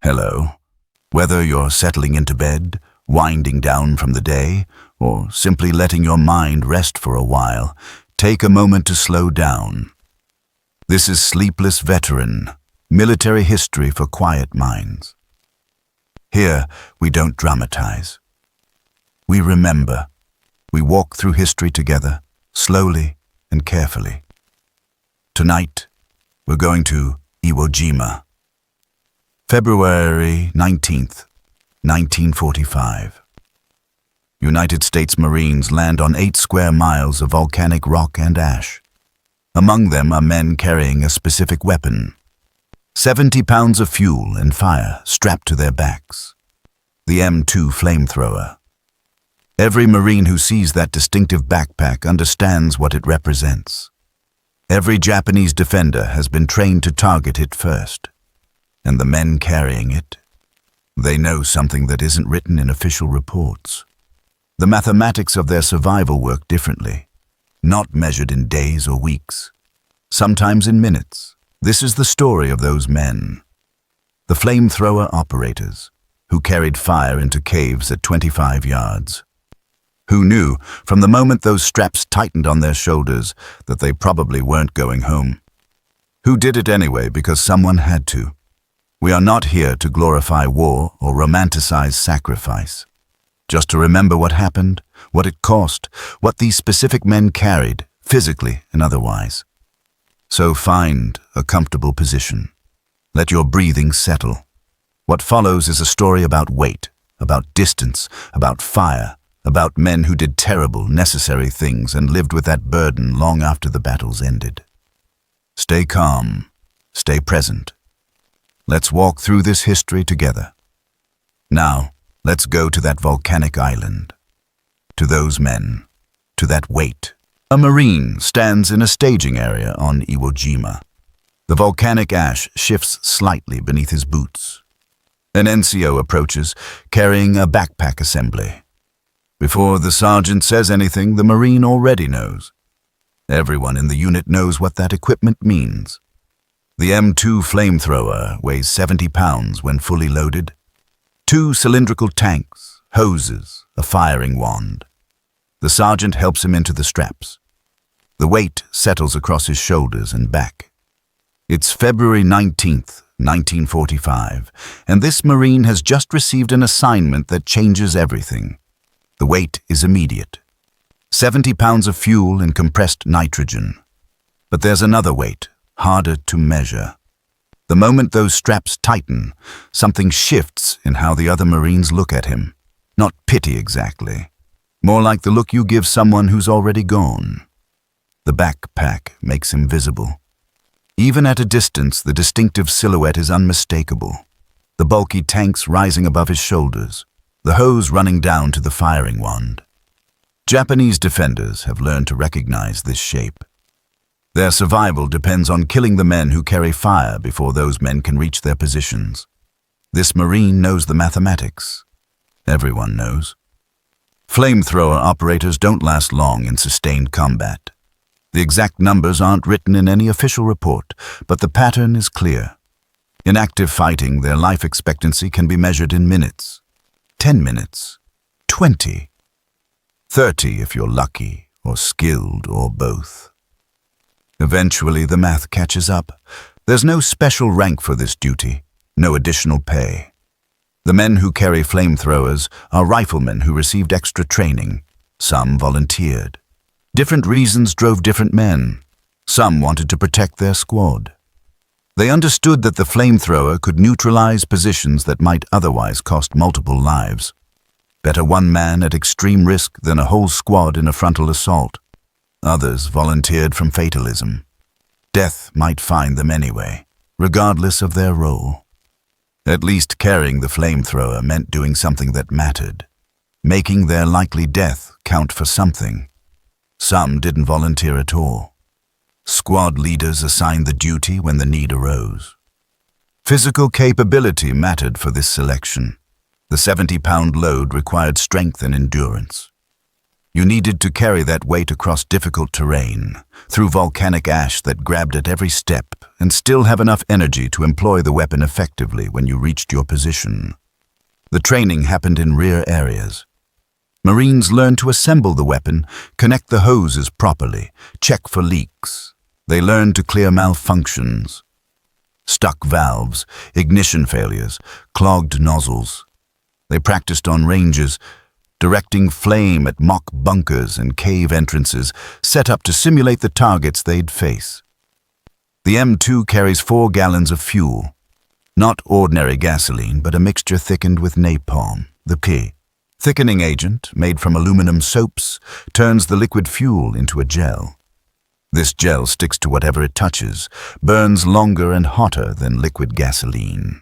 Hello. Whether you're settling into bed, winding down from the day, or simply letting your mind rest for a while, take a moment to slow down. This is Sleepless Veteran, military history for quiet minds. Here, we don't dramatize. We remember. We walk through history together, slowly and carefully. Tonight, we're going to Iwo Jima. February 19th, 1945. United States Marines land on 8 square miles of volcanic rock and ash. Among them are men carrying a specific weapon. 70 pounds of fuel and fire strapped to their backs. The M2 Flamethrower. Every Marine who sees that distinctive backpack understands what it represents. Every Japanese defender has been trained to target it first. And the men carrying it, they know something that isn't written in official reports. The mathematics of their survival work differently, not measured in days or weeks, sometimes in minutes. This is the story of those men. The flamethrower operators, who carried fire into caves at 25 yards. Who knew, from the moment those straps tightened on their shoulders, that they probably weren't going home. Who did it anyway because someone had to. We are not here to glorify war or romanticize sacrifice. Just to remember what happened, what it cost, what these specific men carried, physically and otherwise. So find a comfortable position. Let your breathing settle. What follows is a story about weight, about distance, about fire, about men who did terrible, necessary things and lived with that burden long after the battles ended. Stay calm. Stay present. Let's walk through this history together. Now, let's go to that volcanic island. To those men. To that weight. A Marine stands in a staging area on Iwo Jima. The volcanic ash shifts slightly beneath his boots. An NCO approaches, carrying a backpack assembly. Before the sergeant says anything, the Marine already knows. Everyone in the unit knows what that equipment means. The M2 Flamethrower weighs 70 pounds when fully loaded. 2 cylindrical tanks, hoses, a firing wand. The sergeant helps him into the straps. The weight settles across his shoulders and back. It's February 19th, 1945, and this Marine has just received an assignment that changes everything. The weight is immediate. 70 pounds of fuel and compressed nitrogen. But there's another weight, harder to measure. The moment those straps tighten, something shifts in how the other Marines look at him. Not pity exactly. More like the look you give someone who's already gone. The backpack makes him visible. Even at a distance, the distinctive silhouette is unmistakable. The bulky tanks rising above his shoulders, the hose running down to the firing wand. Japanese defenders have learned to recognize this shape. Their survival depends on killing the men who carry fire before those men can reach their positions. This Marine knows the mathematics. Everyone knows. Flamethrower operators don't last long in sustained combat. The exact numbers aren't written in any official report, but the pattern is clear. In active fighting, their life expectancy can be measured in minutes. 10 minutes. 20. 30 if you're lucky, or skilled, or both. Eventually, the math catches up. There's no special rank for this duty, no additional pay. The men who carry flamethrowers are riflemen who received extra training. Some volunteered. Different reasons drove different men. Some wanted to protect their squad. They understood that the flamethrower could neutralize positions that might otherwise cost multiple lives. Better one man at extreme risk than a whole squad in a frontal assault. Others volunteered from fatalism. Death might find them anyway, regardless of their role. At least carrying the flamethrower meant doing something that mattered, making their likely death count for something. Some didn't volunteer at all. Squad leaders assigned the duty when the need arose. Physical capability mattered for this selection. The 70-pound load required strength and endurance. You needed to carry that weight across difficult terrain, through volcanic ash that grabbed at every step, and still have enough energy to employ the weapon effectively when you reached your position. The training happened in rear areas. Marines learned to assemble the weapon, connect the hoses properly, check for leaks. They learned to clear malfunctions. Stuck valves, ignition failures, clogged nozzles. They practiced on ranges, directing flame at mock bunkers and cave entrances set up to simulate the targets they'd face. The M2 carries 4 gallons of fuel. Not ordinary gasoline, but a mixture thickened with napalm, the key. Thickening agent, made from aluminum soaps, turns the liquid fuel into a gel. This gel sticks to whatever it touches, burns longer and hotter than liquid gasoline.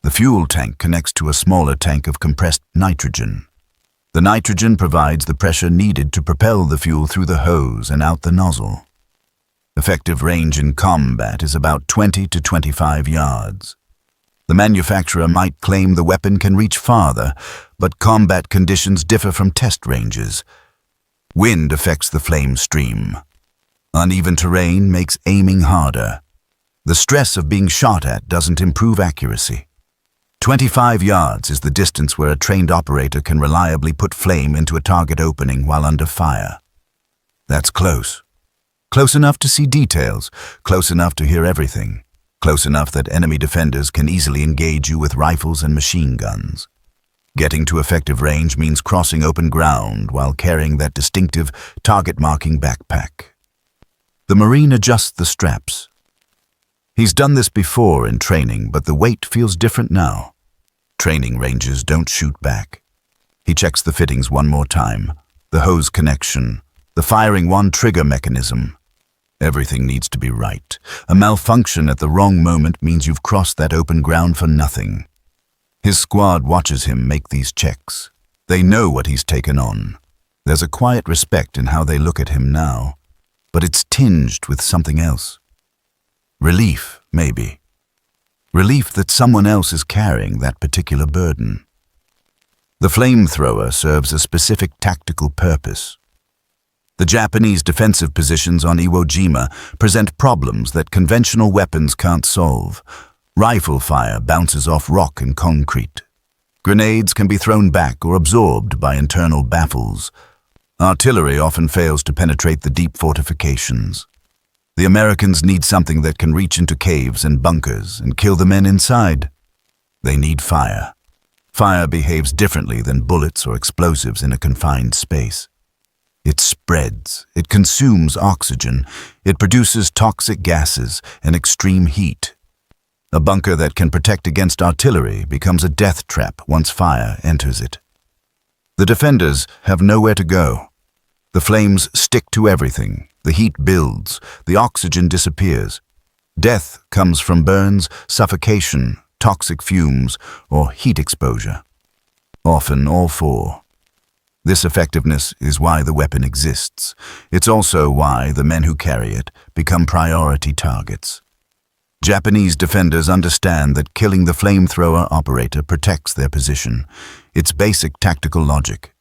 The fuel tank connects to a smaller tank of compressed nitrogen. The nitrogen provides the pressure needed to propel the fuel through the hose and out the nozzle. Effective range in combat is about 20 to 25 yards. The manufacturer might claim the weapon can reach farther, but combat conditions differ from test ranges. Wind affects the flame stream. Uneven terrain makes aiming harder. The stress of being shot at doesn't improve accuracy. 25 yards is the distance where a trained operator can reliably put flame into a target opening while under fire. That's close. Close enough to see details, close enough to hear everything, close enough that enemy defenders can easily engage you with rifles and machine guns. Getting to effective range means crossing open ground while carrying that distinctive target-marking backpack. The Marine adjusts the straps. He's done this before in training, but the weight feels different now. Training ranges don't shoot back. He checks the fittings one more time, the hose connection, the firing one trigger mechanism. Everything needs to be right. A malfunction at the wrong moment means you've crossed that open ground for nothing. His squad watches him make these checks. They know what he's taken on. There's a quiet respect in how they look at him now, but it's tinged with something else. Relief, maybe. Relief that someone else is carrying that particular burden. The flamethrower serves a specific tactical purpose. The Japanese defensive positions on Iwo Jima present problems that conventional weapons can't solve. Rifle fire bounces off rock and concrete. Grenades can be thrown back or absorbed by internal baffles. Artillery often fails to penetrate the deep fortifications. The Americans need something that can reach into caves and bunkers and kill the men inside. They need fire. Fire behaves differently than bullets or explosives in a confined space. It spreads, it consumes oxygen, it produces toxic gases and extreme heat. A bunker that can protect against artillery becomes a death trap once fire enters it. The defenders have nowhere to go. The flames stick to everything, the heat builds, the oxygen disappears. Death comes from burns, suffocation, toxic fumes, or heat exposure. Often all four. This effectiveness is why the weapon exists. It's also why the men who carry it become priority targets. Japanese defenders understand that killing the flamethrower operator protects their position. It's basic tactical logic.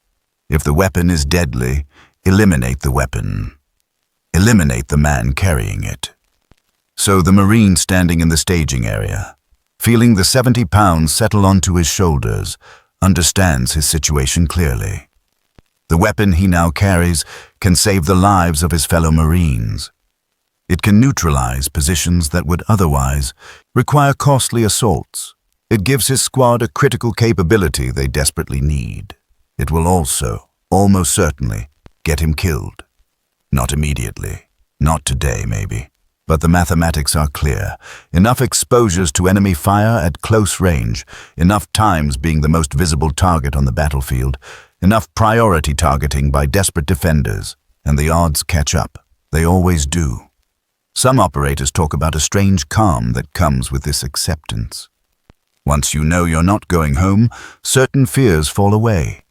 If the weapon is deadly, eliminate the weapon. Eliminate the man carrying it. So the Marine standing in the staging area, feeling the 70 pounds settle onto his shoulders, understands his situation clearly. The weapon he now carries can save the lives of his fellow Marines. It can neutralize positions that would otherwise require costly assaults. It gives his squad a critical capability they desperately need. It will also, almost certainly, get him killed. Not immediately. Not today, maybe. But the mathematics are clear. Enough exposures to enemy fire at close range, enough times being the most visible target on the battlefield, enough priority targeting by desperate defenders, and the odds catch up. They always do. Some operators talk about a strange calm that comes with this acceptance. Once you know you're not going home, certain fears fall away.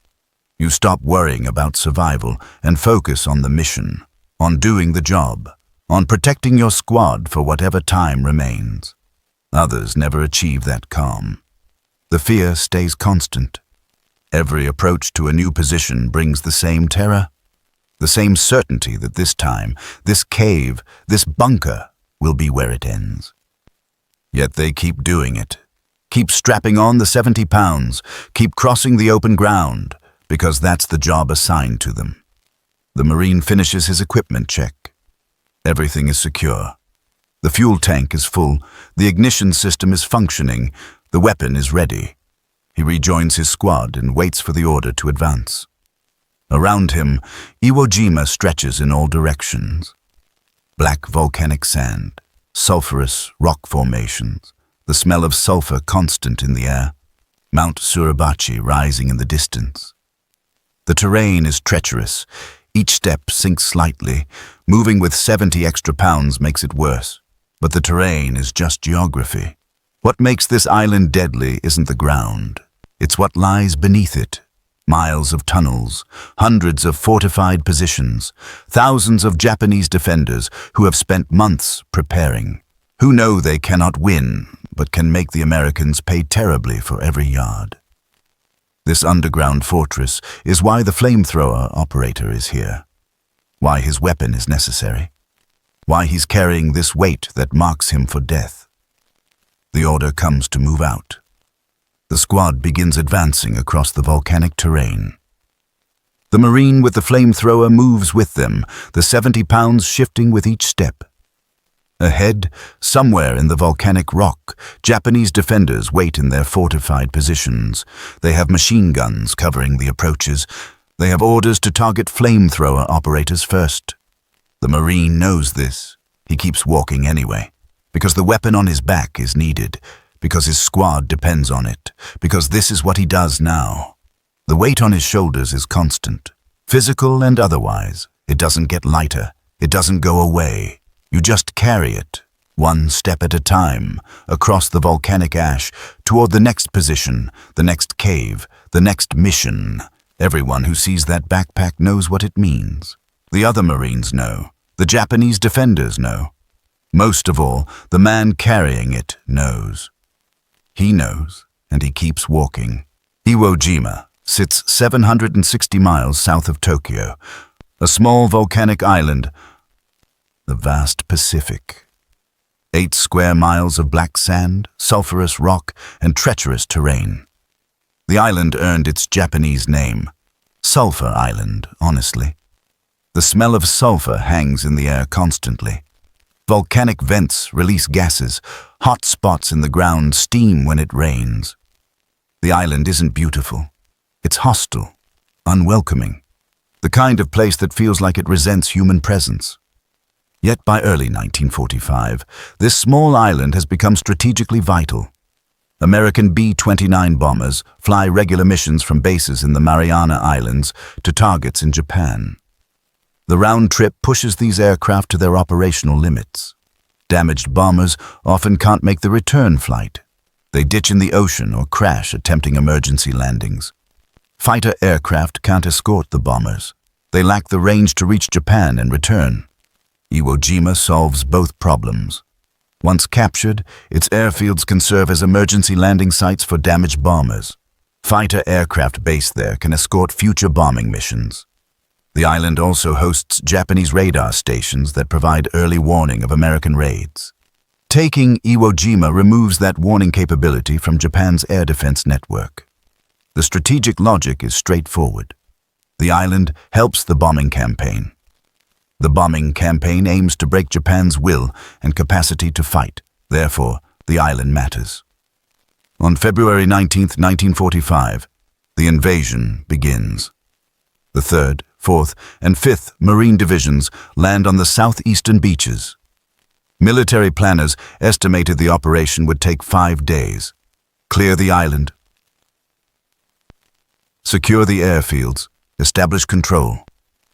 You stop worrying about survival and focus on the mission, on doing the job, on protecting your squad for whatever time remains. Others never achieve that calm. The fear stays constant. Every approach to a new position brings the same terror, the same certainty that this time, this cave, this bunker will be where it ends. Yet they keep doing it. Keep strapping on the 70 pounds, keep crossing the open ground, because that's the job assigned to them. The Marine finishes his equipment check. Everything is secure. The fuel tank is full, the ignition system is functioning, the weapon is ready. He rejoins his squad and waits for the order to advance. Around him, Iwo Jima stretches in all directions. Black volcanic sand, sulfurous rock formations, the smell of sulfur constant in the air, Mount Suribachi rising in the distance. The terrain is treacherous. Each step sinks slightly. Moving with 70 extra pounds makes it worse. But the terrain is just geography. What makes this island deadly isn't the ground. It's what lies beneath it. Miles of tunnels, hundreds of fortified positions, thousands of Japanese defenders who have spent months preparing, who know they cannot win, but can make the Americans pay terribly for every yard. This underground fortress is why the flamethrower operator is here, why his weapon is necessary, why he's carrying this weight that marks him for death. The order comes to move out. The squad begins advancing across the volcanic terrain. The Marine with the flamethrower moves with them, the 70 pounds shifting with each step. Ahead, somewhere in the volcanic rock, Japanese defenders wait in their fortified positions. They have machine guns covering the approaches. They have orders to target flamethrower operators first. The Marine knows this. He keeps walking anyway, because the weapon on his back is needed, because his squad depends on it, because this is what he does now. The weight on his shoulders is constant, physical and otherwise. It doesn't get lighter. It doesn't go away. You just carry it, one step at a time, across the volcanic ash, toward the next position, the next cave, the next mission. Everyone who sees that backpack knows what it means. The other Marines know. The Japanese defenders know. Most of all, the man carrying it knows. He knows, and he keeps walking. Iwo Jima sits 760 miles south of Tokyo, a small volcanic island, the vast Pacific. 8 square miles of black sand, sulfurous rock, and treacherous terrain. The island earned its Japanese name, Sulfur Island, honestly. The smell of sulfur hangs in the air constantly. Volcanic vents release gases, hot spots in the ground steam when it rains. The island isn't beautiful. It's hostile, unwelcoming, the kind of place that feels like it resents human presence. Yet by early 1945, this small island has become strategically vital. American B-29 bombers fly regular missions from bases in the Mariana Islands to targets in Japan. The round trip pushes these aircraft to their operational limits. Damaged bombers often can't make the return flight. They ditch in the ocean or crash attempting emergency landings. Fighter aircraft can't escort the bombers. They lack the range to reach Japan and return. Iwo Jima solves both problems. Once captured, its airfields can serve as emergency landing sites for damaged bombers. Fighter aircraft based there can escort future bombing missions. The island also hosts Japanese radar stations that provide early warning of American raids. Taking Iwo Jima removes that warning capability from Japan's air defense network. The strategic logic is straightforward. The island helps the bombing campaign. The bombing campaign aims to break Japan's will and capacity to fight. Therefore, the island matters. On February 19, 1945, the invasion begins. The 3rd, 4th, and 5th Marine Divisions land on the southeastern beaches. Military planners estimated the operation would take 5 days. Clear the island. Secure the airfields. Establish control.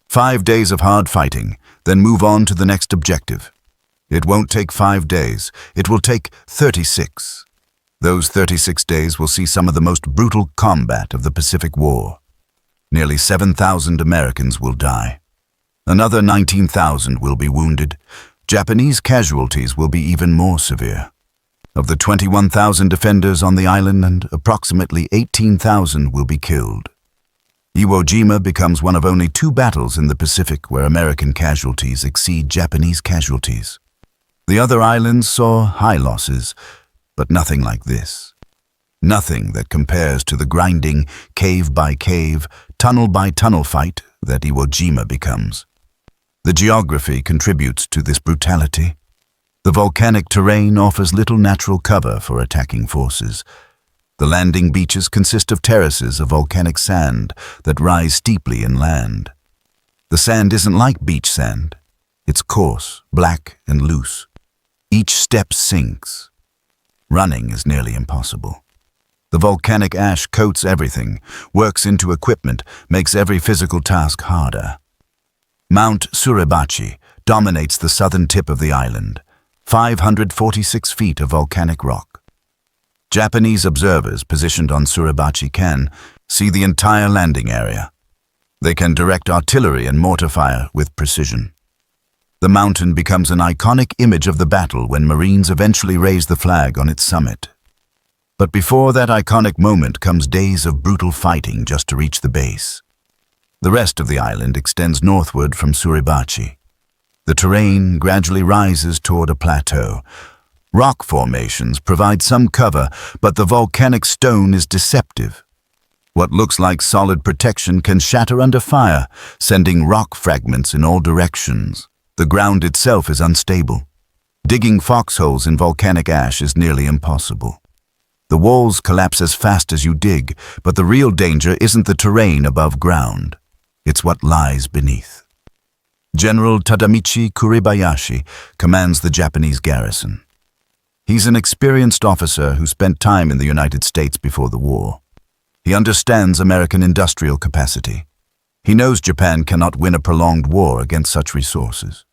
5 days of hard fighting, then move on to the next objective. It won't take 5 days. It will take 36. Those 36 days will see some of the most brutal combat of the Pacific War. Nearly 7,000 Americans will die. Another 19,000 will be wounded. Japanese casualties will be even more severe. Of the 21,000 defenders on the island, approximately 18,000 will be killed. Iwo Jima becomes one of only 2 battles in the Pacific where American casualties exceed Japanese casualties. The other islands saw high losses, but nothing like this. Nothing that compares to the grinding, cave-by-cave, tunnel-by-tunnel fight that Iwo Jima becomes. The geography contributes to this brutality. The volcanic terrain offers little natural cover for attacking forces. The landing beaches consist of terraces of volcanic sand that rise steeply inland. The sand isn't like beach sand. It's coarse, black, and loose. Each step sinks. Running is nearly impossible. The volcanic ash coats everything, works into equipment, makes every physical task harder. Mount Suribachi dominates the southern tip of the island, 546 feet of volcanic rock. Japanese observers positioned on Suribachi can see the entire landing area. They can direct artillery and mortar fire with precision. The mountain becomes an iconic image of the battle when Marines eventually raise the flag on its summit. But before that iconic moment comes days of brutal fighting just to reach the base. The rest of the island extends northward from Suribachi. The terrain gradually rises toward a plateau. Rock formations provide some cover, but the volcanic stone is deceptive. What looks like solid protection can shatter under fire, sending rock fragments in all directions. The ground itself is unstable. Digging foxholes in volcanic ash is nearly impossible. The walls collapse as fast as you dig, but the real danger isn't the terrain above ground. It's what lies beneath. General Tadamichi Kuribayashi commands the Japanese garrison. He's an experienced officer who spent time in the United States before the war. He understands American industrial capacity. He knows Japan cannot win a prolonged war against such resources.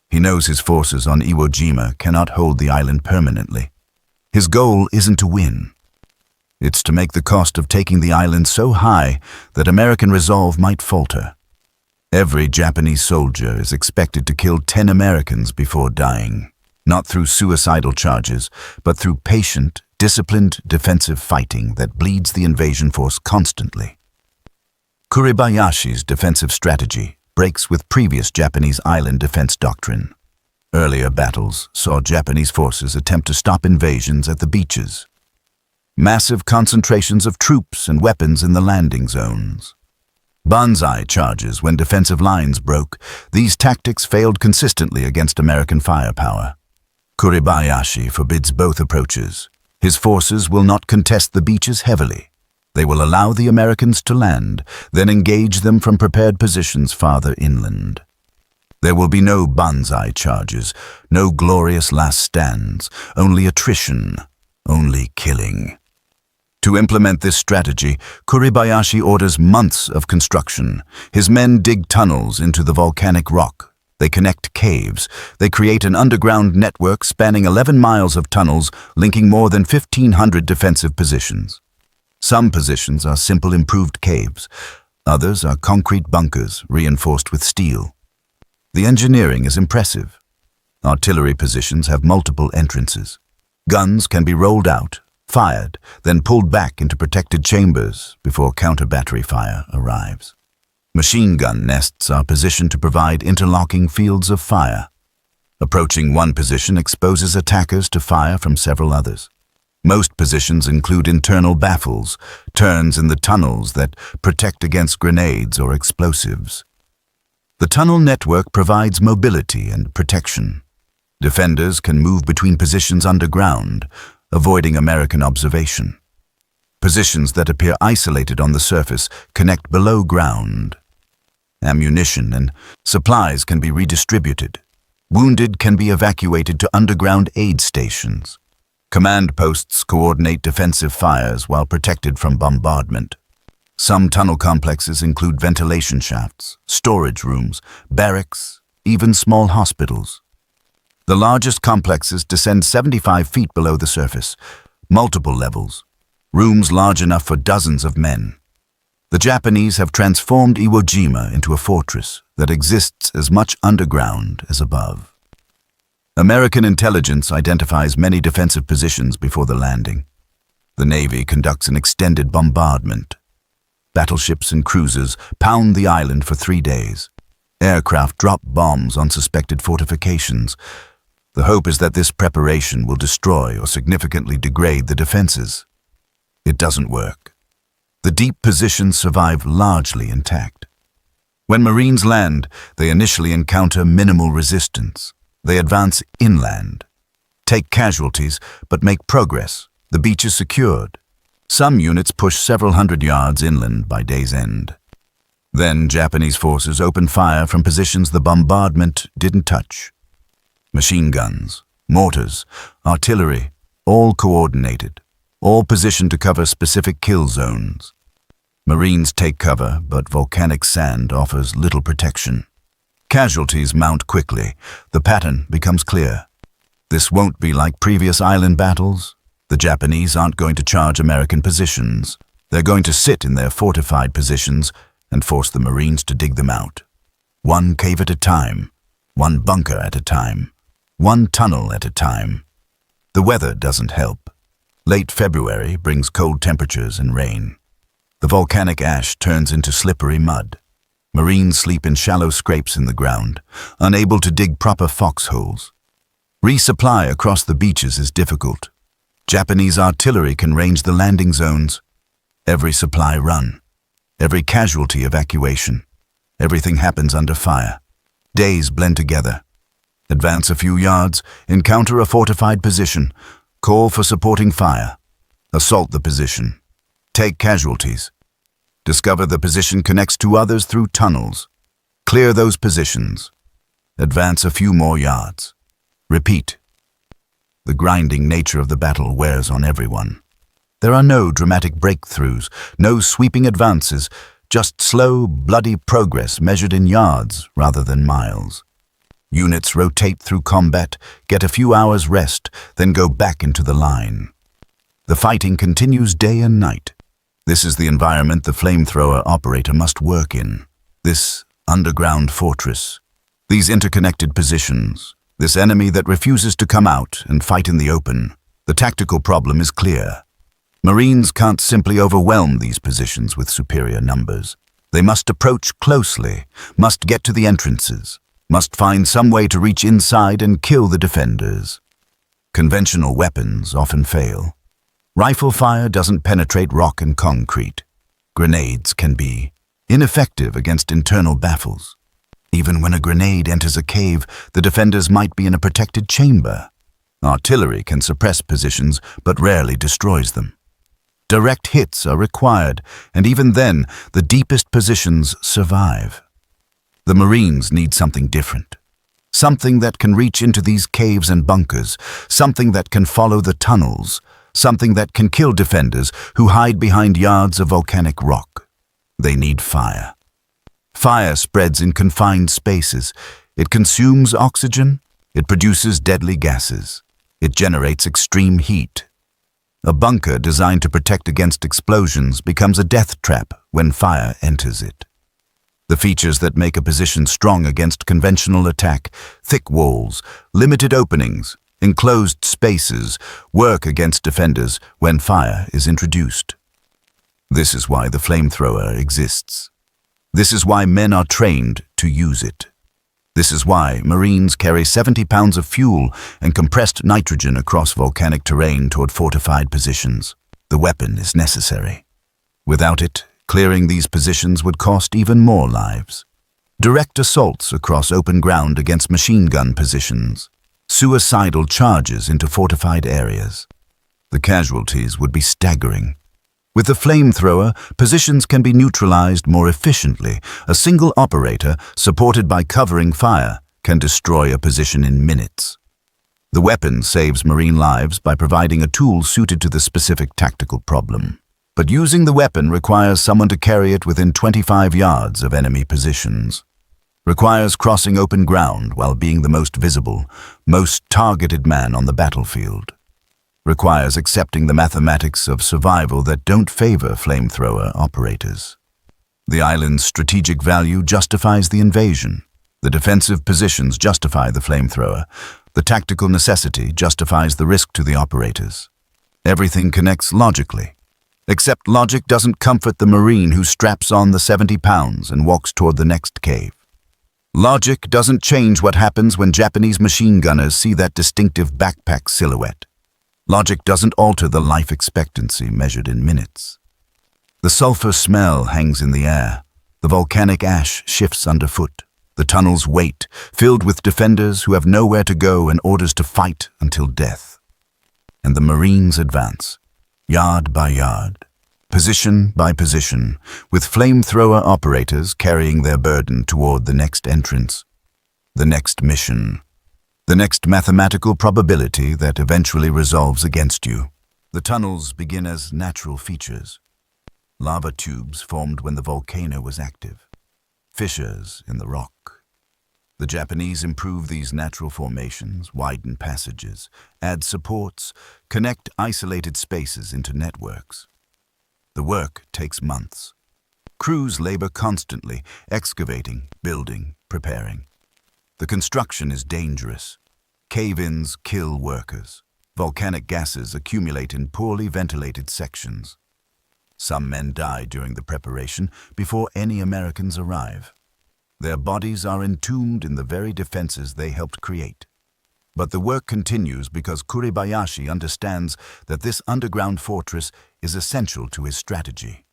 He knows his forces on Iwo Jima cannot hold the island permanently. His goal isn't to win. It's to make the cost of taking the island so high that American resolve might falter. Every Japanese soldier is expected to kill 10 Americans before dying, not through suicidal charges, but through patient, disciplined, defensive fighting that bleeds the invasion force constantly. Kuribayashi's defensive strategy breaks with previous Japanese island defense doctrine. Earlier battles saw Japanese forces attempt to stop invasions at the beaches. Massive concentrations of troops and weapons in the landing zones. Banzai charges when defensive lines broke. These tactics failed consistently against American firepower. Kuribayashi forbids both approaches. His forces will not contest the beaches heavily. They will allow the Americans to land, then engage them from prepared positions farther inland. There will be no banzai charges, no glorious last stands, only attrition, only killing. To implement this strategy, Kuribayashi orders months of construction. His men dig tunnels into the volcanic rock. They connect caves. They create an underground network spanning 11 miles of tunnels, linking more than 1,500 defensive positions. Some positions are simple improved caves. Others are concrete bunkers reinforced with steel. The engineering is impressive. Artillery positions have multiple entrances. Guns can be rolled out, fired, then pulled back into protected chambers before counter-battery fire arrives. Machine gun nests are positioned to provide interlocking fields of fire. Approaching one position exposes attackers to fire from several others. Most positions include internal baffles, turns in the tunnels that protect against grenades or explosives. The tunnel network provides mobility and protection. Defenders can move between positions underground, avoiding American observation. Positions that appear isolated on the surface connect below ground. Ammunition and supplies can be redistributed. Wounded can be evacuated to underground aid stations. Command posts coordinate defensive fires while protected from bombardment. Some tunnel complexes include ventilation shafts, storage rooms, barracks, even small hospitals. The largest complexes descend 75 feet below the surface, multiple levels, rooms large enough for dozens of men. The Japanese have transformed Iwo Jima into a fortress that exists as much underground as above. American intelligence identifies many defensive positions before the landing. The Navy conducts an extended bombardment. Battleships and cruisers pound the island for 3 days. Aircraft drop bombs on suspected fortifications. The hope is that this preparation will destroy or significantly degrade the defenses. It doesn't work. The deep positions survive largely intact. When Marines land, they initially encounter minimal resistance. They advance inland, take casualties, but make progress. The beach is secured. Some units push several hundred yards inland by day's end. Then Japanese forces open fire from positions the bombardment didn't touch. Machine guns, mortars, artillery, all coordinated, all positioned to cover specific kill zones. Marines take cover, but volcanic sand offers little protection. Casualties mount quickly. The pattern becomes clear. This won't be like previous island battles. The Japanese aren't going to charge American positions. They're going to sit in their fortified positions and force the Marines to dig them out. One cave at a time, one bunker at a time, one tunnel at a time. The weather doesn't help. Late February brings cold temperatures and rain. The volcanic ash turns into slippery mud. Marines sleep in shallow scrapes in the ground, unable to dig proper foxholes. Resupply across the beaches is difficult. Japanese artillery can range the landing zones. Every supply run, every casualty evacuation. Everything happens under fire. Days blend together. Advance a few yards, encounter a fortified position, call for supporting fire. Assault the position. Take casualties. Discover the position connects to others through tunnels. Clear those positions. Advance a few more yards. Repeat. The grinding nature of the battle wears on everyone. There are no dramatic breakthroughs, no sweeping advances, just slow, bloody progress measured in yards rather than miles. Units rotate through combat, get a few hours rest, then go back into the line. The fighting continues day and night. This is the environment the flamethrower operator must work in. This underground fortress. These interconnected positions. This enemy that refuses to come out and fight in the open. The tactical problem is clear. Marines can't simply overwhelm these positions with superior numbers. They must approach closely, must get to the entrances, must find some way to reach inside and kill the defenders. Conventional weapons often fail. Rifle fire doesn't penetrate rock and concrete. Grenades can be ineffective against internal baffles. Even when a grenade enters a cave, the defenders might be in a protected chamber. Artillery can suppress positions, but rarely destroys them. Direct hits are required, and even then, the deepest positions survive. The Marines need something different. Something that can reach into these caves and bunkers, something that can follow the tunnels, something that can kill defenders who hide behind yards of volcanic rock. They need fire. Fire spreads in confined spaces. It consumes oxygen. It produces deadly gases. It generates extreme heat. A bunker designed to protect against explosions becomes a death trap when fire enters it. The features that make a position strong against conventional attack, thick walls, limited openings, enclosed spaces, work against defenders when fire is introduced. This is why the flamethrower exists. This is why men are trained to use it. This is why Marines carry 70 pounds of fuel and compressed nitrogen across volcanic terrain toward fortified positions. The weapon is necessary. Without it, clearing these positions would cost even more lives. Direct assaults across open ground against machine gun positions. Suicidal charges into fortified areas. The casualties would be staggering. With the flamethrower, positions can be neutralized more efficiently. A single operator, supported by covering fire, can destroy a position in minutes. The weapon saves Marine lives by providing a tool suited to the specific tactical problem. But using the weapon requires someone to carry it within 25 yards of enemy positions. Requires crossing open ground while being the most visible, most targeted man on the battlefield. Requires accepting the mathematics of survival that don't favor flamethrower operators. The island's strategic value justifies the invasion. The defensive positions justify the flamethrower, The tactical necessity justifies the risk to the operators. Everything connects logically. Except logic doesn't comfort the Marine who straps on the 70 pounds and walks toward the next cave. Logic doesn't change what happens when Japanese machine gunners see that distinctive backpack silhouette. Logic doesn't alter the life expectancy measured in minutes. The sulfur smell hangs in the air. The volcanic ash shifts underfoot. The tunnels wait, filled with defenders who have nowhere to go and orders to fight until death. And the Marines advance, yard by yard, position by position, with flamethrower operators carrying their burden toward the next entrance, the next mission, the next mathematical probability that eventually resolves against you. The tunnels begin as natural features. Lava tubes formed when the volcano was active. Fissures in the rock. The Japanese improve these natural formations, widen passages, add supports, connect isolated spaces into networks. The work takes months. Crews labor constantly, excavating, building, preparing. The construction is dangerous. Cave-ins kill workers. Volcanic gases accumulate in poorly ventilated sections. Some men die during the preparation before any Americans arrive. Their bodies are entombed in the very defenses they helped create. But the work continues because Kuribayashi understands that this underground fortress is essential to his strategy.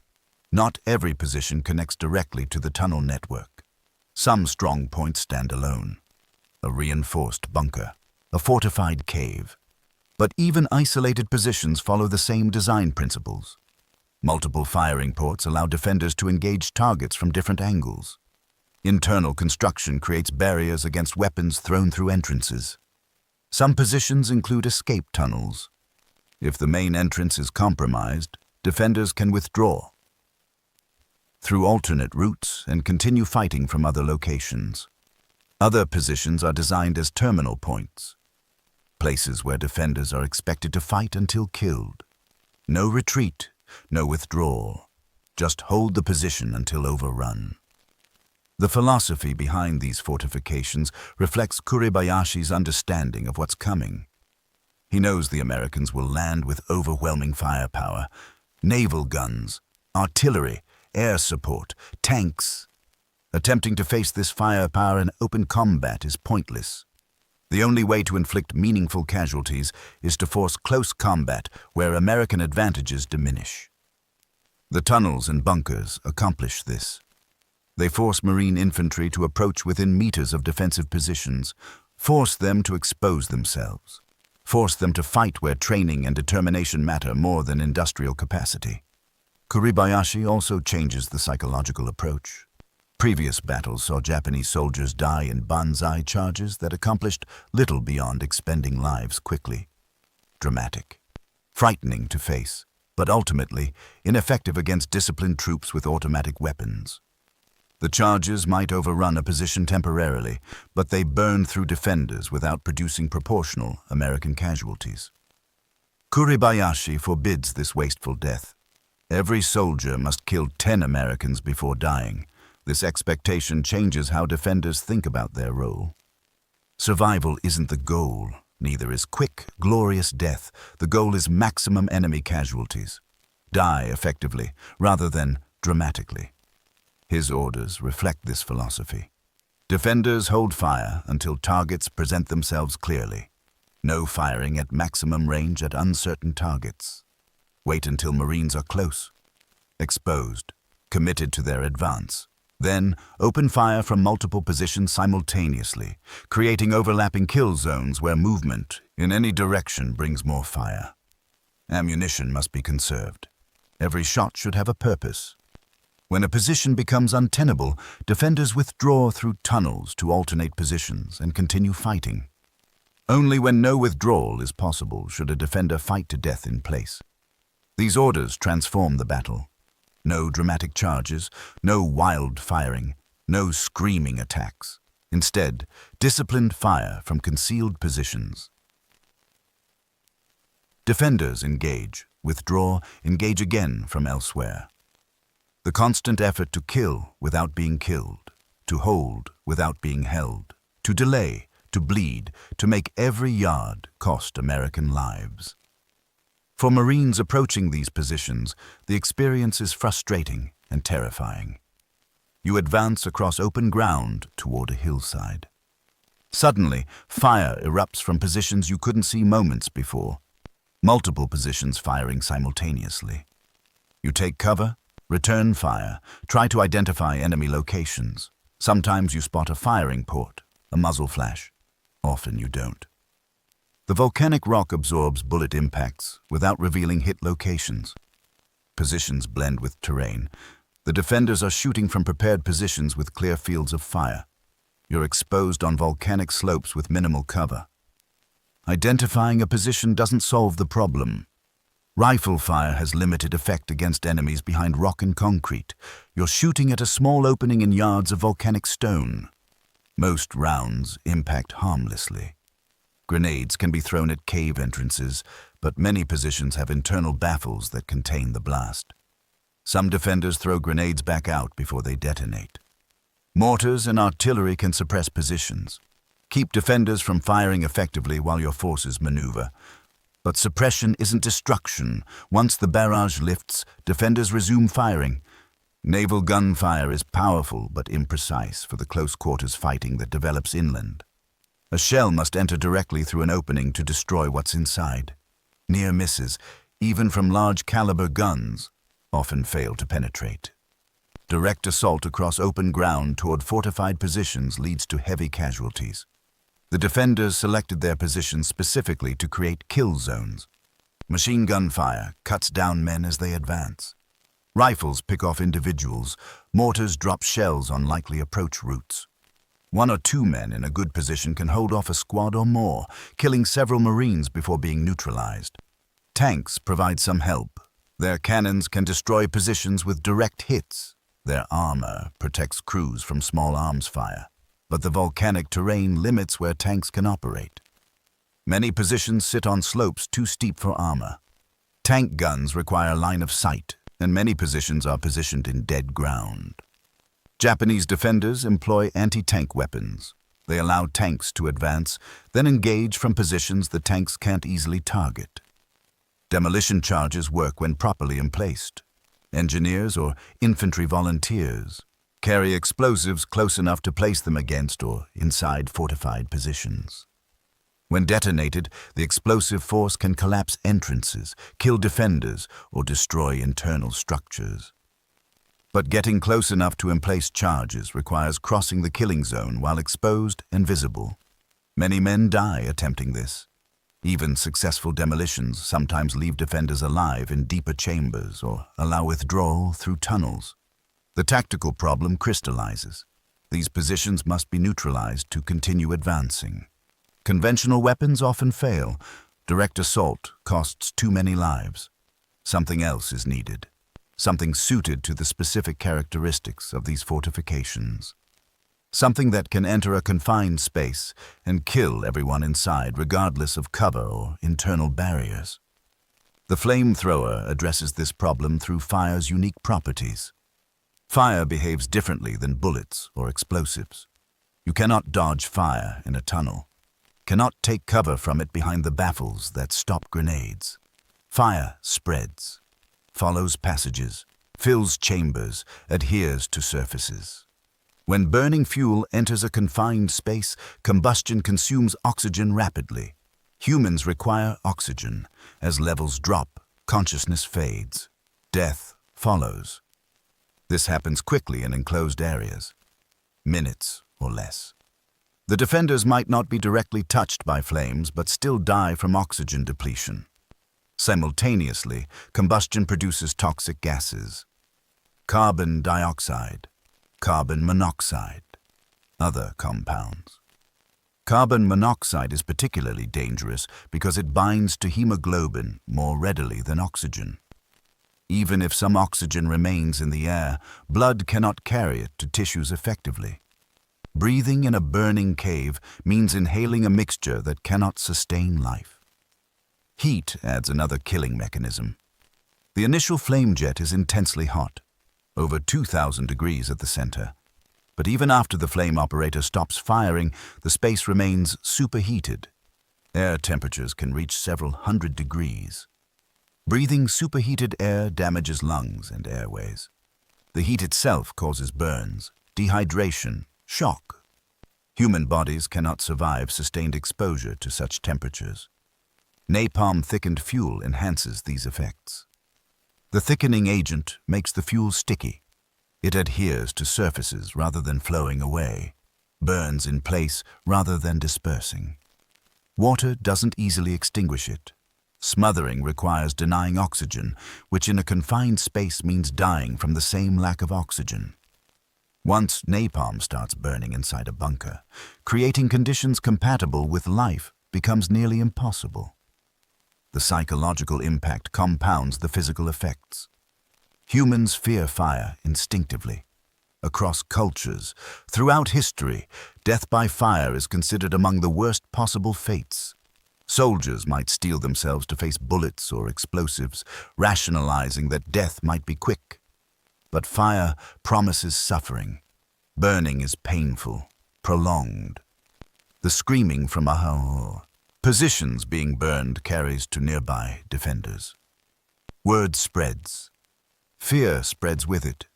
Not every position connects directly to the tunnel network. Some strong points stand alone. A reinforced bunker, a fortified cave. But even isolated positions follow the same design principles. Multiple firing ports allow defenders to engage targets from different angles. Internal construction creates barriers against weapons thrown through entrances. Some positions include escape tunnels. If the main entrance is compromised, defenders can withdraw through alternate routes and continue fighting from other locations. Other positions are designed as terminal points, places where defenders are expected to fight until killed. No retreat, no withdrawal, just hold the position until overrun. The philosophy behind these fortifications reflects Kuribayashi's understanding of what's coming. He knows the Americans will land with overwhelming firepower, naval guns, artillery, air support, tanks. Attempting to face this firepower in open combat is pointless. The only way to inflict meaningful casualties is to force close combat where American advantages diminish. The tunnels and bunkers accomplish this. They force Marine infantry to approach within meters of defensive positions, force them to expose themselves, force them to fight where training and determination matter more than industrial capacity. Kuribayashi also changes the psychological approach. Previous battles saw Japanese soldiers die in banzai charges that accomplished little beyond expending lives quickly. Dramatic, frightening to face, but ultimately ineffective against disciplined troops with automatic weapons. The charges might overrun a position temporarily, but they burn through defenders without producing proportional American casualties. Kuribayashi forbids this wasteful death. Every soldier must kill 10 Americans before dying. This expectation changes how defenders think about their role. Survival isn't the goal, neither is quick, glorious death. The goal is maximum enemy casualties. Die effectively, rather than dramatically. His orders reflect this philosophy. Defenders hold fire until targets present themselves clearly. No firing at maximum range at uncertain targets. Wait until Marines are close, exposed, committed to their advance. Then, open fire from multiple positions simultaneously, creating overlapping kill zones where movement in any direction brings more fire. Ammunition must be conserved. Every shot should have a purpose. When a position becomes untenable, defenders withdraw through tunnels to alternate positions and continue fighting. Only when no withdrawal is possible should a defender fight to death in place. These orders transform the battle. No dramatic charges, no wild firing, no screaming attacks. Instead, disciplined fire from concealed positions. Defenders engage, withdraw, engage again from elsewhere. The constant effort to kill without being killed, to hold without being held, to delay, to bleed, to make every yard cost American lives. For Marines approaching these positions, the experience is frustrating and terrifying. You advance across open ground toward a hillside. Suddenly, fire erupts from positions you couldn't see moments before, multiple positions firing simultaneously. You take cover, return fire, try to identify enemy locations. Sometimes you spot a firing port, a muzzle flash. Often you don't. The volcanic rock absorbs bullet impacts without revealing hit locations. Positions blend with terrain. The defenders are shooting from prepared positions with clear fields of fire. You're exposed on volcanic slopes with minimal cover. Identifying a position doesn't solve the problem. Rifle fire has limited effect against enemies behind rock and concrete. You're shooting at a small opening in yards of volcanic stone. Most rounds impact harmlessly. Grenades can be thrown at cave entrances, but many positions have internal baffles that contain the blast. Some defenders throw grenades back out before they detonate. Mortars and artillery can suppress positions. Keep defenders from firing effectively while your forces maneuver. But suppression isn't destruction. Once the barrage lifts, defenders resume firing. Naval gunfire is powerful but imprecise for the close-quarters fighting that develops inland. A shell must enter directly through an opening to destroy what's inside. Near misses, even from large-caliber guns, often fail to penetrate. Direct assault across open ground toward fortified positions leads to heavy casualties. The defenders selected their positions specifically to create kill zones. Machine gun fire cuts down men as they advance. Rifles pick off individuals. Mortars drop shells on likely approach routes. 1 or 2 men in a good position can hold off a squad or more, killing several Marines before being neutralized. Tanks provide some help. Their cannons can destroy positions with direct hits. Their armor protects crews from small arms fire. But the volcanic terrain limits where tanks can operate. Many positions sit on slopes too steep for armor. Tank guns require line of sight, and many positions are positioned in dead ground. Japanese defenders employ anti-tank weapons. They allow tanks to advance, then engage from positions the tanks can't easily target. Demolition charges work when properly emplaced. Engineers or infantry volunteers carry explosives close enough to place them against or inside fortified positions. When detonated, the explosive force can collapse entrances, kill defenders, or destroy internal structures. But getting close enough to emplace charges requires crossing the killing zone while exposed and visible. Many men die attempting this. Even successful demolitions sometimes leave defenders alive in deeper chambers or allow withdrawal through tunnels. The tactical problem crystallizes. These positions must be neutralized to continue advancing. Conventional weapons often fail. Direct assault costs too many lives. Something else is needed. Something suited to the specific characteristics of these fortifications. Something that can enter a confined space and kill everyone inside regardless of cover or internal barriers. The Flamethrower addresses this problem through fire's unique properties. Fire behaves differently than bullets or explosives. You cannot dodge fire in a tunnel, cannot take cover from it behind the baffles that stop grenades. Fire spreads, follows passages, fills chambers, adheres to surfaces. When burning fuel enters a confined space, combustion consumes oxygen rapidly. Humans require oxygen. As levels drop, consciousness fades. Death follows. This happens quickly in enclosed areas, minutes or less. The defenders might not be directly touched by flames, but still die from oxygen depletion. Simultaneously, combustion produces toxic gases: carbon dioxide, carbon monoxide, other compounds. Carbon monoxide is particularly dangerous because it binds to hemoglobin more readily than oxygen. Even if some oxygen remains in the air, blood cannot carry it to tissues effectively. Breathing in a burning cave means inhaling a mixture that cannot sustain life. Heat adds another killing mechanism. The initial flame jet is intensely hot, over 2,000 degrees at the center. But even after the flame operator stops firing, the space remains superheated. Air temperatures can reach several hundred degrees. Breathing superheated air damages lungs and airways. The heat itself causes burns, dehydration, shock. Human bodies cannot survive sustained exposure to such temperatures. Napalm-thickened fuel enhances these effects. The thickening agent makes the fuel sticky. It adheres to surfaces rather than flowing away, burns in place rather than dispersing. Water doesn't easily extinguish it. Smothering requires denying oxygen, which in a confined space means dying from the same lack of oxygen. Once napalm starts burning inside a bunker, creating conditions compatible with life becomes nearly impossible. The psychological impact compounds the physical effects. Humans fear fire instinctively. Across cultures, throughout history, death by fire is considered among the worst possible fates. Soldiers might steel themselves to face bullets or explosives, rationalizing that death might be quick. But fire promises suffering. Burning is painful, prolonged. The screaming from positions being burned carries to nearby defenders. Word spreads. Fear spreads with it.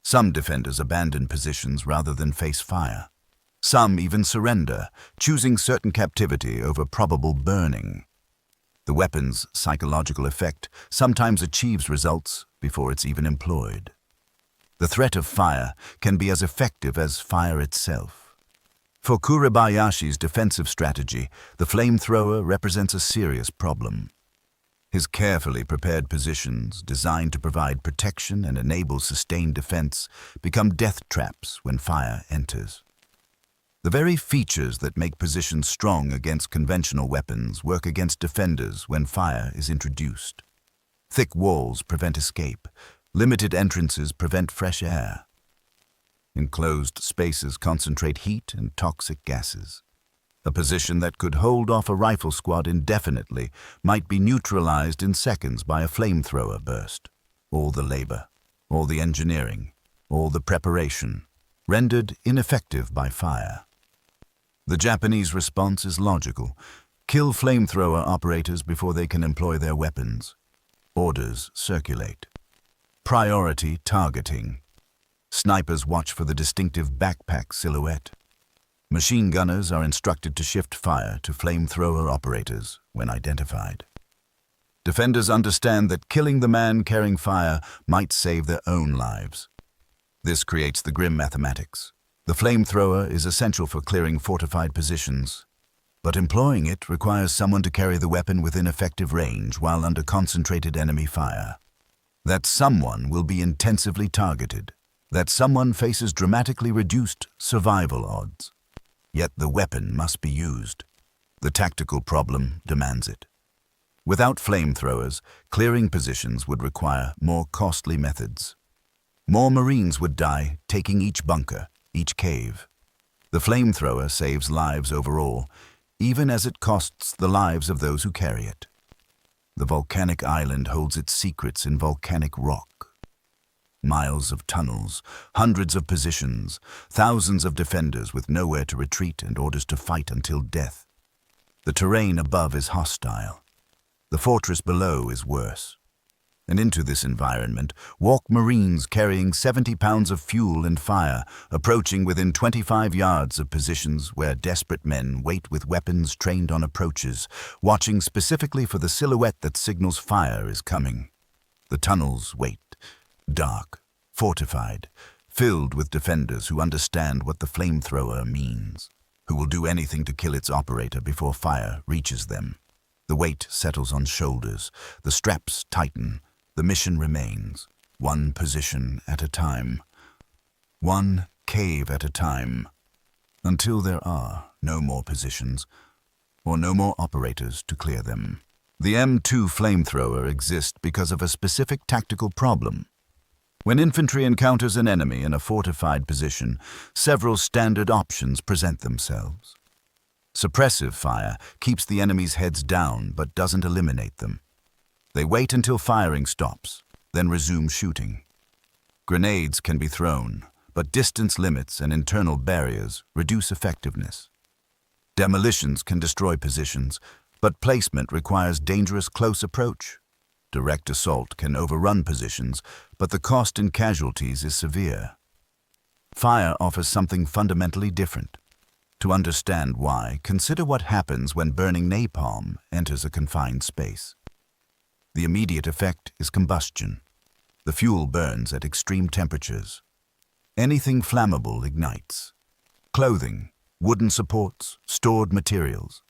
Some defenders abandon positions rather than face fire. Some even surrender, choosing certain captivity over probable burning. The weapon's psychological effect sometimes achieves results before it's even employed. The threat of fire can be as effective as fire itself. For Kurebayashi's defensive strategy, the flamethrower represents a serious problem. His carefully prepared positions, designed to provide protection and enable sustained defense, become death traps when fire enters. The very features that make positions strong against conventional weapons work against defenders when fire is introduced. Thick walls prevent escape. Limited entrances prevent fresh air. Enclosed spaces concentrate heat and toxic gases. A position that could hold off a rifle squad indefinitely might be neutralized in seconds by a flamethrower burst. All the labor, all the engineering, all the preparation, rendered ineffective by fire. The Japanese response is logical. Kill flamethrower operators before they can employ their weapons. Orders circulate. Priority targeting. Snipers watch for the distinctive backpack silhouette. Machine gunners are instructed to shift fire to flamethrower operators when identified. Defenders understand that killing the man carrying fire might save their own lives. This creates the grim mathematics. The flamethrower is essential for clearing fortified positions, but employing it requires someone to carry the weapon within effective range while under concentrated enemy fire. That someone will be intensively targeted. That someone faces dramatically reduced survival odds. Yet the weapon must be used. The tactical problem demands it. Without flamethrowers, clearing positions would require more costly methods. More Marines would die taking each bunker, each cave. The flamethrower saves lives overall, even as it costs the lives of those who carry it. The volcanic island holds its secrets in volcanic rock. Miles of tunnels, hundreds of positions, thousands of defenders with nowhere to retreat and orders to fight until death. The terrain above is hostile. The fortress below is worse. And into this environment walk Marines carrying 70 pounds of fuel and fire, approaching within 25 yards of positions where desperate men wait with weapons trained on approaches, watching specifically for the silhouette that signals fire is coming. The tunnels wait, dark, fortified, filled with defenders who understand what the flamethrower means, who will do anything to kill its operator before fire reaches them. The weight settles on shoulders, the straps tighten. The mission remains, one position at a time, one cave at a time, until there are no more positions or no more operators to clear them. The M2 flamethrower exists because of a specific tactical problem. When infantry encounters an enemy in a fortified position, several standard options present themselves. Suppressive fire keeps the enemy's heads down but doesn't eliminate them. They wait until firing stops, then resume shooting. Grenades can be thrown, but distance limits and internal barriers reduce effectiveness. Demolitions can destroy positions, but placement requires dangerous close approach. Direct assault can overrun positions, but the cost in casualties is severe. Fire offers something fundamentally different. To understand why, consider what happens when burning napalm enters a confined space. The immediate effect is combustion. The fuel burns at extreme temperatures. Anything flammable ignites. Clothing, wooden supports, stored materials.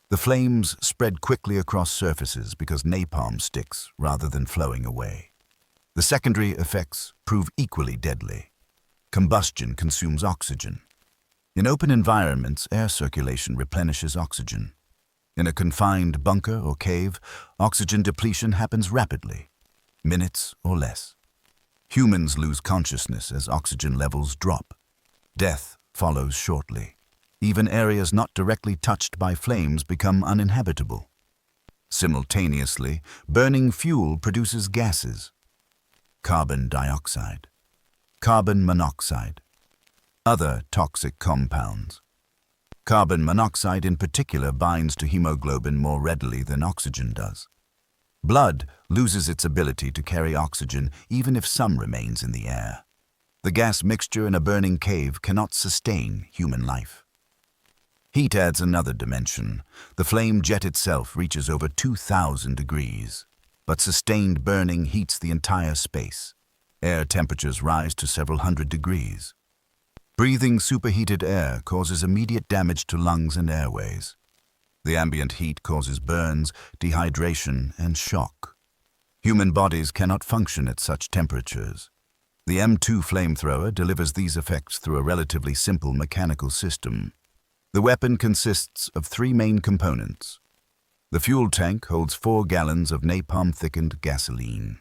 The flames spread quickly across surfaces because napalm sticks rather than flowing away. The secondary effects prove equally deadly. Combustion consumes oxygen. In open environments, air circulation replenishes oxygen. In a confined bunker or cave, oxygen depletion happens rapidly, minutes or less. Humans lose consciousness as oxygen levels drop. Death follows shortly. Even areas not directly touched by flames become uninhabitable. Simultaneously, burning fuel produces gases. Carbon dioxide, carbon monoxide, other toxic compounds. Carbon monoxide in particular binds to hemoglobin more readily than oxygen does. Blood loses its ability to carry oxygen even if some remains in the air. The gas mixture in a burning cave cannot sustain human life. Heat adds another dimension. The flame jet itself reaches over 2,000 degrees, but sustained burning heats the entire space. Air temperatures rise to several hundred degrees. Breathing superheated air causes immediate damage to lungs and airways. The ambient heat causes burns, dehydration, and shock. Human bodies cannot function at such temperatures. The M2 flamethrower delivers these effects through a relatively simple mechanical system. The weapon consists of three main components. The fuel tank holds 4 gallons of napalm-thickened gasoline.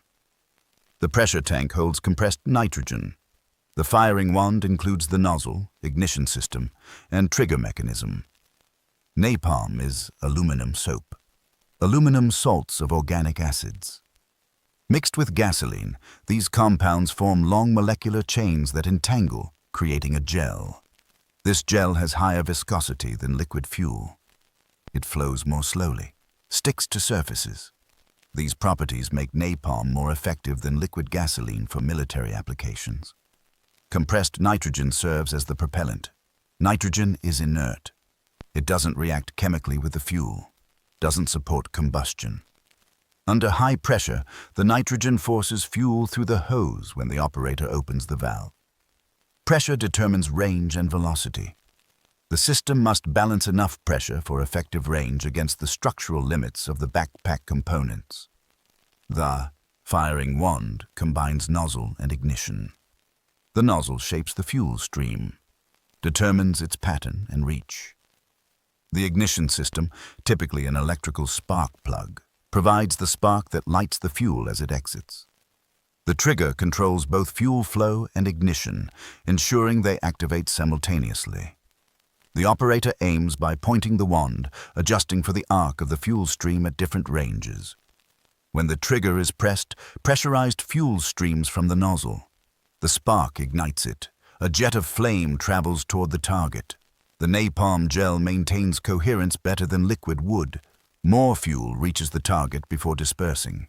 The pressure tank holds compressed nitrogen. The firing wand includes the nozzle, ignition system, and trigger mechanism. Napalm is aluminum soap, aluminum salts of organic acids. Mixed with gasoline, these compounds form long molecular chains that entangle, creating a gel. This gel has higher viscosity than liquid fuel. It flows more slowly, sticks to surfaces. These properties make napalm more effective than liquid gasoline for military applications. Compressed nitrogen serves as the propellant. Nitrogen is inert. It doesn't react chemically with the fuel, doesn't support combustion. Under high pressure, the nitrogen forces fuel through the hose when the operator opens the valve. Pressure determines range and velocity. The system must balance enough pressure for effective range against the structural limits of the backpack components. The firing wand combines nozzle and ignition. The nozzle shapes the fuel stream, determines its pattern and reach. The ignition system, typically an electrical spark plug, provides the spark that lights the fuel as it exits. The trigger controls both fuel flow and ignition, ensuring they activate simultaneously. The operator aims by pointing the wand, adjusting for the arc of the fuel stream at different ranges. When the trigger is pressed, pressurized fuel streams from the nozzle. The spark ignites it. A jet of flame travels toward the target. The napalm gel maintains coherence better than liquid would. More fuel reaches the target before dispersing.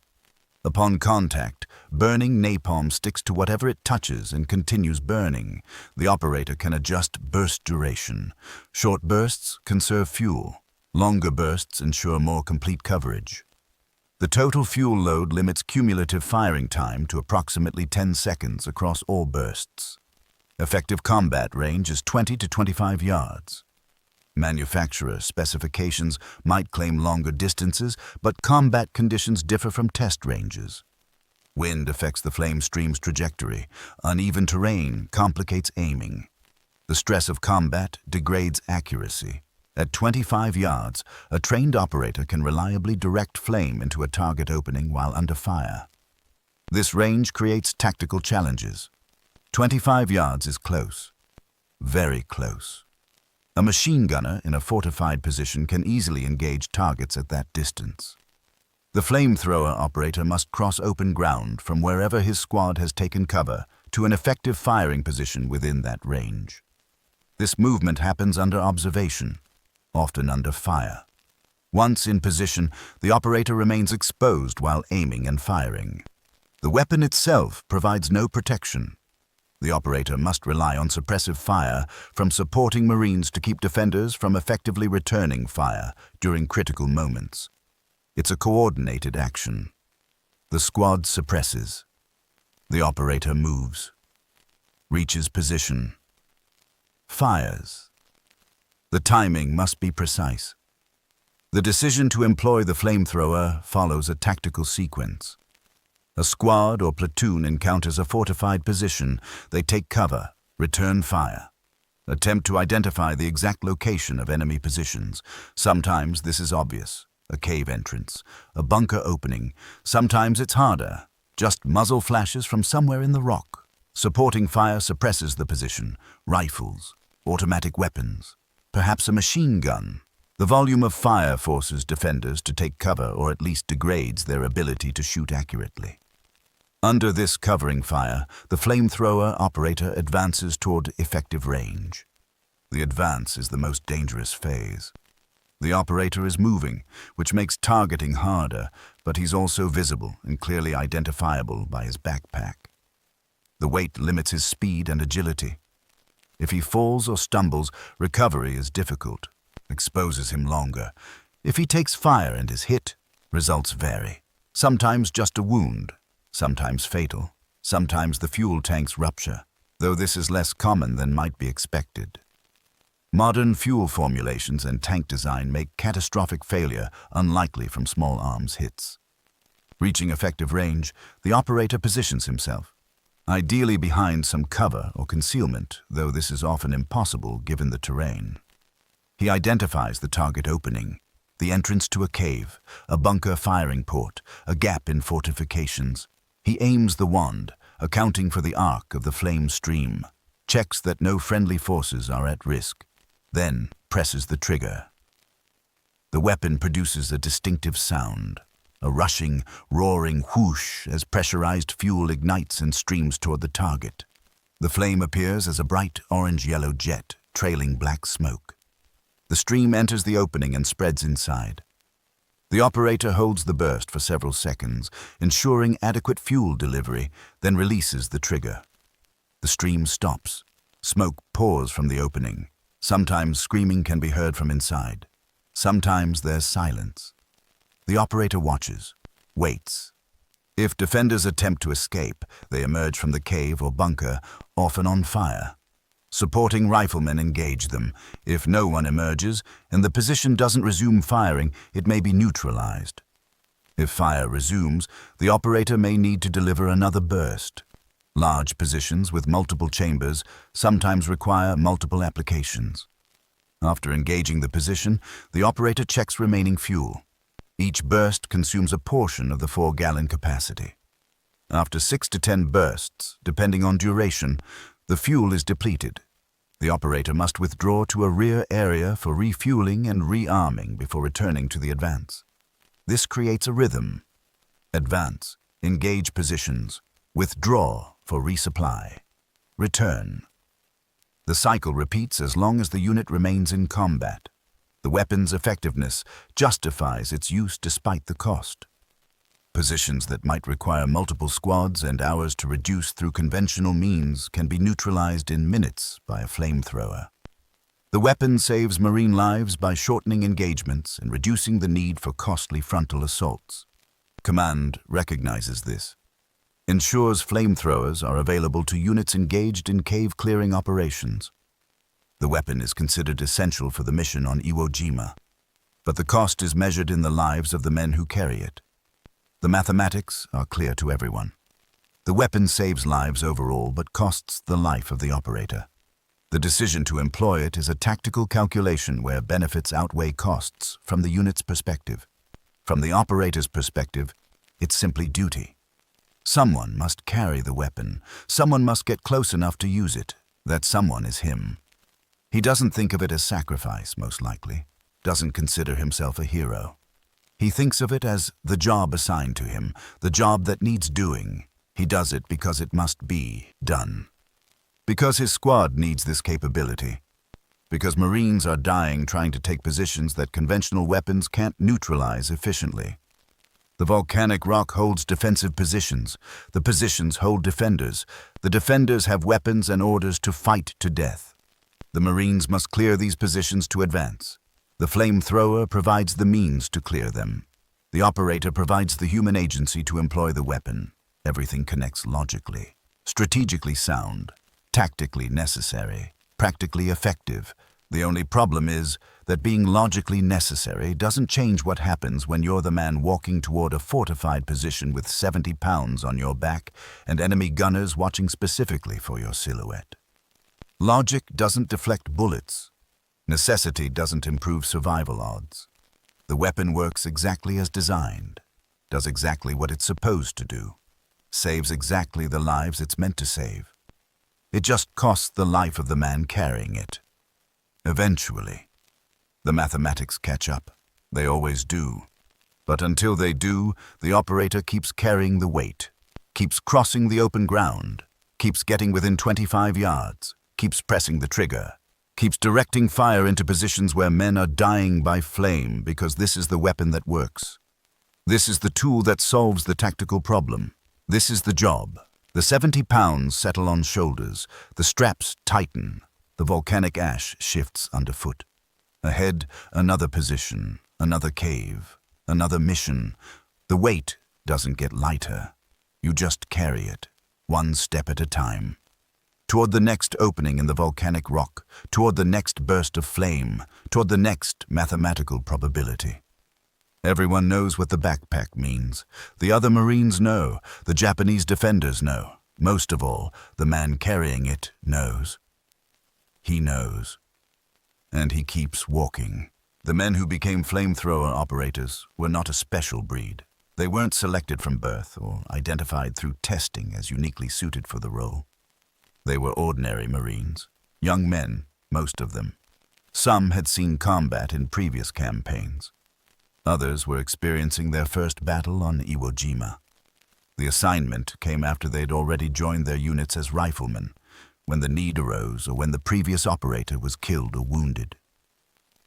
Upon contact, burning napalm sticks to whatever it touches and continues burning. The operator can adjust burst duration. Short bursts conserve fuel. Longer bursts ensure more complete coverage. The total fuel load limits cumulative firing time to approximately 10 seconds across all bursts. Effective combat range is 20 to 25 yards. Manufacturer specifications might claim longer distances, but combat conditions differ from test ranges. Wind affects the flame stream's trajectory. Uneven terrain complicates aiming. The stress of combat degrades accuracy. At 25 yards, a trained operator can reliably direct flame into a target opening while under fire. This range creates tactical challenges. 25 yards is close. Very close. A machine gunner in a fortified position can easily engage targets at that distance. The flamethrower operator must cross open ground from wherever his squad has taken cover to an effective firing position within that range. This movement happens under observation, often under fire. Once in position, the operator remains exposed while aiming and firing. The weapon itself provides no protection. The operator must rely on suppressive fire from supporting Marines to keep defenders from effectively returning fire during critical moments. It's a coordinated action. The squad suppresses. The operator moves, reaches position, fires. The timing must be precise. The decision to employ the flamethrower follows a tactical sequence. A squad or platoon encounters a fortified position. They take cover, return fire, attempt to identify the exact location of enemy positions. Sometimes this is obvious, a cave entrance, a bunker opening. Sometimes it's harder, just muzzle flashes from somewhere in the rock. Supporting fire suppresses the position, rifles, automatic weapons, perhaps a machine gun. The volume of fire forces defenders to take cover or at least degrades their ability to shoot accurately. Under this covering fire, the flamethrower operator advances toward effective range. The advance is the most dangerous phase. The operator is moving, which makes targeting harder, but he's also visible and clearly identifiable by his backpack. The weight limits his speed and agility. If he falls or stumbles, recovery is difficult, exposes him longer. If he takes fire and is hit, results vary. Sometimes just a wound, sometimes fatal, sometimes the fuel tanks rupture, though this is less common than might be expected. Modern fuel formulations and tank design make catastrophic failure unlikely from small arms hits. Reaching effective range, the operator positions himself, ideally behind some cover or concealment, though this is often impossible given the terrain. He identifies the target opening, the entrance to a cave, a bunker firing port, a gap in fortifications. He aims the wand, accounting for the arc of the flame stream, checks that no friendly forces are at risk, then presses the trigger. The weapon produces a distinctive sound, a rushing, roaring whoosh as pressurized fuel ignites and streams toward the target. The flame appears as a bright orange-yellow jet, trailing black smoke. The stream enters the opening and spreads inside. The operator holds the burst for several seconds, ensuring adequate fuel delivery, then releases the trigger. The stream stops. Smoke pours from the opening. Sometimes screaming can be heard from inside. Sometimes there's silence. The operator watches, waits. If defenders attempt to escape, they emerge from the cave or bunker, often on fire. Supporting riflemen engage them. If no one emerges and the position doesn't resume firing, it may be neutralized. If fire resumes, the operator may need to deliver another burst. Large positions with multiple chambers sometimes require multiple applications. After engaging the position, the operator checks remaining fuel. Each burst consumes a portion of the 4-gallon capacity. After 6 to 10 bursts, depending on duration, the fuel is depleted. The operator must withdraw to a rear area for refueling and rearming before returning to the advance. This creates a rhythm. Advance, engage positions, withdraw for resupply, return. The cycle repeats as long as the unit remains in combat. The weapon's effectiveness justifies its use despite the cost. Positions that might require multiple squads and hours to reduce through conventional means can be neutralized in minutes by a flamethrower. The weapon saves Marine lives by shortening engagements and reducing the need for costly frontal assaults. Command recognizes this, ensures flamethrowers are available to units engaged in cave-clearing operations. The weapon is considered essential for the mission on Iwo Jima, but the cost is measured in the lives of the men who carry it. The mathematics are clear to everyone. The weapon saves lives overall but costs the life of the operator. The decision to employ it is a tactical calculation where benefits outweigh costs from the unit's perspective. From the operator's perspective, it's simply duty. Someone must carry the weapon. Someone must get close enough to use it. That someone is him. He doesn't think of it as sacrifice, most likely. Doesn't consider himself a hero. He thinks of it as the job assigned to him, the job that needs doing. He does it because it must be done. Because his squad needs this capability. Because Marines are dying trying to take positions that conventional weapons can't neutralize efficiently. The volcanic rock holds defensive positions. The positions hold defenders. The defenders have weapons and orders to fight to death. The Marines must clear these positions to advance. The flamethrower provides the means to clear them. The operator provides the human agency to employ the weapon. Everything connects logically, strategically sound, tactically necessary, practically effective. The only problem is that being logically necessary doesn't change what happens when you're the man walking toward a fortified position with 70 pounds on your back and enemy gunners watching specifically for your silhouette. Logic doesn't deflect bullets. Necessity doesn't improve survival odds. The weapon works exactly as designed, does exactly what it's supposed to do, saves exactly the lives it's meant to save. It just costs the life of the man carrying it. Eventually, the mathematics catch up. They always do. But until they do, the operator keeps carrying the weight, keeps crossing the open ground, keeps getting within 25 yards, keeps pressing the trigger, keeps directing fire into positions where men are dying by flame because this is the weapon that works. This is the tool that solves the tactical problem. This is the job. The 70 pounds settle on shoulders, the straps tighten, the volcanic ash shifts underfoot. Ahead, another position, another cave, another mission. The weight doesn't get lighter. You just carry it, one step at a time. Toward the next opening in the volcanic rock, toward the next burst of flame, toward the next mathematical probability. Everyone knows what the backpack means. The other Marines know. The Japanese defenders know. Most of all, the man carrying it knows. He knows. And he keeps walking. The men who became flamethrower operators were not a special breed. They weren't selected from birth or identified through testing as uniquely suited for the role. They were ordinary Marines, young men, most of them. Some had seen combat in previous campaigns. Others were experiencing their first battle on Iwo Jima. The assignment came after they'd already joined their units as riflemen, when the need arose or when the previous operator was killed or wounded.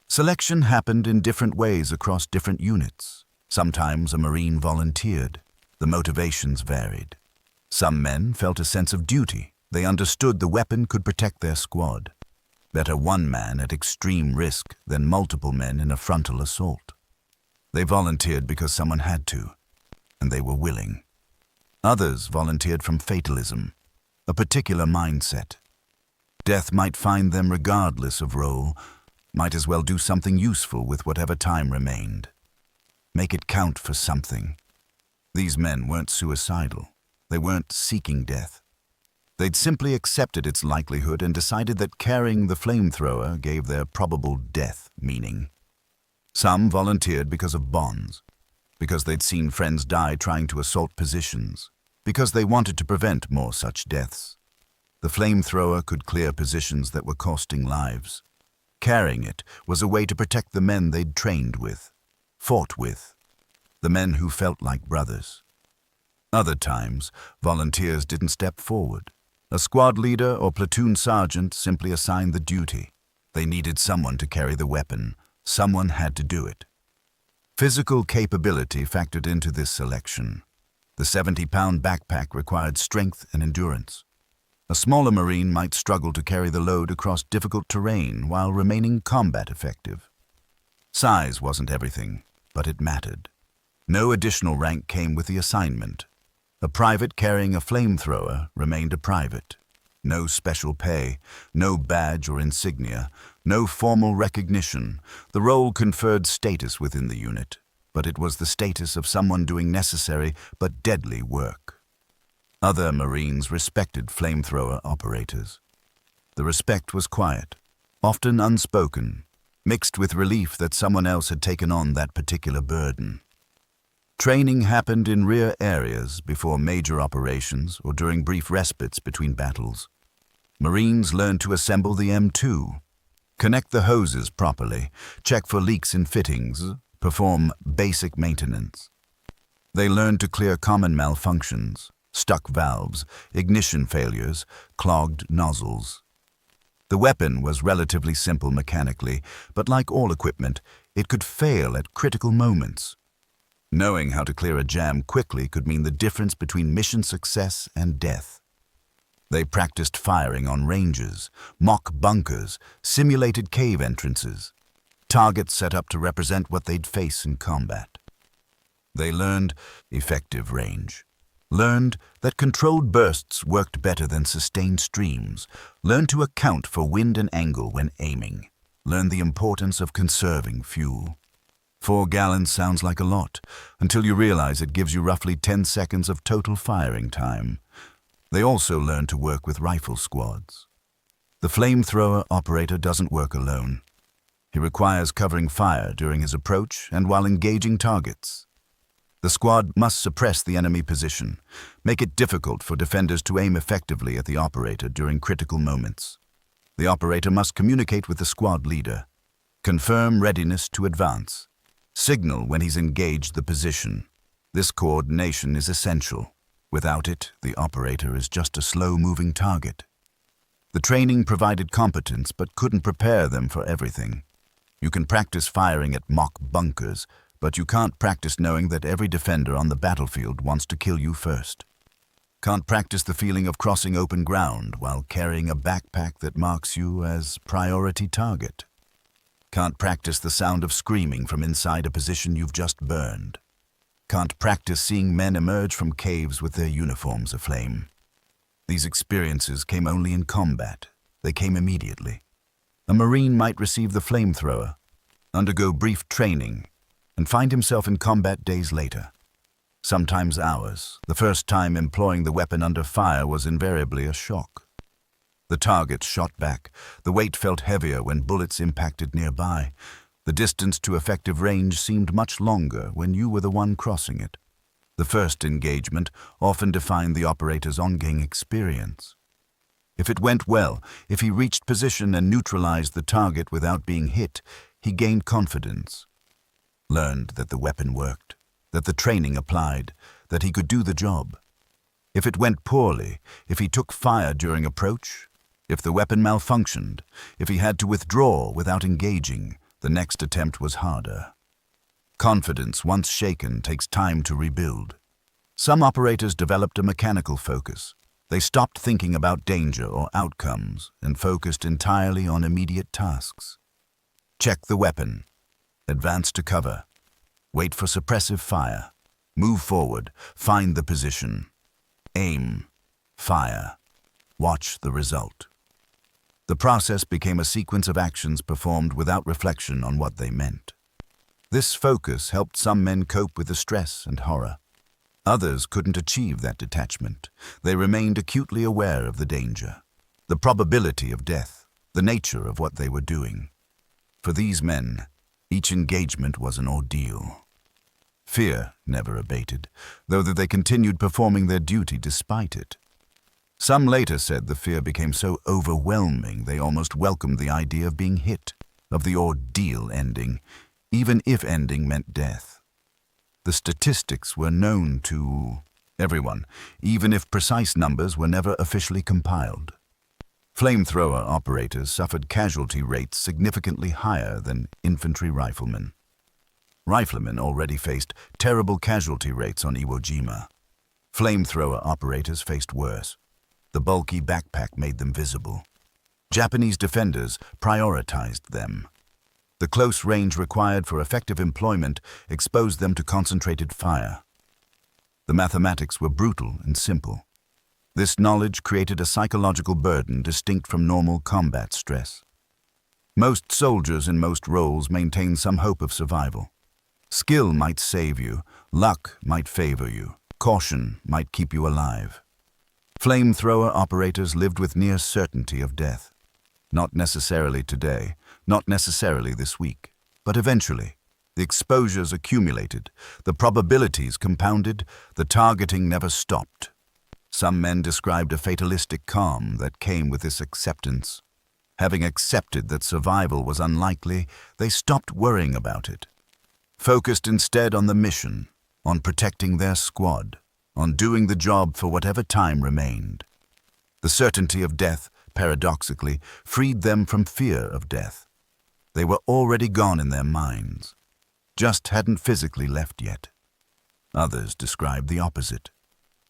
Selection happened in different ways across different units. Sometimes a Marine volunteered. The motivations varied. Some men felt a sense of duty. They understood the weapon could protect their squad. Better one man at extreme risk than multiple men in a frontal assault. They volunteered because someone had to, and they were willing. Others volunteered from fatalism, a particular mindset. Death might find them regardless of role, might as well do something useful with whatever time remained. Make it count for something. These men weren't suicidal. They weren't seeking death. They'd simply accepted its likelihood and decided that carrying the flamethrower gave their probable death meaning. Some volunteered because of bonds, because they'd seen friends die trying to assault positions, because they wanted to prevent more such deaths. The flamethrower could clear positions that were costing lives. Carrying it was a way to protect the men they'd trained with, fought with, the men who felt like brothers. Other times, volunteers didn't step forward. A squad leader or platoon sergeant simply assigned the duty. They needed someone to carry the weapon. Someone had to do it. Physical capability factored into this selection. The 70-pound backpack required strength and endurance. A smaller Marine might struggle to carry the load across difficult terrain while remaining combat effective. Size wasn't everything, but it mattered. No additional rank came with the assignment. A private carrying a flamethrower remained a private. No special pay, no badge or insignia, no formal recognition. The role conferred status within the unit, but it was the status of someone doing necessary but deadly work. Other Marines respected flamethrower operators. The respect was quiet, often unspoken, mixed with relief that someone else had taken on that particular burden. Training happened in rear areas before major operations or during brief respites between battles. Marines learned to assemble the M2, connect the hoses properly, check for leaks in fittings, perform basic maintenance. They learned to clear common malfunctions, stuck valves, ignition failures, clogged nozzles. The weapon was relatively simple mechanically, but like all equipment, it could fail at critical moments. Knowing how to clear a jam quickly could mean the difference between mission success and death. They practiced firing on ranges, mock bunkers, simulated cave entrances, targets set up to represent what they'd face in combat. They learned effective range, learned that controlled bursts worked better than sustained streams, learned to account for wind and angle when aiming, learned the importance of conserving fuel. 4 gallons sounds like a lot, until you realize it gives you roughly 10 seconds of total firing time. They also learned to work with rifle squads. The flamethrower operator doesn't work alone. He requires covering fire during his approach and while engaging targets. The squad must suppress the enemy position, make it difficult for defenders to aim effectively at the operator during critical moments. The operator must communicate with the squad leader, confirm readiness to advance, signal when he's engaged the position. This coordination is essential. Without it, the operator is just a slow-moving target. The training provided competence but couldn't prepare them for everything. You can practice firing at mock bunkers, but you can't practice knowing that every defender on the battlefield wants to kill you first. Can't practice the feeling of crossing open ground while carrying a backpack that marks you as priority target. Can't practice the sound of screaming from inside a position you've just burned. Can't practice seeing men emerge from caves with their uniforms aflame. These experiences came only in combat. They came immediately. A Marine might receive the flamethrower, undergo brief training, and find himself in combat days later. Sometimes hours. The first time employing the weapon under fire was invariably a shock. The target shot back. The weight felt heavier when bullets impacted nearby. The distance to effective range seemed much longer when you were the one crossing it. The first engagement often defined the operator's ongoing experience. If it went well, if he reached position and neutralized the target without being hit, he gained confidence. Learned that the weapon worked, that the training applied, that he could do the job. If it went poorly, if he took fire during approach, if the weapon malfunctioned, if he had to withdraw without engaging, the next attempt was harder. Confidence, once shaken, takes time to rebuild. Some operators developed a mechanical focus. They stopped thinking about danger or outcomes and focused entirely on immediate tasks. Check the weapon. Advance to cover. Wait for suppressive fire. Move forward. Find the position. Aim. Fire. Watch the result. The process became a sequence of actions performed without reflection on what they meant. This focus helped some men cope with the stress and horror. Others couldn't achieve that detachment. They remained acutely aware of the danger, the probability of death, the nature of what they were doing. For these men, each engagement was an ordeal. Fear never abated, though they continued performing their duty despite it. Some later said the fear became so overwhelming they almost welcomed the idea of being hit, of the ordeal ending, even if ending meant death. The statistics were known to everyone, even if precise numbers were never officially compiled. Flamethrower operators suffered casualty rates significantly higher than infantry riflemen. Riflemen already faced terrible casualty rates on Iwo Jima. Flamethrower operators faced worse. The bulky backpack made them visible. Japanese defenders prioritized them. The close range required for effective employment exposed them to concentrated fire. The mathematics were brutal and simple. This knowledge created a psychological burden distinct from normal combat stress. Most soldiers in most roles maintained some hope of survival. Skill might save you, luck might favor you, caution might keep you alive. Flamethrower operators lived with near certainty of death. Not necessarily today, not necessarily this week, but eventually. The exposures accumulated, the probabilities compounded, the targeting never stopped. Some men described a fatalistic calm that came with this acceptance. Having accepted that survival was unlikely, they stopped worrying about it. Focused instead on the mission, on protecting their squad. on doing the job for whatever time remained. The certainty of death, paradoxically, freed them from fear of death. They were already gone in their minds, just hadn't physically left yet. Others described the opposite,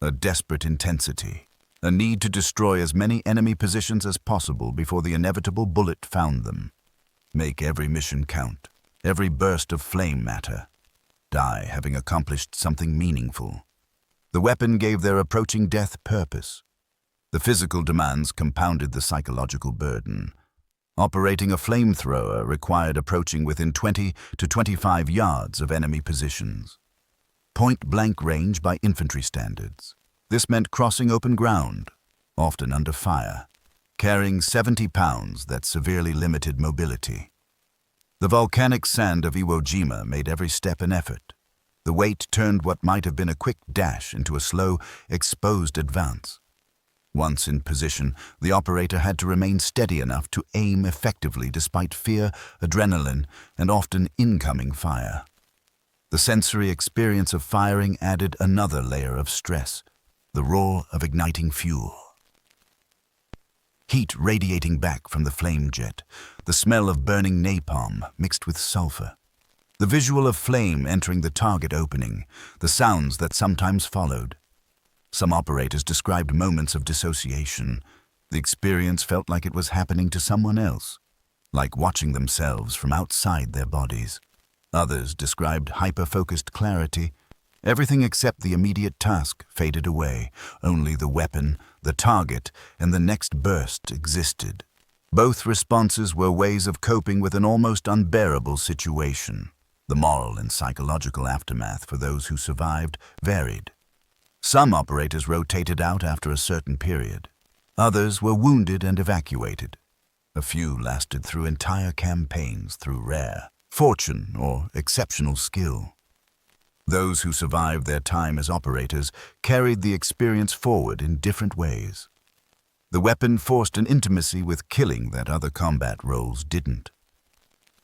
a desperate intensity, a need to destroy as many enemy positions as possible before the inevitable bullet found them. Make every mission count, every burst of flame matter. Die having accomplished something meaningful. The weapon gave their approaching death purpose. The physical demands compounded the psychological burden. Operating a flamethrower required approaching within 20 to 25 yards of enemy positions. Point-blank range by infantry standards. This meant crossing open ground, often under fire, carrying 70 pounds that severely limited mobility. The volcanic sand of Iwo Jima made every step an effort. The weight turned what might have been a quick dash into a slow, exposed advance. Once in position, the operator had to remain steady enough to aim effectively despite fear, adrenaline, and often incoming fire. The sensory experience of firing added another layer of stress, the roar of igniting fuel. Heat radiating back from the flame jet, the smell of burning napalm mixed with sulfur. The visual of flame entering the target opening, the sounds that sometimes followed. Some operators described moments of dissociation. The experience felt like it was happening to someone else, like watching themselves from outside their bodies. Others described hyper-focused clarity. Everything except the immediate task faded away. Only the weapon, the target, and the next burst existed. Both responses were ways of coping with an almost unbearable situation. The moral and psychological aftermath for those who survived varied. Some operators rotated out after a certain period. Others were wounded and evacuated. A few lasted through entire campaigns through rare fortune or exceptional skill. Those who survived their time as operators carried the experience forward in different ways. The weapon forced an intimacy with killing that other combat roles didn't.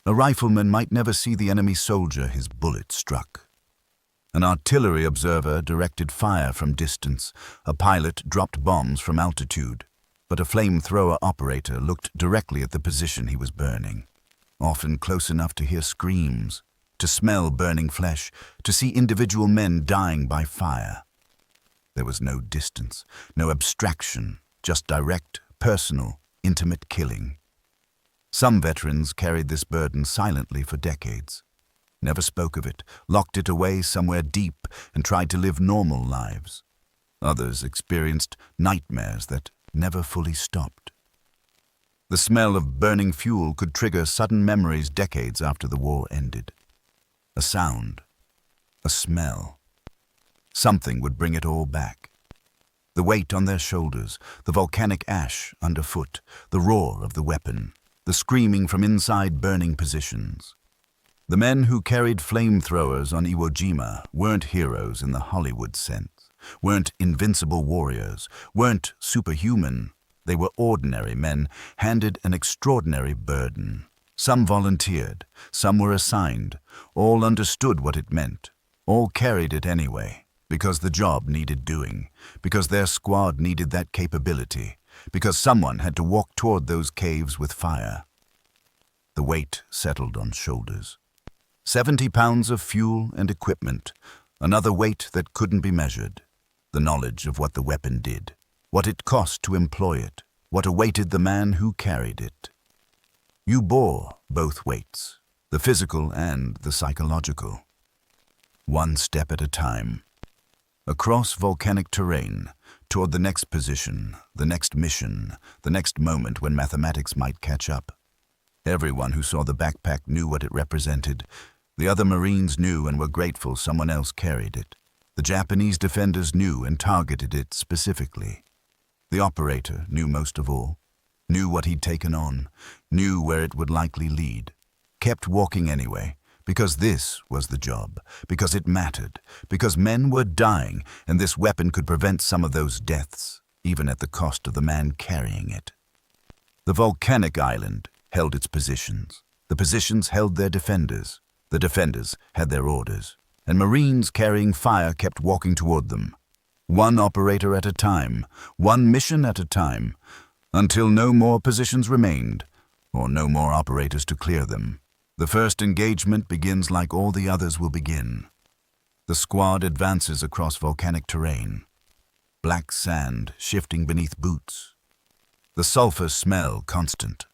A rifleman might never see the enemy soldier his bullet struck. An artillery observer directed fire from distance. A pilot dropped bombs from altitude. But a flamethrower operator looked directly at the position he was burning, often close enough to hear screams, to smell burning flesh, to see individual men dying by fire. There was no distance, no abstraction, just direct, personal, intimate killing. Some veterans carried this burden silently for decades. Never spoke of it, locked it away somewhere deep, and tried to live normal lives. Others experienced nightmares that never fully stopped. The smell of burning fuel could trigger sudden memories decades after the war ended. A sound, a smell. Something would bring it all back. The weight on their shoulders, the volcanic ash underfoot, the roar of the weapon, the screaming from inside burning positions. The men who carried flamethrowers on Iwo Jima weren't heroes in the Hollywood sense, weren't invincible warriors, weren't superhuman. They were ordinary men, handed an extraordinary burden. Some volunteered, some were assigned, all understood what it meant, all carried it anyway, because the job needed doing, because their squad needed that capability, because someone had to walk toward those caves with fire. The weight settled on shoulders. 70 pounds of fuel and equipment, another weight that couldn't be measured. The knowledge of what the weapon did, what it cost to employ it, what awaited the man who carried it. You bore both weights, the physical and the psychological. One step at a time. Across volcanic terrain, toward the next position, the next mission, the next moment when mathematics might catch up. Everyone who saw the backpack knew what it represented. The other Marines knew and were grateful someone else carried it. The Japanese defenders knew and targeted it specifically. The operator knew most of all, knew what he'd taken on, knew where it would likely lead, kept walking anyway, because this was the job, because it mattered, because men were dying, and this weapon could prevent some of those deaths, even at the cost of the man carrying it. The volcanic island held its positions. The positions held their defenders. The defenders had their orders. And Marines carrying fire kept walking toward them. One operator at a time, one mission at a time, until no more positions remained, or no more operators to clear them. The first engagement begins like all the others will begin. The squad advances across volcanic terrain. Black sand shifting beneath boots. The sulfur smell constant.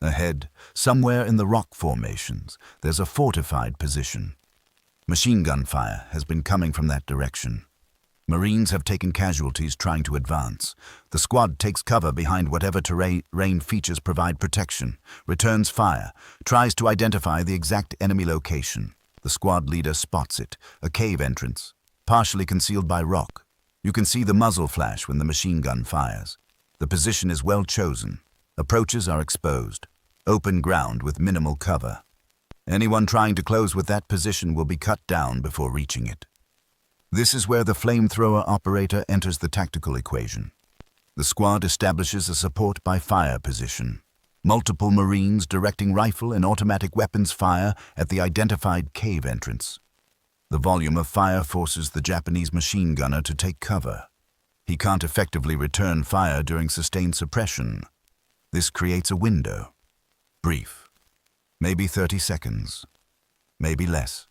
Ahead, somewhere in the rock formations, there's a fortified position. Machine gun fire has been coming from that direction. Marines have taken casualties trying to advance. The squad takes cover behind whatever terrain features provide protection, returns fire, tries to identify the exact enemy location. The squad leader spots it, a cave entrance, partially concealed by rock. You can see the muzzle flash when the machine gun fires. The position is well chosen. Approaches are exposed. Open ground with minimal cover. Anyone trying to close with that position will be cut down before reaching it. This is where the flamethrower operator enters the tactical equation. The squad establishes a support by fire position. Multiple Marines directing rifle and automatic weapons fire at the identified cave entrance. The volume of fire forces the Japanese machine gunner to take cover. He can't effectively return fire during sustained suppression. This creates a window. Brief. Maybe 30 seconds. Maybe less.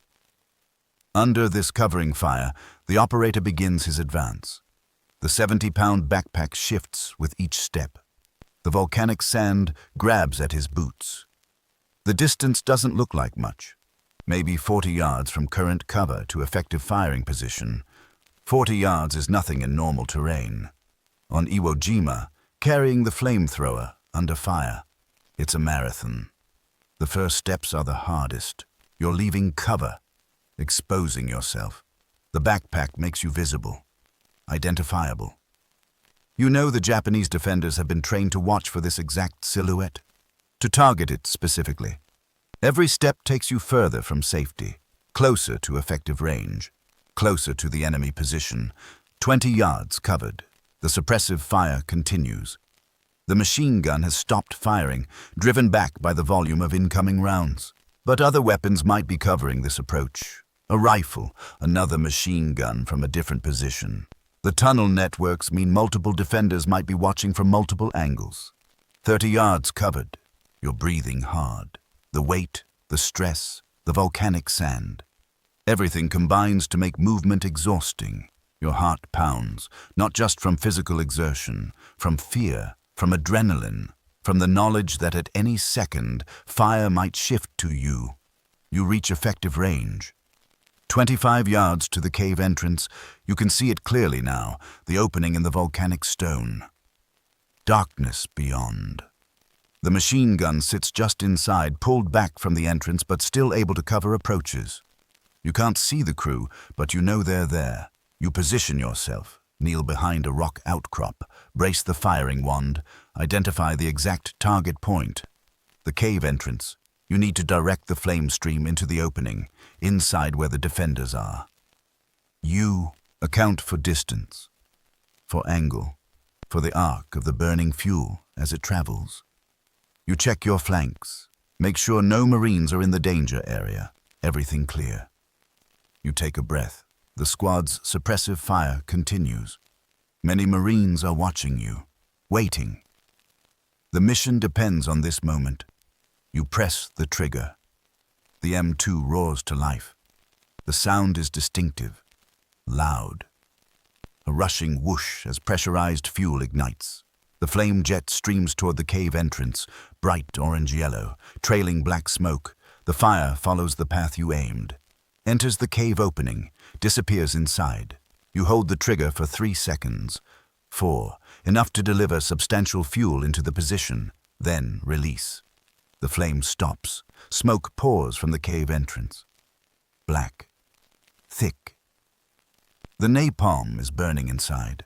Under this covering fire, the operator begins his advance. The 70-pound backpack shifts with each step. The volcanic sand grabs at his boots. The distance doesn't look like much. Maybe 40 yards from current cover to effective firing position. 40 yards is nothing in normal terrain. On Iwo Jima, carrying the flamethrower under fire. It's a marathon. The first steps are the hardest. You're leaving cover. Exposing yourself. The backpack makes you visible, identifiable. You know the Japanese defenders have been trained to watch for this exact silhouette, to target it specifically. Every step takes you further from safety, closer to effective range, closer to the enemy position. 20 yards covered. The suppressive fire continues. The machine gun has stopped firing, driven back by the volume of incoming rounds. But other weapons might be covering this approach. A rifle, another machine gun from a different position. The tunnel networks mean multiple defenders might be watching from multiple angles. 30 yards covered. You're breathing hard. The weight, the stress, the volcanic sand. Everything combines to make movement exhausting. Your heart pounds, not just from physical exertion, from fear, from adrenaline, from the knowledge that at any second, fire might shift to you. You reach effective range. 25 yards to the cave entrance, you can see it clearly now, the opening in the volcanic stone. Darkness beyond. The machine gun sits just inside, pulled back from the entrance but still able to cover approaches. You can't see the crew, but you know they're there. You position yourself, kneel behind a rock outcrop, brace the firing wand, identify the exact target point. The cave entrance. You need to direct the flame stream into the opening, inside where the defenders are. You account for distance, for angle, for the arc of the burning fuel as it travels. You check your flanks, make sure no Marines are in the danger area, everything clear. You take a breath. The squad's suppressive fire continues. Many Marines are watching you, waiting. The mission depends on this moment. You press the trigger. The M2 roars to life. The sound is distinctive, loud. A rushing whoosh as pressurized fuel ignites. The flame jet streams toward the cave entrance, bright orange-yellow, trailing black smoke. The fire follows the path you aimed. Enters the cave opening, disappears inside. You hold the trigger for 3 seconds. 4, enough to deliver substantial fuel into the position, then release. The flame stops. Smoke pours from the cave entrance. Black. Thick. The napalm is burning inside.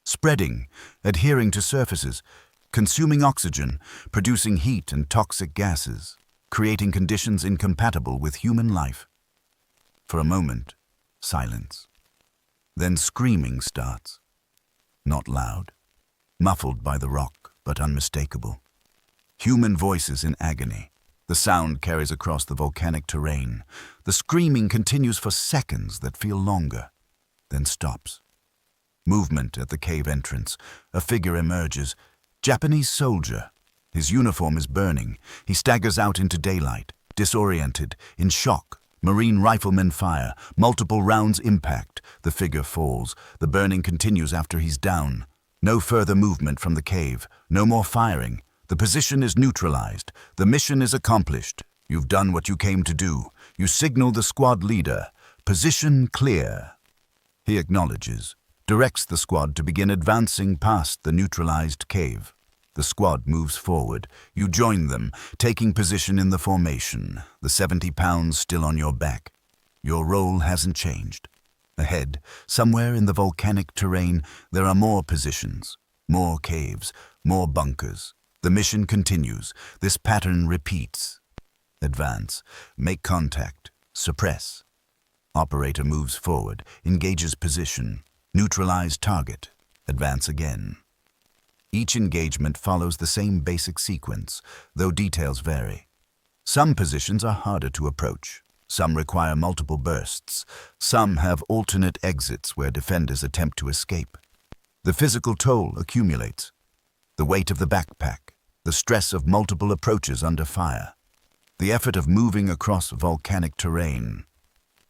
Spreading, adhering to surfaces, consuming oxygen, producing heat and toxic gases, creating conditions incompatible with human life. For a moment, silence. Then screaming starts. Not loud. Muffled by the rock, but unmistakable. Human voices in agony. The sound carries across the volcanic terrain. The screaming continues for seconds that feel longer, then stops. Movement at the cave entrance. A figure emerges. Japanese soldier. His uniform is burning. He staggers out into daylight, disoriented, in shock. Marine riflemen fire. Multiple rounds impact. The figure falls. The burning continues after he's down. No further movement from the cave. No more firing. The position is neutralized. The mission is accomplished. You've done what you came to do. You signal the squad leader. Position clear. He acknowledges, directs the squad to begin advancing past the neutralized cave. The squad moves forward. You join them, taking position in the formation, the 70 pounds still on your back. Your role hasn't changed. Ahead, somewhere in the volcanic terrain, there are more positions, more caves, more bunkers. The mission continues. This pattern repeats. Advance. Make contact. Suppress. Operator moves forward, engages position. Neutralize target. Advance again. Each engagement follows the same basic sequence, though details vary. Some positions are harder to approach. Some require multiple bursts. Some have alternate exits where defenders attempt to escape. The physical toll accumulates. The weight of the backpack, the stress of multiple approaches under fire, the effort of moving across volcanic terrain,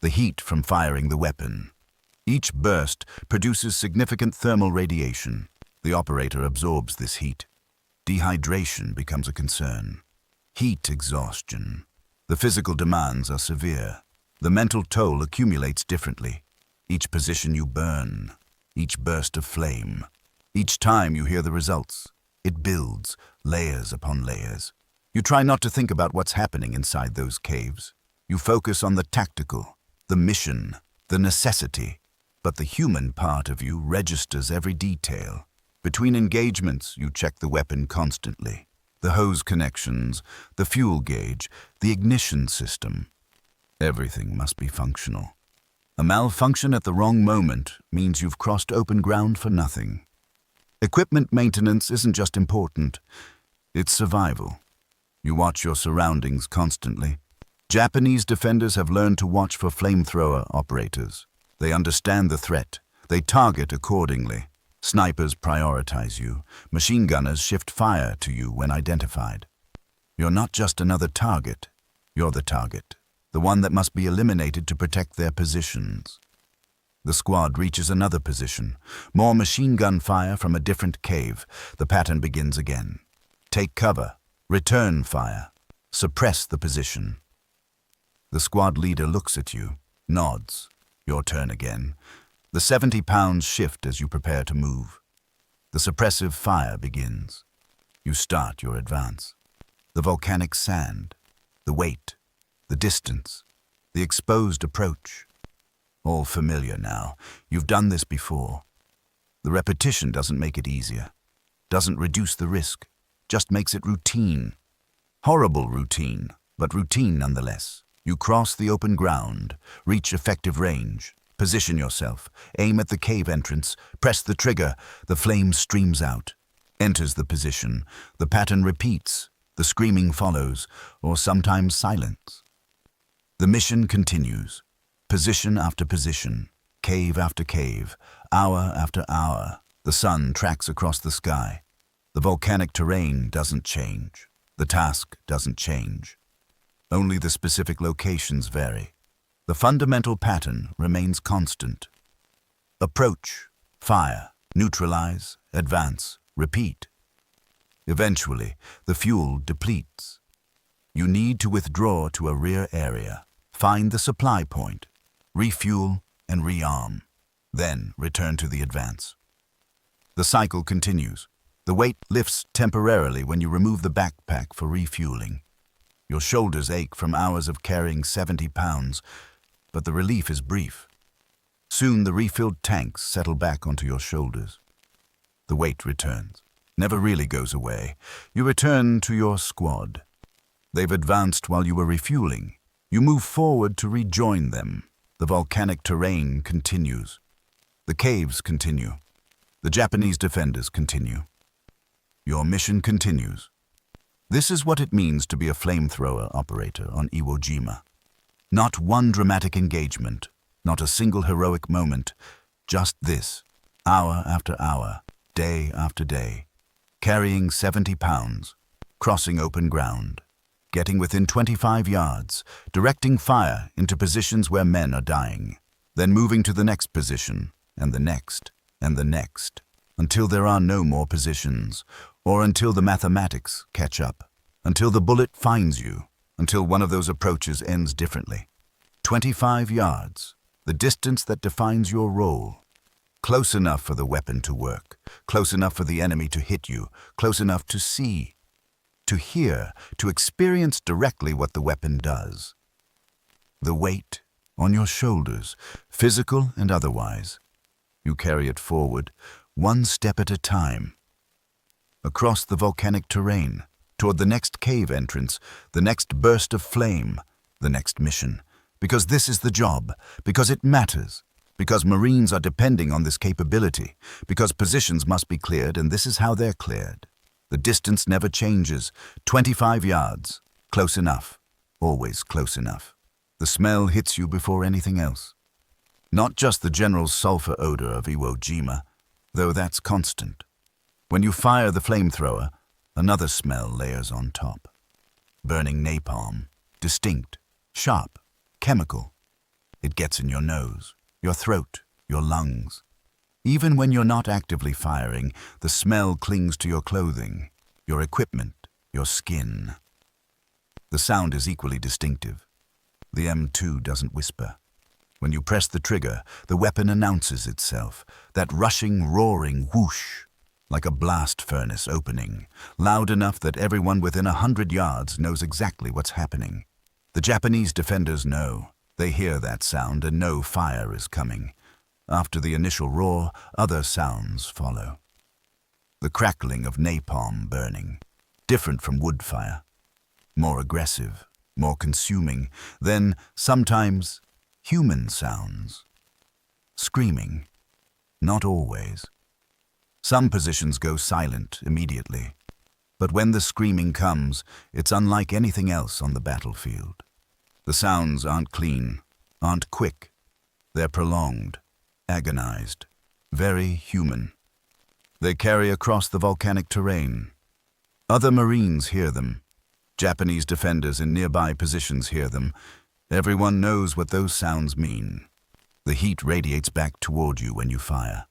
the heat from firing the weapon. Each burst produces significant thermal radiation. The operator absorbs this heat. Dehydration becomes a concern. Heat exhaustion. The physical demands are severe. The mental toll accumulates differently. Each position you burn, each burst of flame, each time you hear the results, it builds, layers upon layers. You try not to think about what's happening inside those caves. You focus on the tactical, the mission, the necessity. But the human part of you registers every detail. Between engagements, you check the weapon constantly. The hose connections, the fuel gauge, the ignition system. Everything must be functional. A malfunction at the wrong moment means you've crossed open ground for nothing. Equipment maintenance isn't just important, it's survival. You watch your surroundings constantly. Japanese defenders have learned to watch for flamethrower operators. They understand the threat. They target accordingly. Snipers prioritize you. Machine gunners shift fire to you when identified. You're not just another target. You're the target, the one that must be eliminated to protect their positions. The squad reaches another position. More machine gun fire from a different cave. The pattern begins again. Take cover. Return fire. Suppress the position. The squad leader looks at you, nods. Your turn again. The 70 pounds shift as you prepare to move. The suppressive fire begins. You start your advance. The volcanic sand, the weight, the distance, the exposed approach. All familiar now. You've done this before. The repetition doesn't make it easier, doesn't reduce the risk, just makes it routine. Horrible routine, but routine nonetheless. You cross the open ground, reach effective range. Position yourself, aim at the cave entrance, press the trigger, the flame streams out. Enters the position, the pattern repeats, the screaming follows, or sometimes silence. The mission continues, position after position, cave after cave, hour after hour. The sun tracks across the sky. The volcanic terrain doesn't change, the task doesn't change. Only the specific locations vary. The fundamental pattern remains constant. Approach, fire, neutralize, advance, repeat. Eventually, the fuel depletes. You need to withdraw to a rear area, find the supply point, refuel and rearm, then return to the advance. The cycle continues. The weight lifts temporarily when you remove the backpack for refueling. Your shoulders ache from hours of carrying 70 pounds, but the relief is brief. Soon the refilled tanks settle back onto your shoulders. The weight returns, never really goes away. You return to your squad. They've advanced while you were refueling. You move forward to rejoin them. The volcanic terrain continues. The caves continue. The Japanese defenders continue. Your mission continues. This is what it means to be a flamethrower operator on Iwo Jima. Not one dramatic engagement, not a single heroic moment, just this. hour after hour, day after day, carrying 70 pounds, crossing open ground, getting within 25 yards, directing fire into positions where men are dying, then moving to the next position, and the next, and the next, until there are no more positions, or until the mathematics catch up, until the bullet finds you, until one of those approaches ends differently. 25 yards, the distance that defines your role. Close enough for the weapon to work, close enough for the enemy to hit you, close enough to see, to hear, to experience directly what the weapon does. The weight on your shoulders, physical and otherwise. You carry it forward, one step at a time. Across the volcanic terrain, toward the next cave entrance, the next burst of flame, the next mission. Because this is the job, because it matters, because Marines are depending on this capability, because positions must be cleared and this is how they're cleared. The distance never changes, 25 yards, close enough, always close enough. The smell hits you before anything else. Not just the general sulfur odor of Iwo Jima, though that's constant. When you fire the flamethrower, another smell layers on top. Burning napalm, distinct, sharp, chemical. It gets in your nose, your throat, your lungs. Even when you're not actively firing, the smell clings to your clothing, your equipment, your skin. The sound is equally distinctive. The M2 doesn't whisper. When you press the trigger, the weapon announces itself, that rushing, roaring whoosh, like a blast furnace opening, loud enough that everyone within 100 yards knows exactly what's happening. The Japanese defenders know. They hear that sound and know fire is coming. After the initial roar, other sounds follow. The crackling of napalm burning, different from wood fire. More aggressive, more consuming, then sometimes human sounds. Screaming, not always. Some positions go silent immediately. But when the screaming comes, it's unlike anything else on the battlefield. The sounds aren't clean, aren't quick. They're prolonged, agonized, very human. They carry across the volcanic terrain. Other Marines hear them. Japanese defenders in nearby positions hear them. Everyone knows what those sounds mean. The heat radiates back toward you when you fire.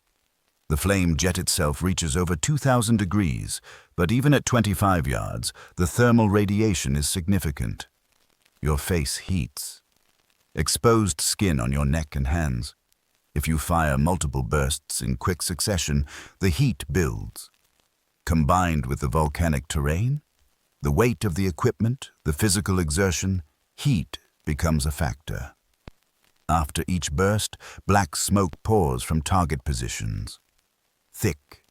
The flame jet itself reaches over 2,000 degrees, but even at 25 yards, the thermal radiation is significant. Your face heats. Exposed skin on your neck and hands. If you fire multiple bursts in quick succession, the heat builds. Combined with the volcanic terrain, the weight of the equipment, the physical exertion, heat becomes a factor. After each burst, black smoke pours from target positions. Thick,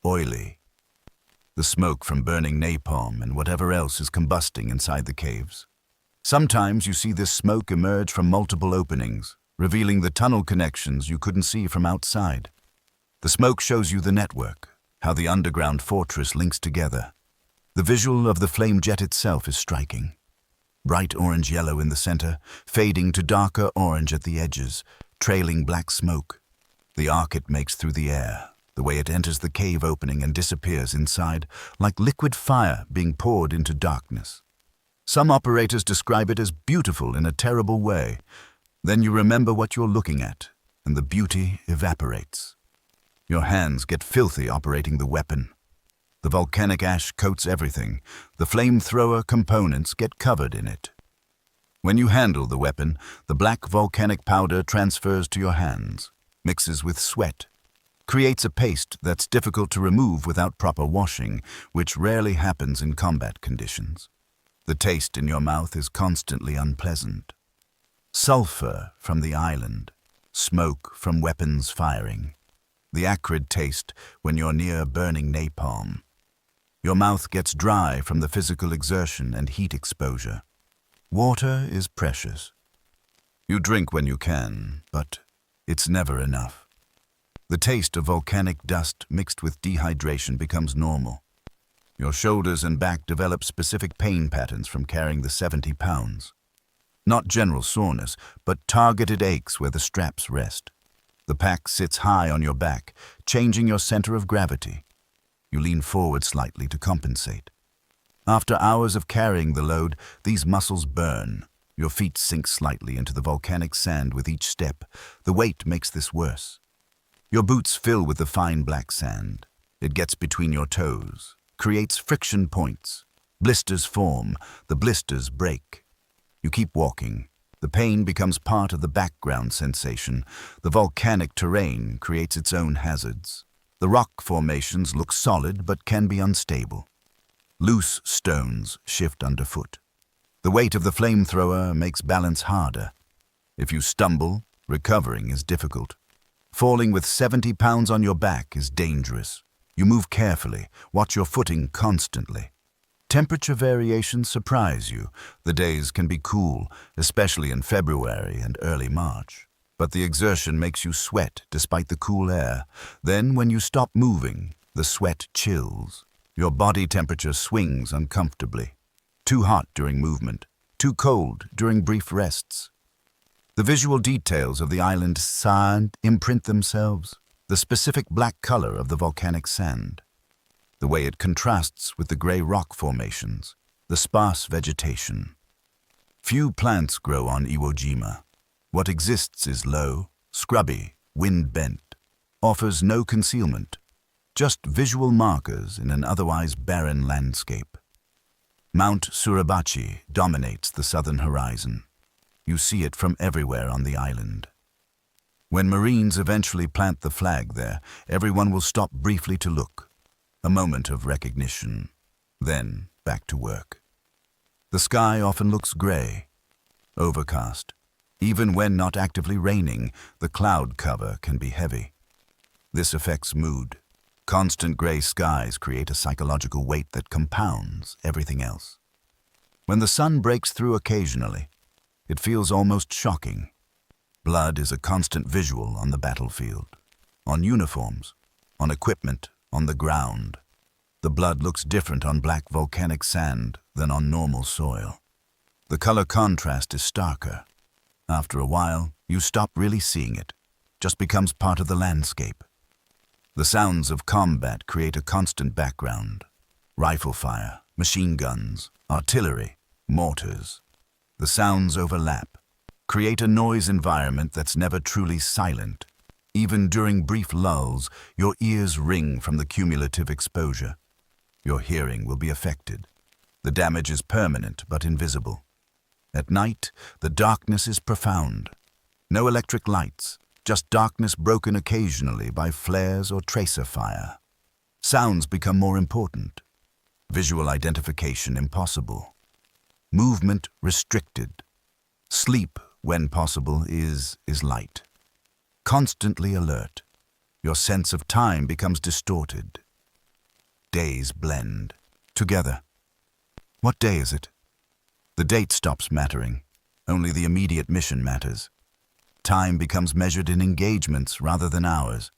oily. The smoke from burning napalm and whatever else is combusting inside the caves. Sometimes you see this smoke emerge from multiple openings, revealing the tunnel connections you couldn't see from outside. The smoke shows you the network, how the underground fortress links together. The visual of the flame jet itself is striking. Bright orange-yellow in the center, fading to darker orange at the edges, trailing black smoke. The arc it makes through the air, the way it enters the cave opening and disappears inside, like liquid fire being poured into darkness. Some operators describe it as beautiful in a terrible way. Then you remember what you're looking at, and the beauty evaporates. Your hands get filthy operating the weapon. The volcanic ash coats everything. The flamethrower components get covered in it. When you handle the weapon, the black volcanic powder transfers to your hands, mixes with sweat, creates a paste that's difficult to remove without proper washing, which rarely happens in combat conditions. The taste in your mouth is constantly unpleasant. Sulfur from the island, smoke from weapons firing. The acrid taste when you're near burning napalm. Your mouth gets dry from the physical exertion and heat exposure. Water is precious. You drink when you can, but it's never enough. The taste of volcanic dust mixed with dehydration becomes normal. Your shoulders and back develop specific pain patterns from carrying the 70 pounds. Not general soreness, but targeted aches where the straps rest. The pack sits high on your back, changing your center of gravity. You lean forward slightly to compensate. After hours of carrying the load, these muscles burn. Your feet sink slightly into the volcanic sand with each step. The weight makes this worse. Your boots fill with the fine black sand. It gets between your toes, creates friction points. Blisters form, the blisters break. You keep walking. The pain becomes part of the background sensation. The volcanic terrain creates its own hazards. The rock formations look solid but can be unstable. Loose stones shift underfoot. The weight of the flamethrower makes balance harder. If you stumble, recovering is difficult. Falling with 70 pounds on your back is dangerous. You move carefully, watch your footing constantly. Temperature variations surprise you. The days can be cool, especially in February and early March. But the exertion makes you sweat despite the cool air. Then, when you stop moving, the sweat chills. Your body temperature swings uncomfortably. Too hot during movement, too cold during brief rests. The visual details of the island sand imprint themselves, the specific black color of the volcanic sand, the way it contrasts with the gray rock formations, the sparse vegetation. Few plants grow on Iwo Jima. What exists is low, scrubby, wind-bent, offers no concealment, just visual markers in an otherwise barren landscape. Mount Suribachi dominates the southern horizon. You see it from everywhere on the island. When Marines eventually plant the flag there, everyone will stop briefly to look. A moment of recognition. Then back to work. The sky often looks gray, overcast. Even when not actively raining, the cloud cover can be heavy. This affects mood. Constant gray skies create a psychological weight that compounds everything else. When the sun breaks through occasionally, it feels almost shocking. Blood is a constant visual on the battlefield, on uniforms, on equipment, on the ground. The blood looks different on black volcanic sand than on normal soil. The color contrast is starker. After a while, you stop really seeing it, just becomes part of the landscape. The sounds of combat create a constant background. Rifle fire, machine guns, artillery, mortars. The sounds overlap, create a noise environment that's never truly silent. Even during brief lulls, your ears ring from the cumulative exposure. Your hearing will be affected. The damage is permanent but invisible. At night, the darkness is profound. No electric lights, just darkness broken occasionally by flares or tracer fire. Sounds become more important. Visual identification impossible. Movement restricted. Sleep, when possible, is light. Constantly alert. Your sense of time becomes distorted. Days blend together. What day is it? The date stops mattering. Only the immediate mission matters. Time becomes measured in engagements rather than hours.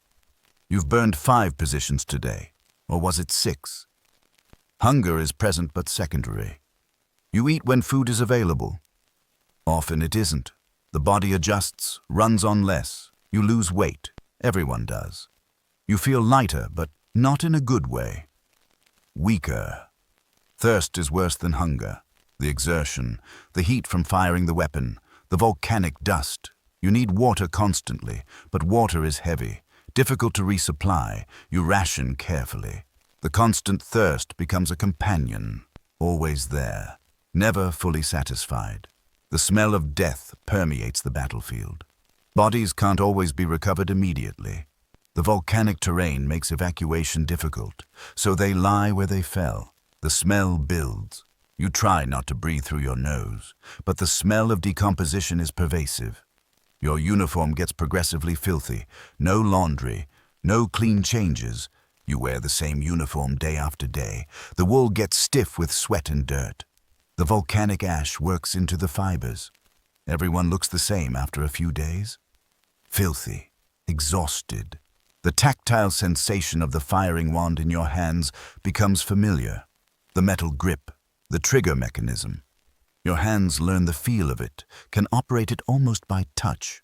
You've burned 5 positions today, or was it 6? Hunger is present but secondary. You eat when food is available. Often it isn't. The body adjusts, runs on less. You lose weight. Everyone does. You feel lighter, but not in a good way. Weaker. Thirst is worse than hunger. The exertion, the heat from firing the weapon, the volcanic dust. You need water constantly, but water is heavy, difficult to resupply. You ration carefully. The constant thirst becomes a companion, always there, never fully satisfied. The smell of death permeates the battlefield. Bodies can't always be recovered immediately. The volcanic terrain makes evacuation difficult, so they lie where they fell. The smell builds. You try not to breathe through your nose, but the smell of decomposition is pervasive. Your uniform gets progressively filthy. No laundry, no clean changes. You wear the same uniform day after day. The wool gets stiff with sweat and dirt. The volcanic ash works into the fibers. Everyone looks the same after a few days. Filthy, exhausted. The tactile sensation of the firing wand in your hands becomes familiar. The metal grip, the trigger mechanism. Your hands learn the feel of it, can operate it almost by touch.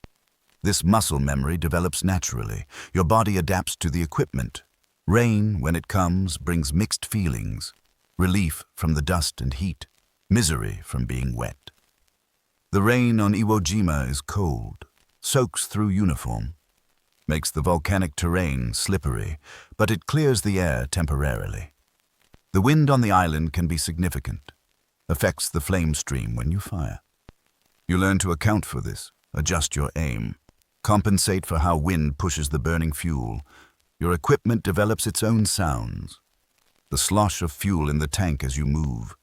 This muscle memory develops naturally. Your body adapts to the equipment. Rain, when it comes, brings mixed feelings. Relief from the dust and heat. Misery from being wet. The rain on Iwo Jima is cold, soaks through uniform, makes the volcanic terrain slippery, but it clears the air temporarily. The wind on the island can be significant, affects the flame stream when you fire. You learn to account for this, adjust your aim, compensate for how wind pushes the burning fuel. Your equipment develops its own sounds. The slosh of fuel in the tank as you move,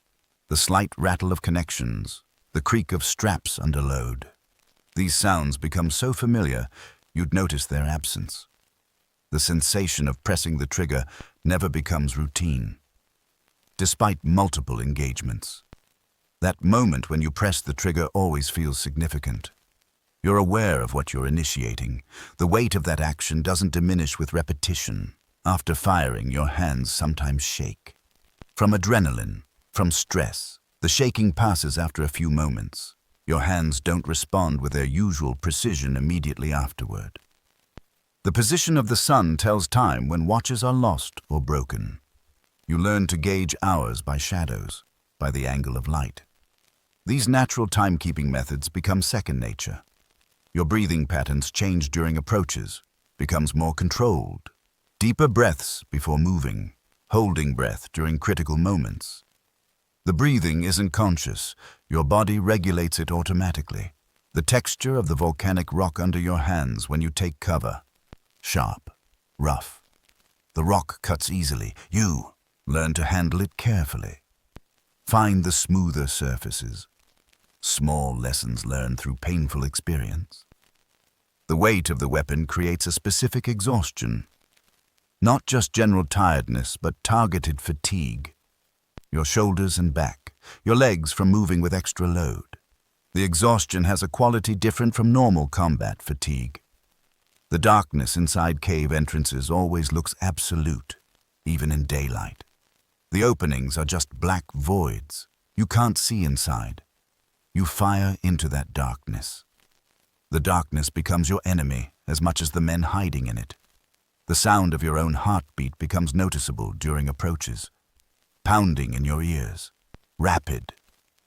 the slight rattle of connections, the creak of straps under load. These sounds become so familiar, you'd notice their absence. The sensation of pressing the trigger never becomes routine, despite multiple engagements. That moment when you press the trigger always feels significant. You're aware of what you're initiating. The weight of that action doesn't diminish with repetition. After firing, your hands sometimes shake. From adrenaline, from stress, the shaking passes after a few moments. Your hands don't respond with their usual precision immediately afterward. The position of the sun tells time when watches are lost or broken. You learn to gauge hours by shadows, by the angle of light. These natural timekeeping methods become second nature. Your breathing patterns change during approaches, becomes more controlled. Deeper breaths before moving, holding breath during critical moments. The breathing isn't conscious, your body regulates it automatically. The texture of the volcanic rock under your hands when you take cover. Sharp, rough. The rock cuts easily. You learn to handle it carefully. Find the smoother surfaces. Small lessons learned through painful experience. The weight of the weapon creates a specific exhaustion. Not just general tiredness, but targeted fatigue. Your shoulders and back, your legs from moving with extra load. The exhaustion has a quality different from normal combat fatigue. The darkness inside cave entrances always looks absolute, even in daylight. The openings are just black voids. You can't see inside. You fire into that darkness. The darkness becomes your enemy as much as the men hiding in it. The sound of your own heartbeat becomes noticeable during approaches. Pounding in your ears. Rapid.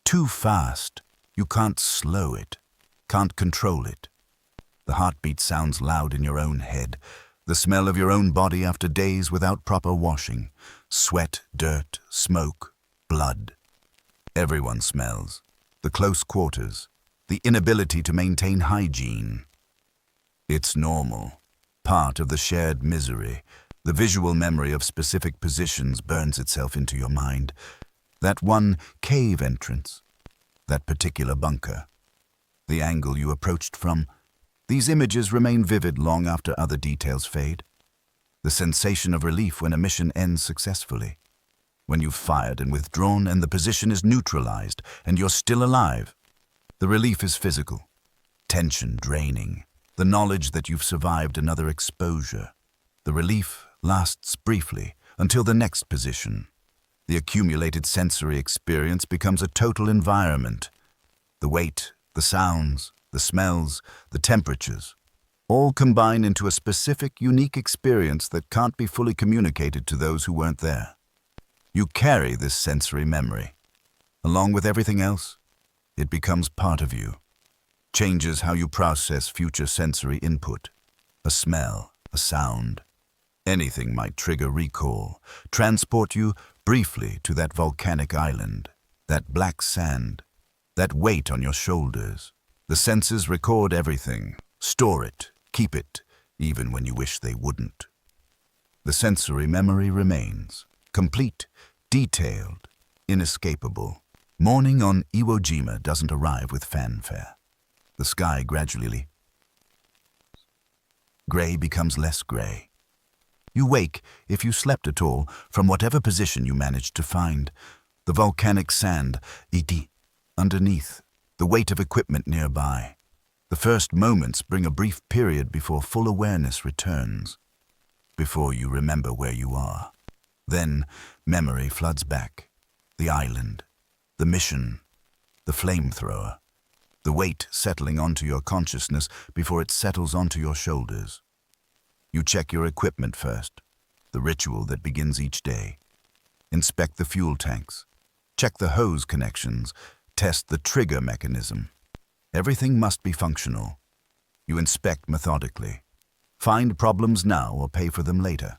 Too fast. You can't slow it. Can't control it. The heartbeat sounds loud in your own head. The smell of your own body after days without proper washing. Sweat, dirt, smoke, blood. Everyone smells. The close quarters, the inability to maintain hygiene. It's normal, part of the shared misery. The visual memory of specific positions burns itself into your mind. That one cave entrance, that particular bunker, the angle you approached from. These images remain vivid long after other details fade. The sensation of relief when a mission ends successfully. When you've fired and withdrawn and the position is neutralized and you're still alive. The relief is physical, tension draining, the knowledge that you've survived another exposure. The relief lasts briefly until the next position. The accumulated sensory experience becomes a total environment. The weight, the sounds, the smells, the temperatures, all combine into a specific, unique experience that can't be fully communicated to those who weren't there. You carry this sensory memory. Along with everything else, it becomes part of you. Changes how you process future sensory input. A smell, a sound. Anything might trigger recall, transport you briefly to that volcanic island, that black sand, that weight on your shoulders. The senses record everything, store it, keep it, even when you wish they wouldn't. The sensory memory remains. Complete, detailed, inescapable. Morning on Iwo Jima doesn't arrive with fanfare. The sky gradually gray becomes less gray. You wake, if you slept at all, from whatever position you managed to find. The volcanic sand, underneath, the weight of equipment nearby. The first moments bring a brief period before full awareness returns, before you remember where you are. Then memory floods back. The island, the mission, the flamethrower. the weight settling onto your consciousness before it settles onto your shoulders. You check your equipment first, the ritual that begins each day. Inspect the fuel tanks. Check the hose connections. Test the trigger mechanism. Everything must be functional. You inspect methodically. Find problems now or pay for them later.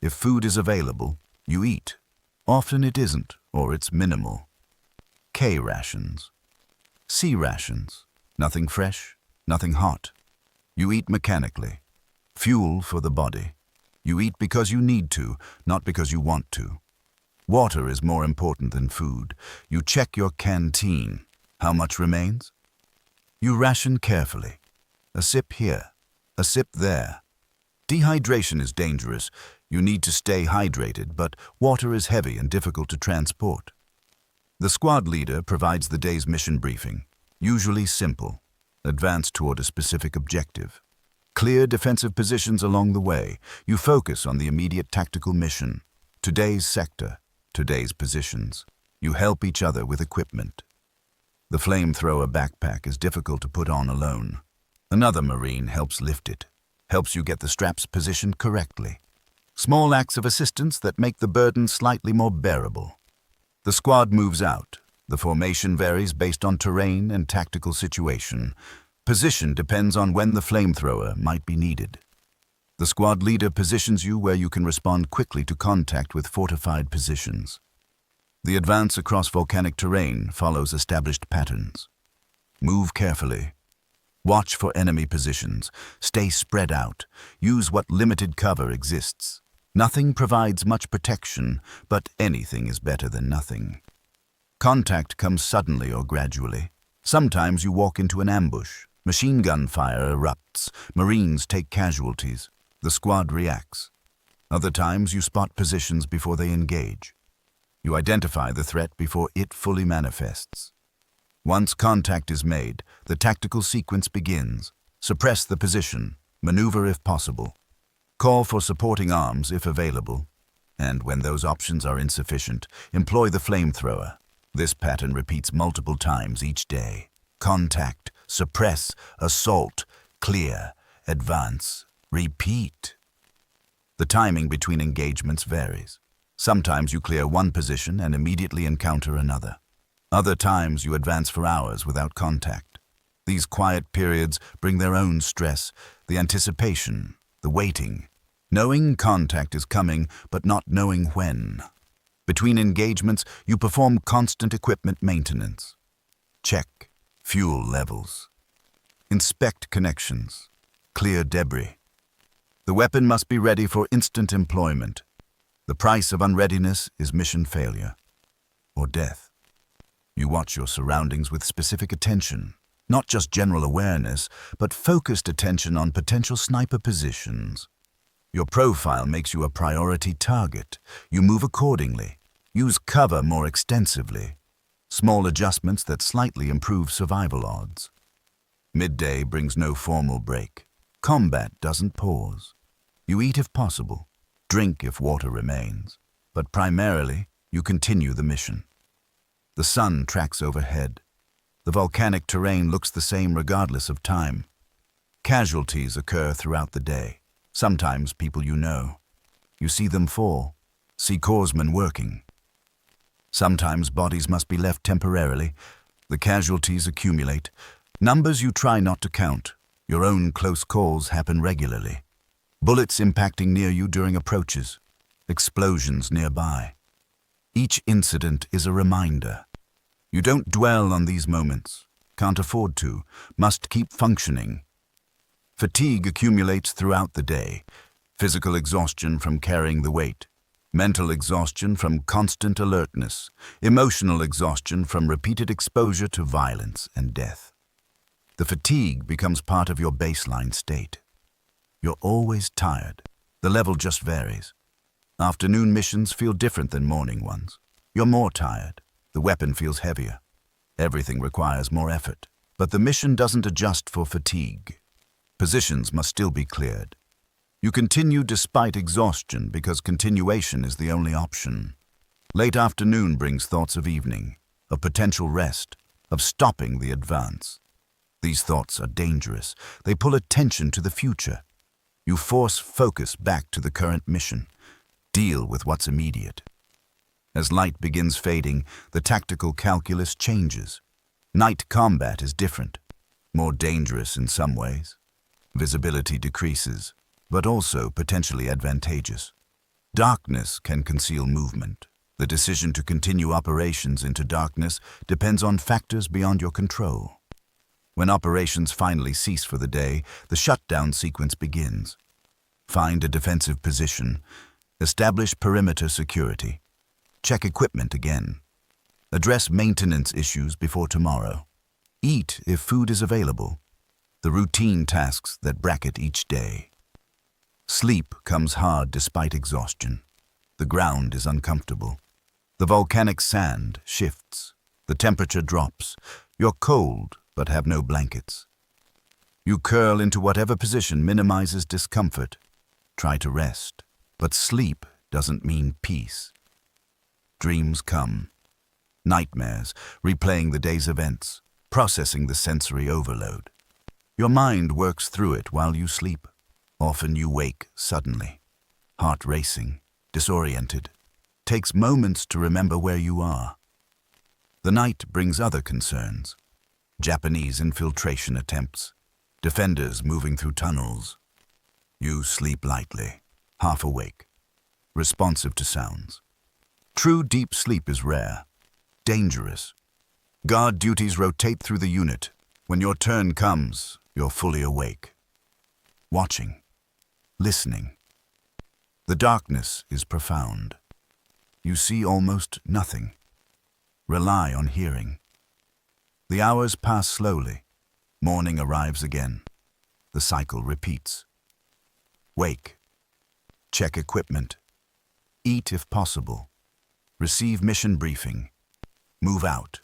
If food is available, you eat. Often it isn't, or it's minimal. K rations. C rations. Nothing fresh, nothing hot. You eat mechanically. Fuel for the body. You eat because you need to, not because you want to. Water is more important than food. You check your canteen. How much remains? You ration carefully. A sip here, a sip there. Dehydration is dangerous. You need to stay hydrated, but water is heavy and difficult to transport. The squad leader provides the day's mission briefing, usually simple. Advance toward a specific objective. Clear defensive positions along the way. You focus on the immediate tactical mission. Today's sector, today's positions. You help each other with equipment. The flamethrower backpack is difficult to put on alone. Another Marine helps lift it, helps you get the straps positioned correctly. Small acts of assistance that make the burden slightly more bearable. The squad moves out. The formation varies based on terrain and tactical situation. Position depends on when the flamethrower might be needed. The squad leader positions you where you can respond quickly to contact with fortified positions. The advance across volcanic terrain follows established patterns. Move carefully. Watch for enemy positions. Stay spread out. Use what limited cover exists. Nothing provides much protection, but anything is better than nothing. Contact comes suddenly or gradually. Sometimes you walk into an ambush. Machine gun fire erupts. Marines take casualties. The squad reacts. Other times you spot positions before they engage. You identify the threat before it fully manifests. Once contact is made, the tactical sequence begins. Suppress the position. Maneuver if possible. Call for supporting arms if available. And when those options are insufficient, employ the flamethrower. This pattern repeats multiple times each day. Contact, suppress, assault, clear, advance, repeat. The timing between engagements varies. Sometimes you clear one position and immediately encounter another. Other times you advance for hours without contact. These quiet periods bring their own stress, the anticipation, the waiting. Knowing contact is coming, but not knowing when. Between engagements, you perform constant equipment maintenance. Check fuel levels. Inspect connections. Clear debris. The weapon must be ready for instant employment. The price of unreadiness is mission failure or death. You watch your surroundings with specific attention, not just general awareness, but focused attention on potential sniper positions. Your profile makes you a priority target. You move accordingly. Use cover more extensively. Small adjustments that slightly improve survival odds. Midday brings no formal break. Combat doesn't pause. You eat if possible. Drink if water remains. But primarily, you continue the mission. The sun tracks overhead. The volcanic terrain looks the same regardless of time. Casualties occur throughout the day. Sometimes people you know. You see them fall, see corpsmen working. Sometimes bodies must be left temporarily. The casualties accumulate. Numbers you try not to count. Your own close calls happen regularly. Bullets impacting near you during approaches. Explosions nearby. Each incident is a reminder. You don't dwell on these moments. Can't afford to. Must keep functioning. Fatigue accumulates throughout the day. Physical exhaustion from carrying the weight. Mental exhaustion from constant alertness. Emotional exhaustion from repeated exposure to violence and death. The fatigue becomes part of your baseline state. You're always tired. The level just varies. Afternoon missions feel different than morning ones. You're more tired. The weapon feels heavier. Everything requires more effort. But the mission doesn't adjust for fatigue. Positions must still be cleared. You continue despite exhaustion because continuation is the only option. Late afternoon brings thoughts of evening, of potential rest, of stopping the advance. These thoughts are dangerous. They pull attention to the future. You force focus back to the current mission. Deal with what's immediate. As light begins fading, the tactical calculus changes. Night combat is different, more dangerous in some ways. Visibility decreases, but also potentially advantageous. Darkness can conceal movement. The decision to continue operations into darkness depends on factors beyond your control. When operations finally cease for the day, the shutdown sequence begins. Find a defensive position. Establish perimeter security. Check equipment again. Address maintenance issues before tomorrow. Eat if food is available. The routine tasks that bracket each day. Sleep comes hard despite exhaustion. The ground is uncomfortable. The volcanic sand shifts. The temperature drops. You're cold, but have no blankets. You curl into whatever position minimizes discomfort. Try to rest, but sleep doesn't mean peace. Dreams come. Nightmares, replaying the day's events, processing the sensory overload. Your mind works through it while you sleep. Often you wake suddenly, heart racing, disoriented. Takes moments to remember where you are. The night brings other concerns. Japanese infiltration attempts, defenders moving through tunnels. You sleep lightly, half awake, responsive to sounds. True deep sleep is rare, dangerous. Guard duties rotate through the unit. When your turn comes, you're fully awake. Watching, listening. The darkness is profound. You see almost nothing. Rely on hearing. The hours pass slowly. Morning arrives again. The cycle repeats. Wake. Check equipment. Eat if possible. Receive mission briefing. Move out.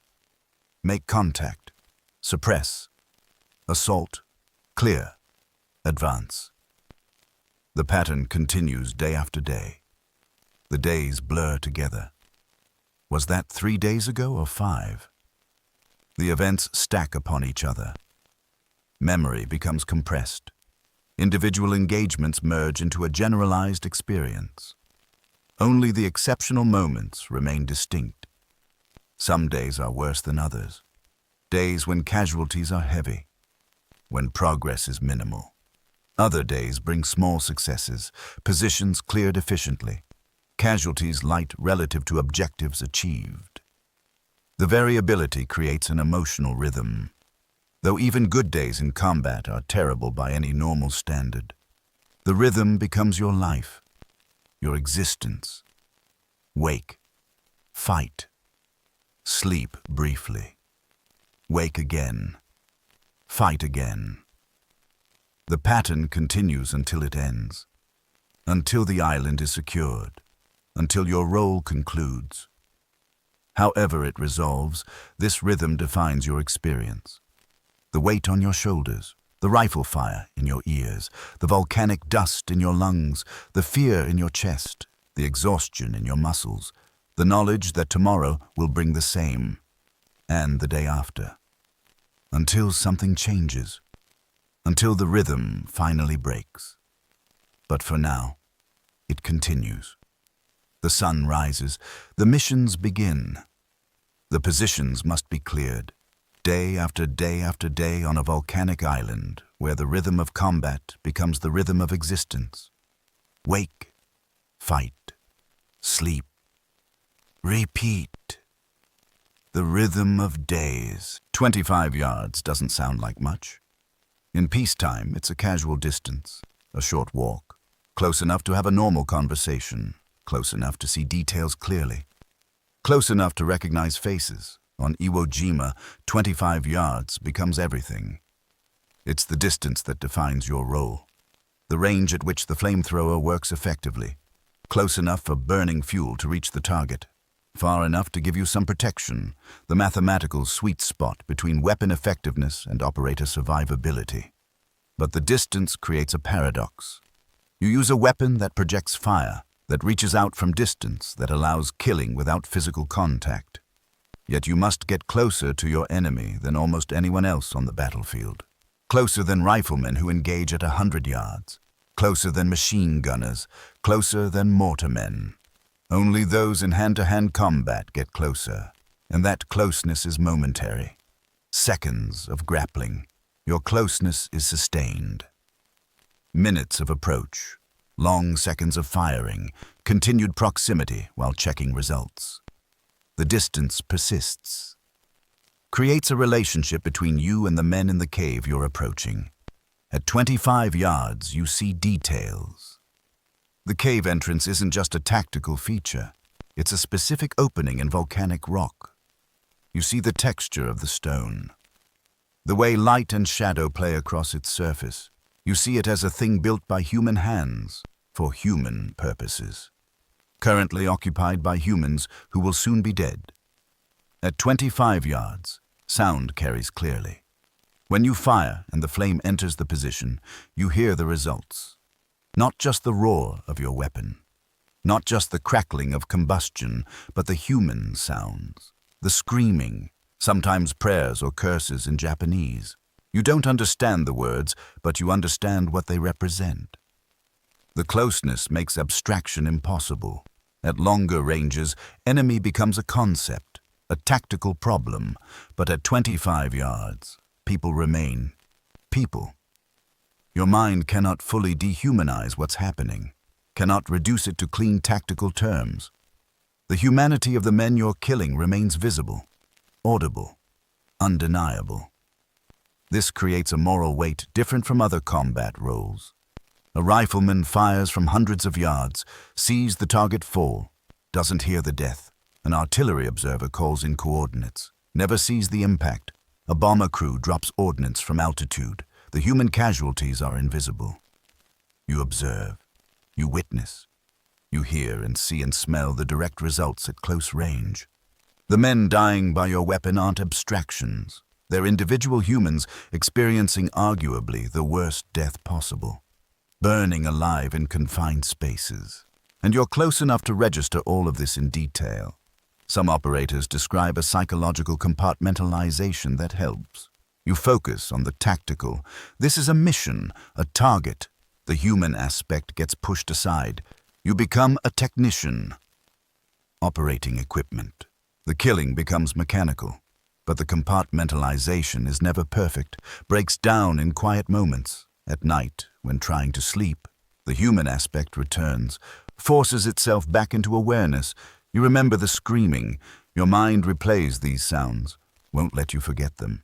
Make contact. Suppress. Assault. Clear. Advance. The pattern continues day after day. The days blur together. Was that 3 days ago or 5? The events stack upon each other. Memory becomes compressed. Individual engagements merge into a generalized experience. Only the exceptional moments remain distinct. Some days are worse than others. Days when casualties are heavy, when progress is minimal. Other days bring small successes, positions cleared efficiently, casualties light relative to objectives achieved. The variability creates an emotional rhythm, though even good days in combat are terrible by any normal standard. The rhythm becomes your life, your existence. Wake, fight, sleep briefly, wake again, fight again. The pattern continues until it ends, until the island is secured, until your role concludes. However it resolves, this rhythm defines your experience. The weight on your shoulders, the rifle fire in your ears, the volcanic dust in your lungs, the fear in your chest, the exhaustion in your muscles, the knowledge that tomorrow will bring the same, and the day after. Until something changes, until the rhythm finally breaks. But for now, it continues. The sun rises, the missions begin. The positions must be cleared, day after day after day on a volcanic island where the rhythm of combat becomes the rhythm of existence. Wake, fight, sleep, repeat. The rhythm of days. 25 yards doesn't sound like much. In peacetime, it's a casual distance, a short walk, close enough to have a normal conversation, close enough to see details clearly, close enough to recognize faces. On Iwo Jima, 25 yards becomes everything. It's the distance that defines your role, the range at which the flamethrower works effectively, close enough for burning fuel to reach the target, far enough to give you some protection, the mathematical sweet spot between weapon effectiveness and operator survivability. But the distance creates a paradox. You use a weapon that projects fire, that reaches out from distance, that allows killing without physical contact. Yet you must get closer to your enemy than almost anyone else on the battlefield. Closer than riflemen who engage at 100 yards. Closer than machine gunners. Closer than mortarmen. Only those in hand-to-hand combat get closer, and that closeness is momentary. Seconds of grappling. Your closeness is sustained. Minutes of approach. Long seconds of firing. Continued proximity while checking results. The distance persists. Creates a relationship between you and the men in the cave you're approaching. At 25 yards, you see details. The cave entrance isn't just a tactical feature. It's a specific opening in volcanic rock. You see the texture of the stone. The way light and shadow play across its surface. You see it as a thing built by human hands, for human purposes. Currently occupied by humans who will soon be dead. At 25 yards, sound carries clearly. When you fire and the flame enters the position, you hear the results. Not just the roar of your weapon. Not just the crackling of combustion, but the human sounds. The screaming, sometimes prayers or curses in Japanese. You don't understand the words, but you understand what they represent. The closeness makes abstraction impossible. At longer ranges, enemy becomes a concept, a tactical problem, but at 25 yards, people remain people. Your mind cannot fully dehumanize what's happening, cannot reduce it to clean tactical terms. The humanity of the men you're killing remains visible, audible, undeniable. This creates a moral weight different from other combat roles. A rifleman fires from hundreds of yards, sees the target fall, doesn't hear the death. An artillery observer calls in coordinates, never sees the impact. A bomber crew drops ordnance from altitude. The human casualties are invisible. You observe, you witness, you hear and see and smell the direct results at close range. The men dying by your weapon aren't abstractions. They're individual humans experiencing arguably the worst death possible. Burning alive in confined spaces. And you're close enough to register all of this in detail. Some operators describe a psychological compartmentalization that helps. You focus on the tactical. This is a mission, a target. The human aspect gets pushed aside. You become a technician. Operating equipment. The killing becomes mechanical. But the compartmentalization is never perfect, breaks down in quiet moments. At night, when trying to sleep, the human aspect returns, forces itself back into awareness. You remember the screaming. Your mind replays these sounds, won't let you forget them.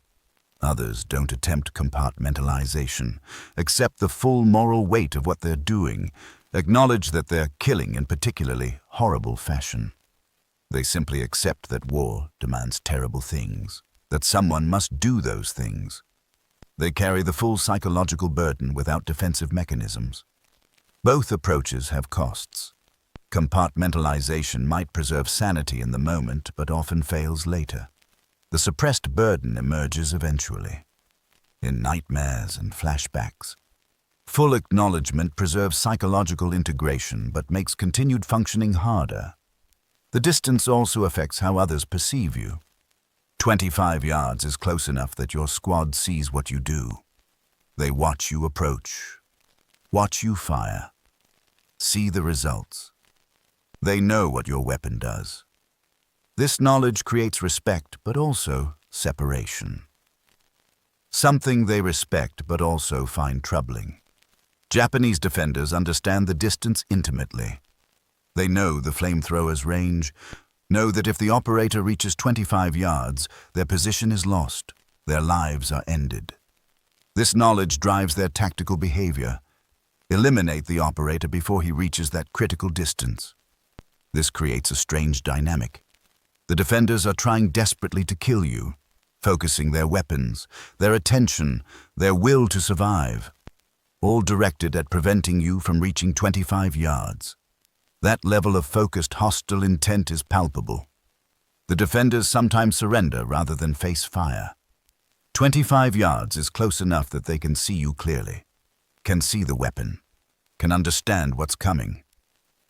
Others don't attempt compartmentalization, accept the full moral weight of what they're doing, acknowledge that they're killing in particularly horrible fashion. They simply accept that war demands terrible things, that someone must do those things. They carry the full psychological burden without defensive mechanisms. Both approaches have costs. Compartmentalization might preserve sanity in the moment, but often fails later. The suppressed burden emerges eventually, in nightmares and flashbacks. Full acknowledgement preserves psychological integration, but makes continued functioning harder. The distance also affects how others perceive you. 25 yards is close enough that your squad sees what you do. They watch you approach, watch you fire, see the results. They know what your weapon does. This knowledge creates respect, but also separation. Something they respect, but also find troubling. Japanese defenders understand the distance intimately. They know the flamethrower's range, know that if the operator reaches 25 yards, their position is lost, their lives are ended. This knowledge drives their tactical behavior. Eliminate the operator before he reaches that critical distance. This creates a strange dynamic. The defenders are trying desperately to kill you, focusing their weapons, their attention, their will to survive, all directed at preventing you from reaching 25 yards. That level of focused hostile intent is palpable. The defenders sometimes surrender rather than face fire. 25 yards is close enough that they can see you clearly, can see the weapon, can understand what's coming.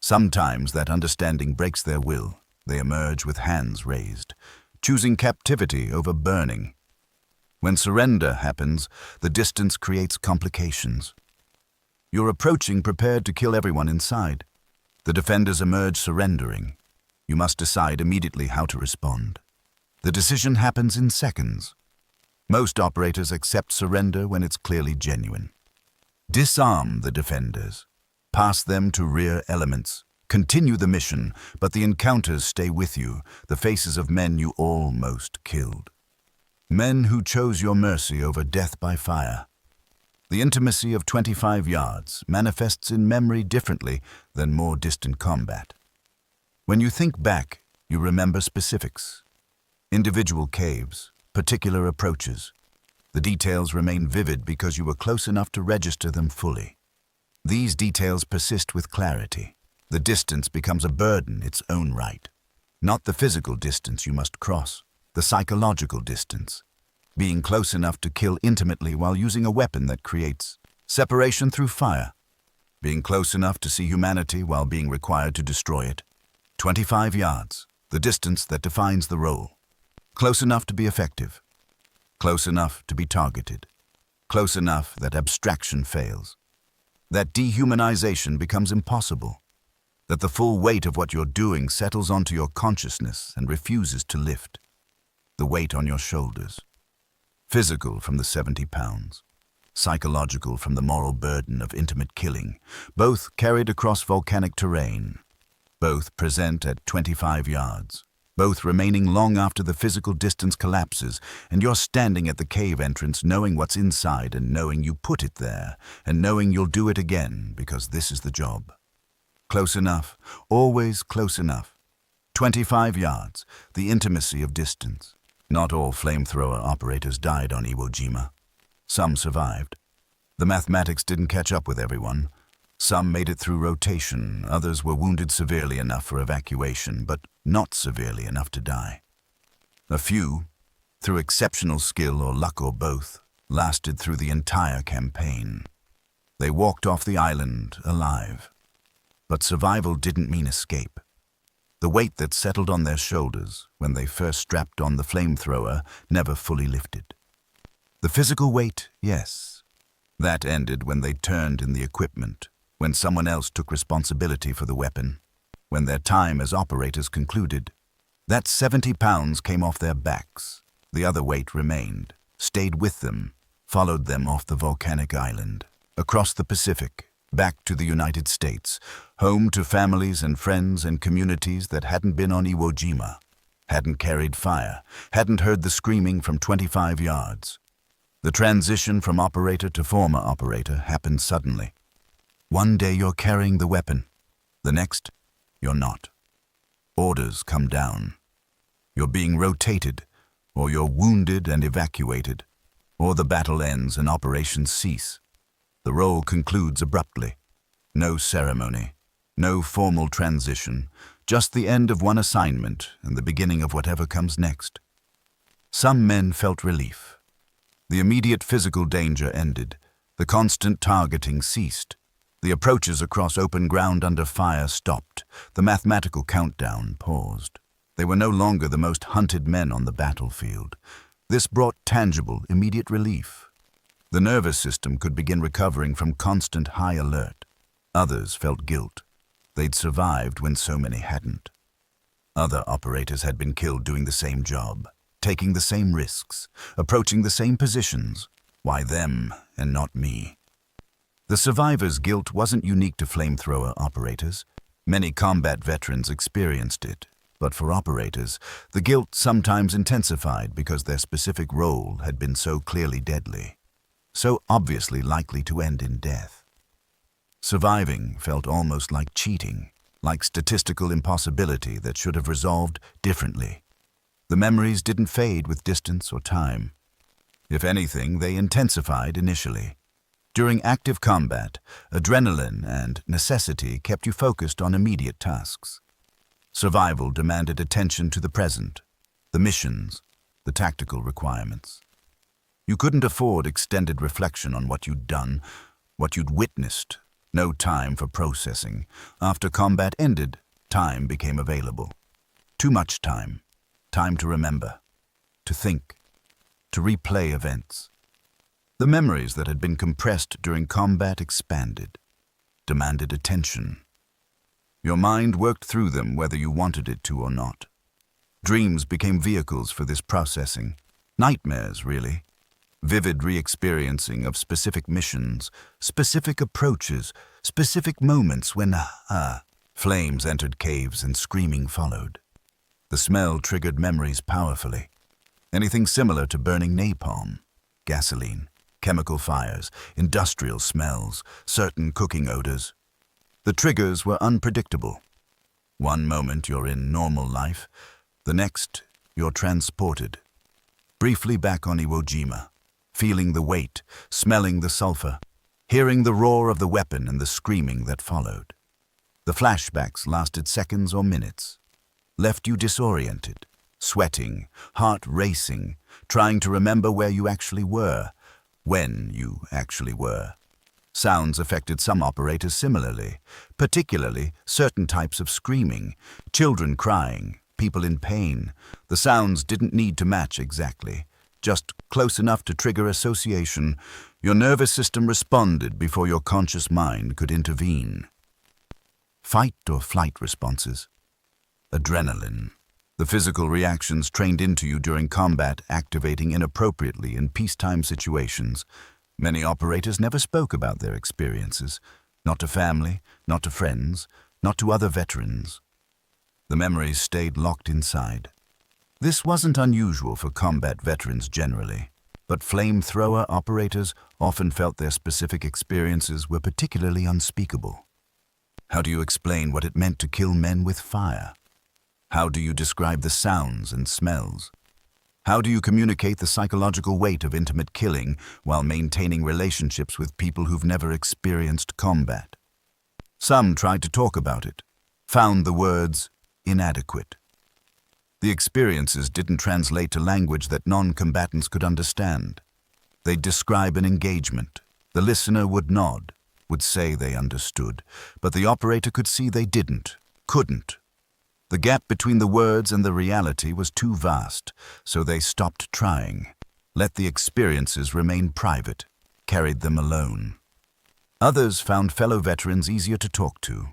Sometimes that understanding breaks their will. They emerge with hands raised, choosing captivity over burning. When surrender happens, the distance creates complications. You're approaching prepared to kill everyone inside. The defenders emerge surrendering. You must decide immediately how to respond. The decision happens in seconds. Most operators accept surrender when it's clearly genuine. Disarm the defenders. Pass them to rear elements. Continue the mission, but the encounters stay with you, the faces of men you almost killed. Men who chose your mercy over death by fire. The intimacy of 25 yards manifests in memory differently than more distant combat. When you think back, you remember specifics. Individual caves, particular approaches. The details remain vivid because you were close enough to register them fully. These details persist with clarity. The distance becomes a burden its own right. Not the physical distance you must cross, the psychological distance. Being close enough to kill intimately while using a weapon that creates separation through fire. Being close enough to see humanity while being required to destroy it. 25 yards, the distance that defines the role. Close enough to be effective. Close enough to be targeted. Close enough that abstraction fails. That dehumanization becomes impossible. That the full weight of what you're doing settles onto your consciousness and refuses to lift. The weight on your shoulders. Physical from the 70 pounds. Psychological from the moral burden of intimate killing, both carried across volcanic terrain. Both present at 25 yards. Both remaining long after the physical distance collapses, and you're standing at the cave entrance knowing what's inside and knowing you put it there, and knowing you'll do it again because this is the job. Close enough, always close enough. 25 yards, the intimacy of distance. Not all flamethrower operators died on Iwo Jima. Some survived. The mathematics didn't catch up with everyone. Some made it through rotation, others were wounded severely enough for evacuation, but not severely enough to die. A few, through exceptional skill or luck or both, lasted through the entire campaign. They walked off the island alive. But survival didn't mean escape. The weight that settled on their shoulders when they first strapped on the flamethrower never fully lifted. The physical weight, yes. That ended when they turned in the equipment, when someone else took responsibility for the weapon, when their time as operators concluded. That 70 pounds came off their backs. The other weight remained, stayed with them, followed them off the volcanic island, across the Pacific, back to the United States, home to families and friends and communities that hadn't been on Iwo Jima, hadn't carried fire, hadn't heard the screaming from 25 yards. The transition from operator to former operator happened suddenly. One day you're carrying the weapon, the next, you're not. Orders come down. You're being rotated, or you're wounded and evacuated, or the battle ends and operations cease. The role concludes abruptly. No ceremony, no formal transition, just the end of one assignment and the beginning of whatever comes next. Some men felt relief. The immediate physical danger ended. The constant targeting ceased. The approaches across open ground under fire stopped. The mathematical countdown paused. They were no longer the most hunted men on the battlefield. This brought tangible, immediate relief. The nervous system could begin recovering from constant high alert. Others felt guilt. They'd survived when so many hadn't. Other operators had been killed doing the same job, taking the same risks, approaching the same positions. Why them and not me? The survivors' guilt wasn't unique to flamethrower operators. Many combat veterans experienced it. But for operators, the guilt sometimes intensified because their specific role had been so clearly deadly, so obviously likely to end in death. Surviving felt almost like cheating, like statistical impossibility that should have resolved differently. The memories didn't fade with distance or time. If anything, they intensified initially. During active combat, adrenaline and necessity kept you focused on immediate tasks. Survival demanded attention to the present, the missions, the tactical requirements. You couldn't afford extended reflection on what you'd done, what you'd witnessed. No time for processing. After combat ended, time became available. Too much time. Time to remember, to think, to replay events. The memories that had been compressed during combat expanded, demanded attention. Your mind worked through them whether you wanted it to or not. Dreams became vehicles for this processing. Nightmares, really. Vivid re-experiencing of specific missions, specific approaches, specific moments when, flames entered caves and screaming followed. The smell triggered memories powerfully. Anything similar to burning napalm, gasoline, chemical fires, industrial smells, certain cooking odors. The triggers were unpredictable. One moment you're in normal life, the next you're transported. Briefly back on Iwo Jima, feeling the weight, smelling the sulfur, hearing the roar of the weapon and the screaming that followed. The flashbacks lasted seconds or minutes, left you disoriented, sweating, heart racing, trying to remember where you actually were, when you actually were. Sounds affected some operators similarly, particularly certain types of screaming, children crying, people in pain. The sounds didn't need to match exactly, just close enough to trigger association. Your nervous system responded before your conscious mind could intervene. Fight or flight responses. Adrenaline. The physical reactions trained into you during combat activating inappropriately in peacetime situations. Many operators never spoke about their experiences, not to family, not to friends, not to other veterans. The memories stayed locked inside. This wasn't unusual for combat veterans generally, but flamethrower operators often felt their specific experiences were particularly unspeakable. How do you explain what it meant to kill men with fire? How do you describe the sounds and smells? How do you communicate the psychological weight of intimate killing while maintaining relationships with people who've never experienced combat? Some tried to talk about it, found the words inadequate. The experiences didn't translate to language that non-combatants could understand. They'd describe an engagement. The listener would nod, would say they understood, but the operator could see they didn't, couldn't. The gap between the words and the reality was too vast, so they stopped trying, let the experiences remain private, carried them alone. Others found fellow veterans easier to talk to,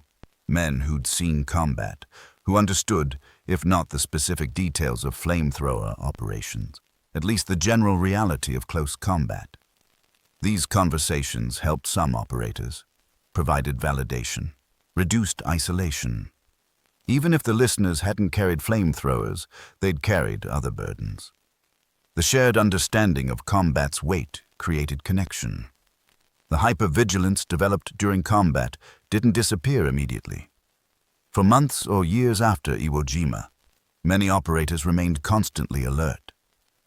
men who'd seen combat, who understood, if not the specific details of flamethrower operations, at least the general reality of close combat. These conversations helped some operators, provided validation, reduced isolation. Even if the listeners hadn't carried flamethrowers, they'd carried other burdens. The shared understanding of combat's weight created connection. The hypervigilance developed during combat didn't disappear immediately. For months or years after Iwo Jima, many operators remained constantly alert,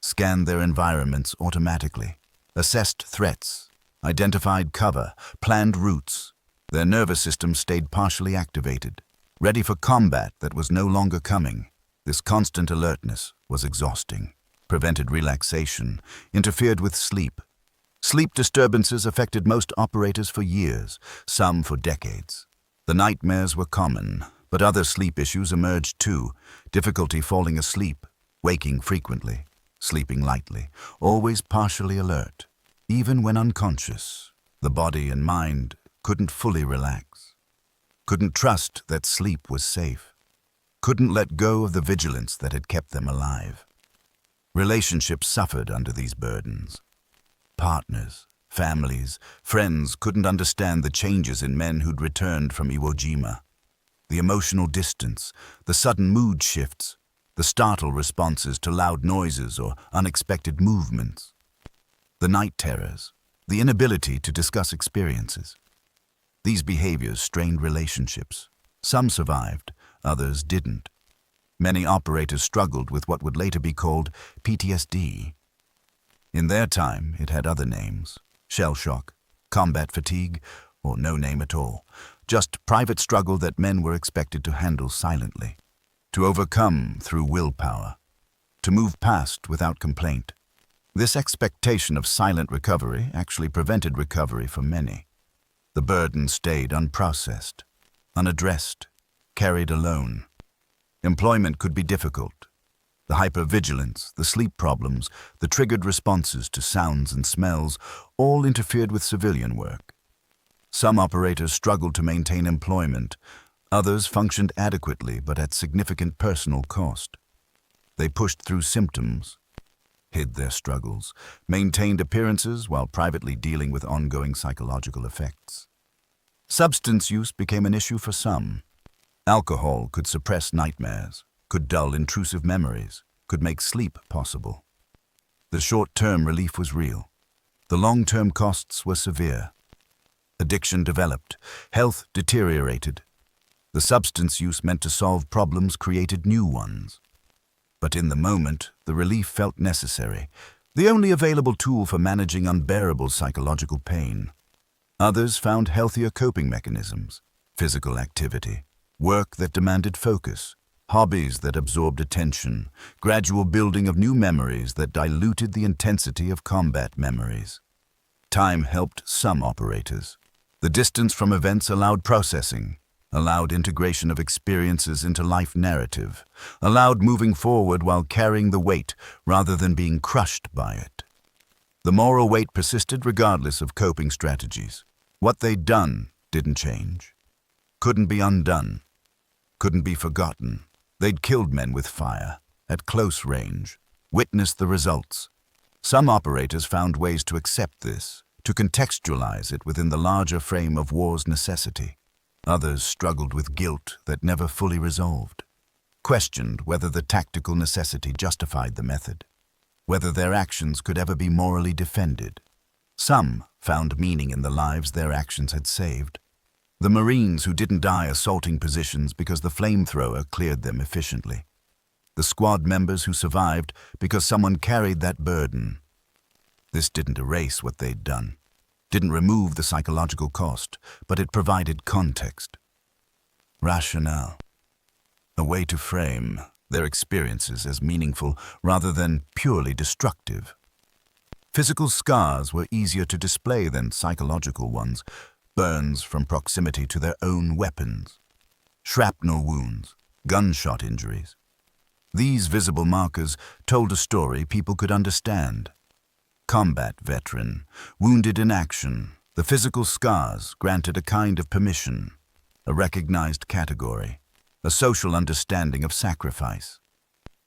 scanned their environments automatically, assessed threats, identified cover, planned routes. Their nervous system stayed partially activated, ready for combat that was no longer coming. This constant alertness was exhausting, prevented relaxation, interfered with sleep. Sleep disturbances affected most operators for years, some for decades. The nightmares were common, but other sleep issues emerged too. Difficulty falling asleep, waking frequently, sleeping lightly, always partially alert. Even when unconscious, the body and mind couldn't fully relax. Couldn't trust that sleep was safe. Couldn't let go of the vigilance that had kept them alive. Relationships suffered under these burdens. Partners, families, friends couldn't understand the changes in men who'd returned from Iwo Jima. The emotional distance, the sudden mood shifts, the startled responses to loud noises or unexpected movements. The night terrors, the inability to discuss experiences. These behaviors strained relationships. Some survived, others didn't. Many operators struggled with what would later be called PTSD. In their time, it had other names: shell shock, combat fatigue, or no name at all. Just private struggle that men were expected to handle silently, to overcome through willpower, to move past without complaint. This expectation of silent recovery actually prevented recovery for many. The burden stayed unprocessed, unaddressed, carried alone. Employment could be difficult. The hypervigilance, the sleep problems, the triggered responses to sounds and smells all interfered with civilian work. Some operators struggled to maintain employment. Others functioned adequately but at significant personal cost. They pushed through symptoms, hid their struggles, maintained appearances while privately dealing with ongoing psychological effects. Substance use became an issue for some. Alcohol could suppress nightmares, could dull intrusive memories, could make sleep possible. The short-term relief was real. The long-term costs were severe. Addiction developed, health deteriorated. The substance use meant to solve problems created new ones. But in the moment, the relief felt necessary, the only available tool for managing unbearable psychological pain. Others found healthier coping mechanisms, physical activity, work that demanded focus, hobbies that absorbed attention, gradual building of new memories that diluted the intensity of combat memories. Time helped some operators. The distance from events allowed processing, allowed integration of experiences into life narrative, allowed moving forward while carrying the weight rather than being crushed by it. The moral weight persisted regardless of coping strategies. What they'd done didn't change. Couldn't be undone. Couldn't be forgotten. They'd killed men with fire, at close range, witnessed the results. Some operators found ways to accept this, to contextualize it within the larger frame of war's necessity. Others struggled with guilt that never fully resolved, questioned whether the tactical necessity justified the method, whether their actions could ever be morally defended. Some found meaning in the lives their actions had saved. The Marines who didn't die assaulting positions because the flamethrower cleared them efficiently. The squad members who survived because someone carried that burden. This didn't erase what they'd done, didn't remove the psychological cost, but it provided context, rationale, a way to frame their experiences as meaningful rather than purely destructive. Physical scars were easier to display than psychological ones, burns from proximity to their own weapons, shrapnel wounds, gunshot injuries. These visible markers told a story people could understand. Combat veteran, wounded in action, the physical scars granted a kind of permission, a recognized category, a social understanding of sacrifice.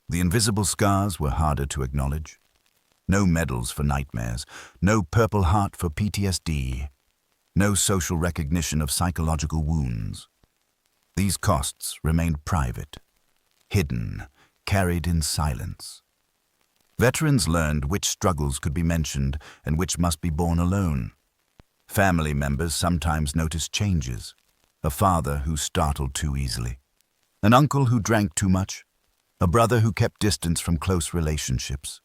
The invisible scars were harder to acknowledge. No medals for nightmares, no Purple Heart for PTSD, no social recognition of psychological wounds. These costs remained private, hidden, carried in silence. Veterans learned which struggles could be mentioned and which must be borne alone. Family members sometimes noticed changes. A father who startled too easily, an uncle who drank too much, a brother who kept distance from close relationships.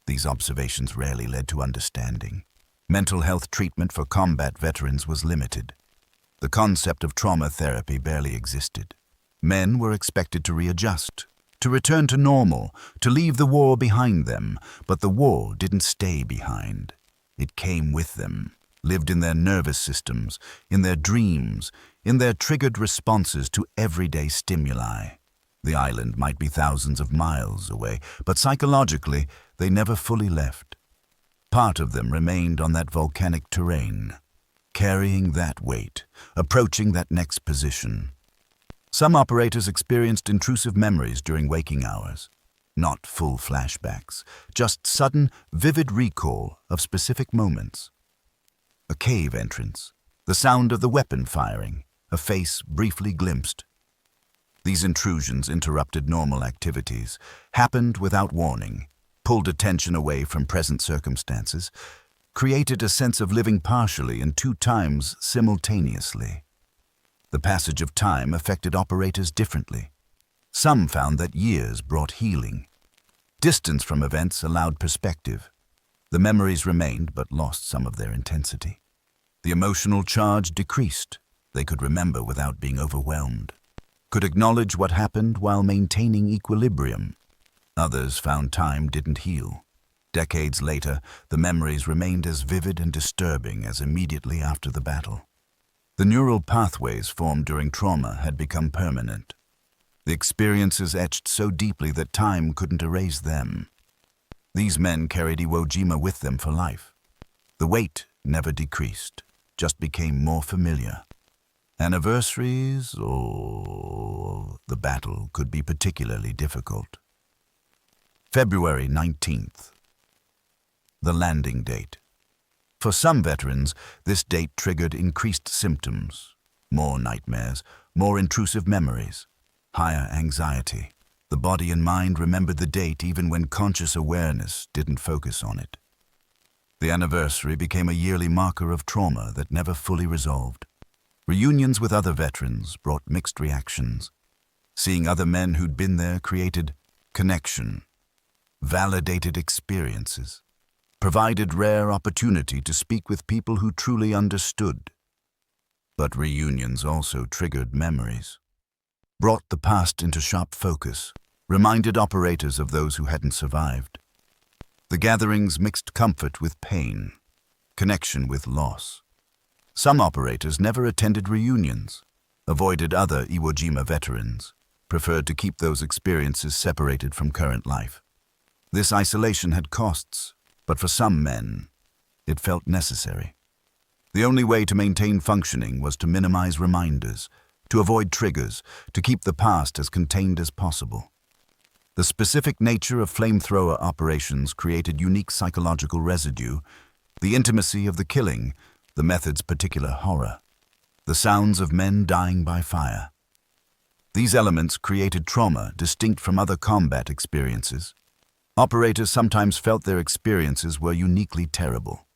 These observations rarely led to understanding. Mental health treatment for combat veterans was limited. The concept of trauma therapy barely existed. Men were expected to readjust, to return to normal, to leave the war behind them, but the war didn't stay behind. It came with them, lived in their nervous systems, in their dreams, in their triggered responses to everyday stimuli. The island might be thousands of miles away, but psychologically, they never fully left. Part of them remained on that volcanic terrain, carrying that weight, approaching that next position. Some operators experienced intrusive memories during waking hours. Not full flashbacks, just sudden, vivid recall of specific moments. A cave entrance, the sound of the weapon firing, a face briefly glimpsed. These intrusions interrupted normal activities, happened without warning, pulled attention away from present circumstances, created a sense of living partially and 2 times simultaneously. The passage of time affected operators differently. Some found that years brought healing. Distance from events allowed perspective. The memories remained but lost some of their intensity. The emotional charge decreased. They could remember without being overwhelmed, could acknowledge what happened while maintaining equilibrium. Others found time didn't heal. Decades later, the memories remained as vivid and disturbing as immediately after the battle. The neural pathways formed during trauma had become permanent. The experiences etched so deeply that time couldn't erase them. These men carried Iwo Jima with them for life. The weight never decreased, just became more familiar. Anniversaries or the battle could be particularly difficult. February 19th. The landing date. For some veterans, this date triggered increased symptoms, more nightmares, more intrusive memories, higher anxiety. The body and mind remembered the date even when conscious awareness didn't focus on it. The anniversary became a yearly marker of trauma that never fully resolved. Reunions with other veterans brought mixed reactions. Seeing other men who'd been there created connection, validated experiences, provided rare opportunity to speak with people who truly understood. But reunions also triggered memories, brought the past into sharp focus, reminded operators of those who hadn't survived. The gatherings mixed comfort with pain, connection with loss. Some operators never attended reunions, avoided other Iwo Jima veterans, preferred to keep those experiences separated from current life. This isolation had costs, but for some men, it felt necessary. The only way to maintain functioning was to minimize reminders, to avoid triggers, to keep the past as contained as possible. The specific nature of flamethrower operations created unique psychological residue, the intimacy of the killing, the method's particular horror, the sounds of men dying by fire. These elements created trauma distinct from other combat experiences. Operators sometimes felt their experiences were uniquely terrible.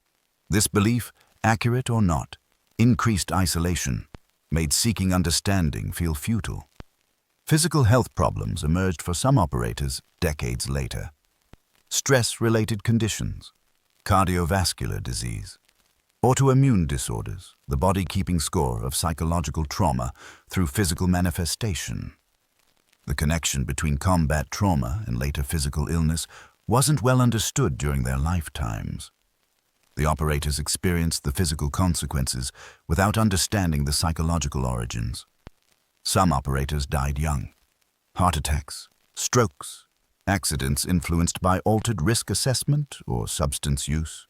This belief, accurate or not, increased isolation, made seeking understanding feel futile. Physical health problems emerged for some operators decades later. Stress-related conditions, cardiovascular disease, autoimmune disorders, the body keeping score of psychological trauma through physical manifestation. The connection between combat trauma and later physical illness wasn't well understood during their lifetimes. The operators experienced the physical consequences without understanding the psychological origins. Some operators died young. Heart attacks, strokes, accidents influenced by altered risk assessment or substance use.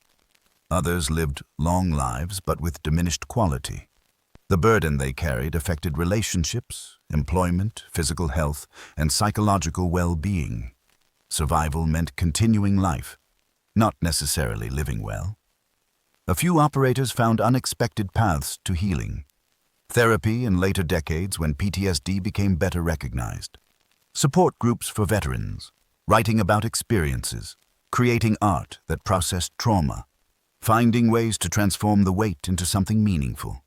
Others lived long lives but with diminished quality. The burden they carried affected relationships, employment, physical health, and psychological well-being. Survival meant continuing life, not necessarily living well. A few operators found unexpected paths to healing. Therapy in later decades when PTSD became better recognized. Support groups for veterans, writing about experiences, creating art that processed trauma, finding ways to transform the weight into something meaningful.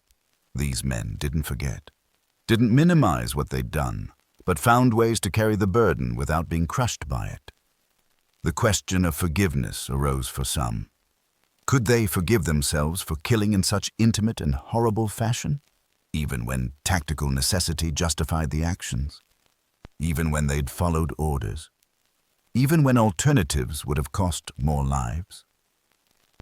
These men didn't forget, didn't minimize what they'd done, but found ways to carry the burden without being crushed by it. The question of forgiveness arose for some. Could they forgive themselves for killing in such intimate and horrible fashion? Even when tactical necessity justified the actions? Even when they'd followed orders? Even when alternatives would have cost more lives?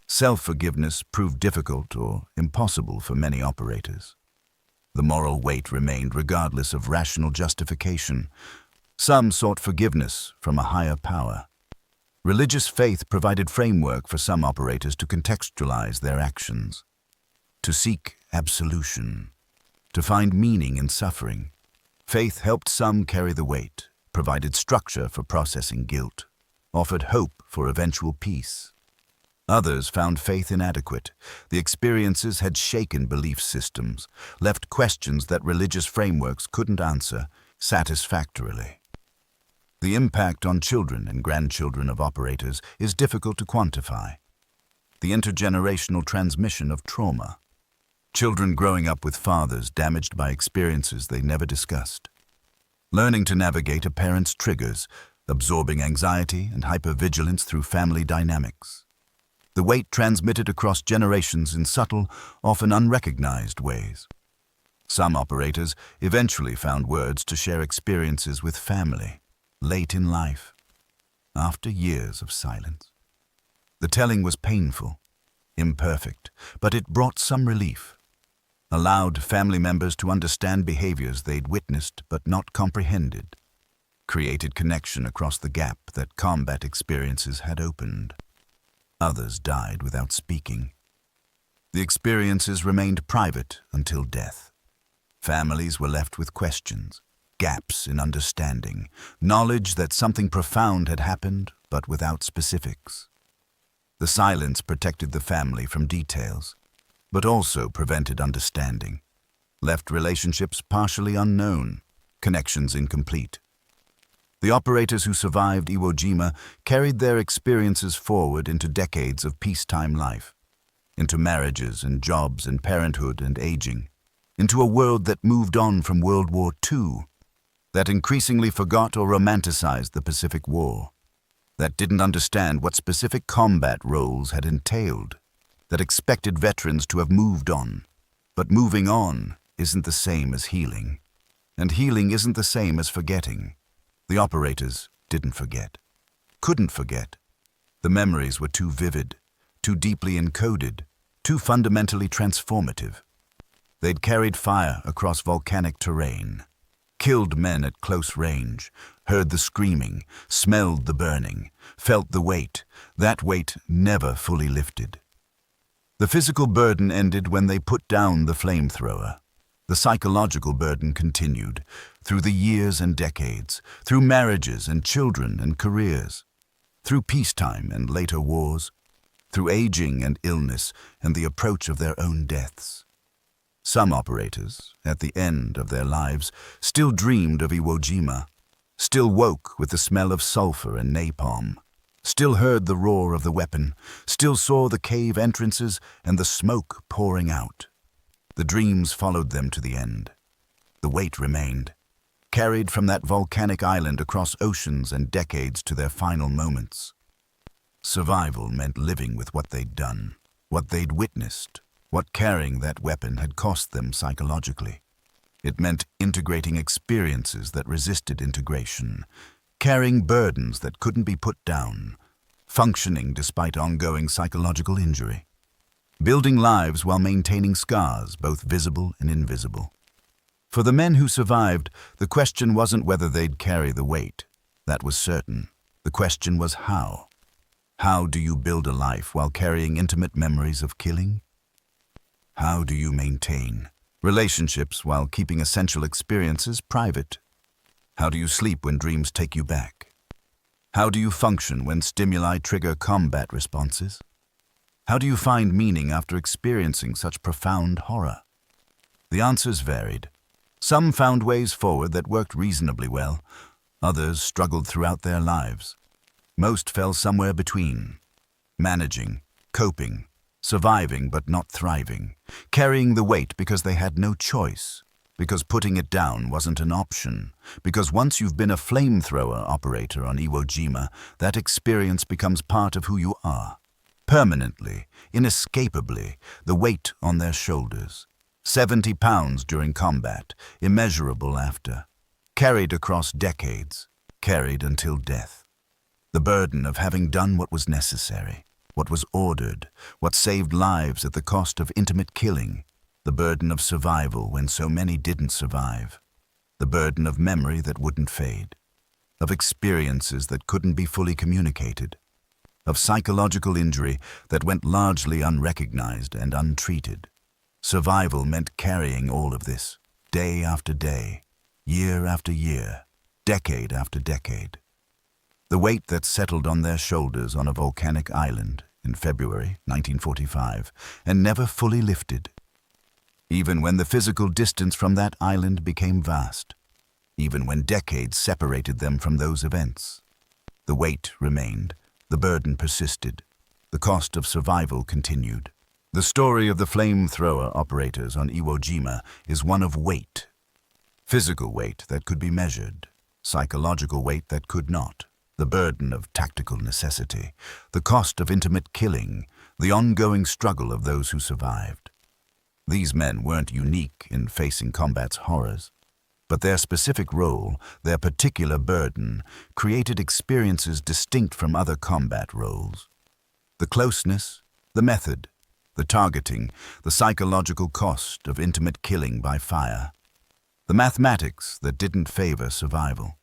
Self-forgiveness proved difficult or impossible for many operators. The moral weight remained regardless of rational justification. Some sought forgiveness from a higher power. Religious faith provided framework for some operators to contextualize their actions, to seek absolution, to find meaning in suffering. Faith helped some carry the weight, provided structure for processing guilt, offered hope for eventual peace. Others found faith inadequate. The experiences had shaken belief systems, left questions that religious frameworks couldn't answer satisfactorily. The impact on children and grandchildren of operators is difficult to quantify. The intergenerational transmission of trauma. Children growing up with fathers damaged by experiences they never discussed. Learning to navigate a parent's triggers, absorbing anxiety and hypervigilance through family dynamics. The weight transmitted across generations in subtle, often unrecognized ways. Some operators eventually found words to share experiences with family, late in life, after years of silence. The telling was painful, imperfect, but it brought some relief. Allowed family members to understand behaviors they'd witnessed but not comprehended. created connection across the gap that combat experiences had opened. Others died without speaking. The experiences remained private until death. Families were left with questions, gaps in understanding, knowledge that something profound had happened, but without specifics. The silence protected the family from details, but also prevented understanding, left relationships partially unknown, connections incomplete. The operators who survived Iwo Jima carried their experiences forward into decades of peacetime life, into marriages and jobs and parenthood and aging, into a world that moved on from World War II, that increasingly forgot or romanticized the Pacific War, that didn't understand what specific combat roles had entailed, that expected veterans to have moved on. But moving on isn't the same as healing, and healing isn't the same as forgetting. The operators didn't forget, couldn't forget. The memories were too vivid, too deeply encoded, too fundamentally transformative. They'd carried fire across volcanic terrain, killed men at close range, heard the screaming, smelled the burning, felt the weight, that weight never fully lifted. The physical burden ended when they put down the flamethrower. The psychological burden continued, through the years and decades, through marriages and children and careers, through peacetime and later wars, through aging and illness and the approach of their own deaths. Some operators, at the end of their lives, still dreamed of Iwo Jima, still woke with the smell of sulfur and napalm, still heard the roar of the weapon, still saw the cave entrances and the smoke pouring out. The dreams followed them to the end. The weight remained, carried from that volcanic island across oceans and decades to their final moments. Survival meant living with what they'd done, what they'd witnessed, what carrying that weapon had cost them psychologically. It meant integrating experiences that resisted integration, carrying burdens that couldn't be put down, functioning despite ongoing psychological injury, building lives while maintaining scars, both visible and invisible. For the men who survived, the question wasn't whether they'd carry the weight. That was certain. The question was how. How do you build a life while carrying intimate memories of killing? How do you maintain relationships while keeping essential experiences private? How do you sleep when dreams take you back? How do you function when stimuli trigger combat responses? How do you find meaning after experiencing such profound horror? The answers varied. Some found ways forward that worked reasonably well. Others struggled throughout their lives. Most fell somewhere between, managing, coping, surviving but not thriving, carrying the weight because they had no choice, because putting it down wasn't an option, because once you've been a flamethrower operator on Iwo Jima, that experience becomes part of who you are. Permanently, inescapably, the weight on their shoulders. 70 pounds during combat, immeasurable after. Carried across decades, carried until death. The burden of having done what was necessary, what was ordered, what saved lives at the cost of intimate killing. The burden of survival when so many didn't survive. The burden of memory that wouldn't fade. Of experiences that couldn't be fully communicated. Of psychological injury that went largely unrecognized and untreated. Survival meant carrying all of this, day after day, year after year, decade after decade. The weight that settled on their shoulders on a volcanic island in February 1945 and never fully lifted. Even when the physical distance from that island became vast, even when decades separated them from those events. The weight remained, the burden persisted, the cost of survival continued. The story of the flamethrower operators on Iwo Jima is one of weight. Physical weight that could be measured, psychological weight that could not, the burden of tactical necessity, the cost of intimate killing, the ongoing struggle of those who survived. These men weren't unique in facing combat's horrors, but their specific role, their particular burden, created experiences distinct from other combat roles. The closeness, the method, the targeting, the psychological cost of intimate killing by fire. The mathematics that didn't favor survival.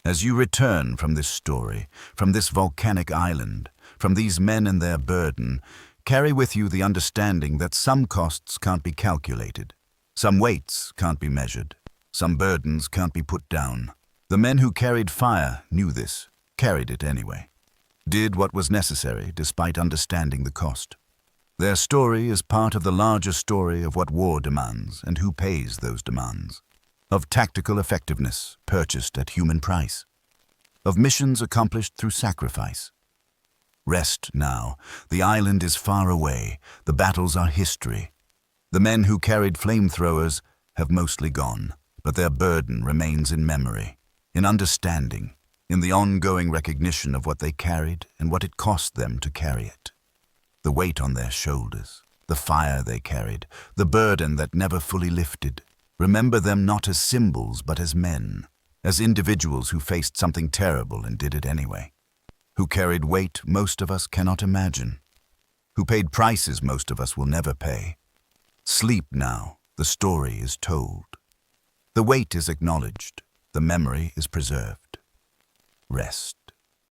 As you return from this story, from this volcanic island, from these men and their burden, carry with you the understanding that some costs can't be calculated, some weights can't be measured, some burdens can't be put down. The men who carried fire knew this, carried it anyway, did what was necessary despite understanding the cost. Their story is part of the larger story of what war demands and who pays those demands, of tactical effectiveness purchased at human price, of missions accomplished through sacrifice. Rest now. The island is far away. The battles are history. The men who carried flamethrowers have mostly gone, but their burden remains in memory, in understanding, in the ongoing recognition of what they carried and what it cost them to carry it. The weight on their shoulders, the fire they carried, the burden that never fully lifted. Remember them not as symbols but as men, as individuals who faced something terrible and did it anyway, who carried weight most of us cannot imagine, who paid prices most of us will never pay. Sleep now, the story is told. The weight is acknowledged, the memory is preserved. Rest.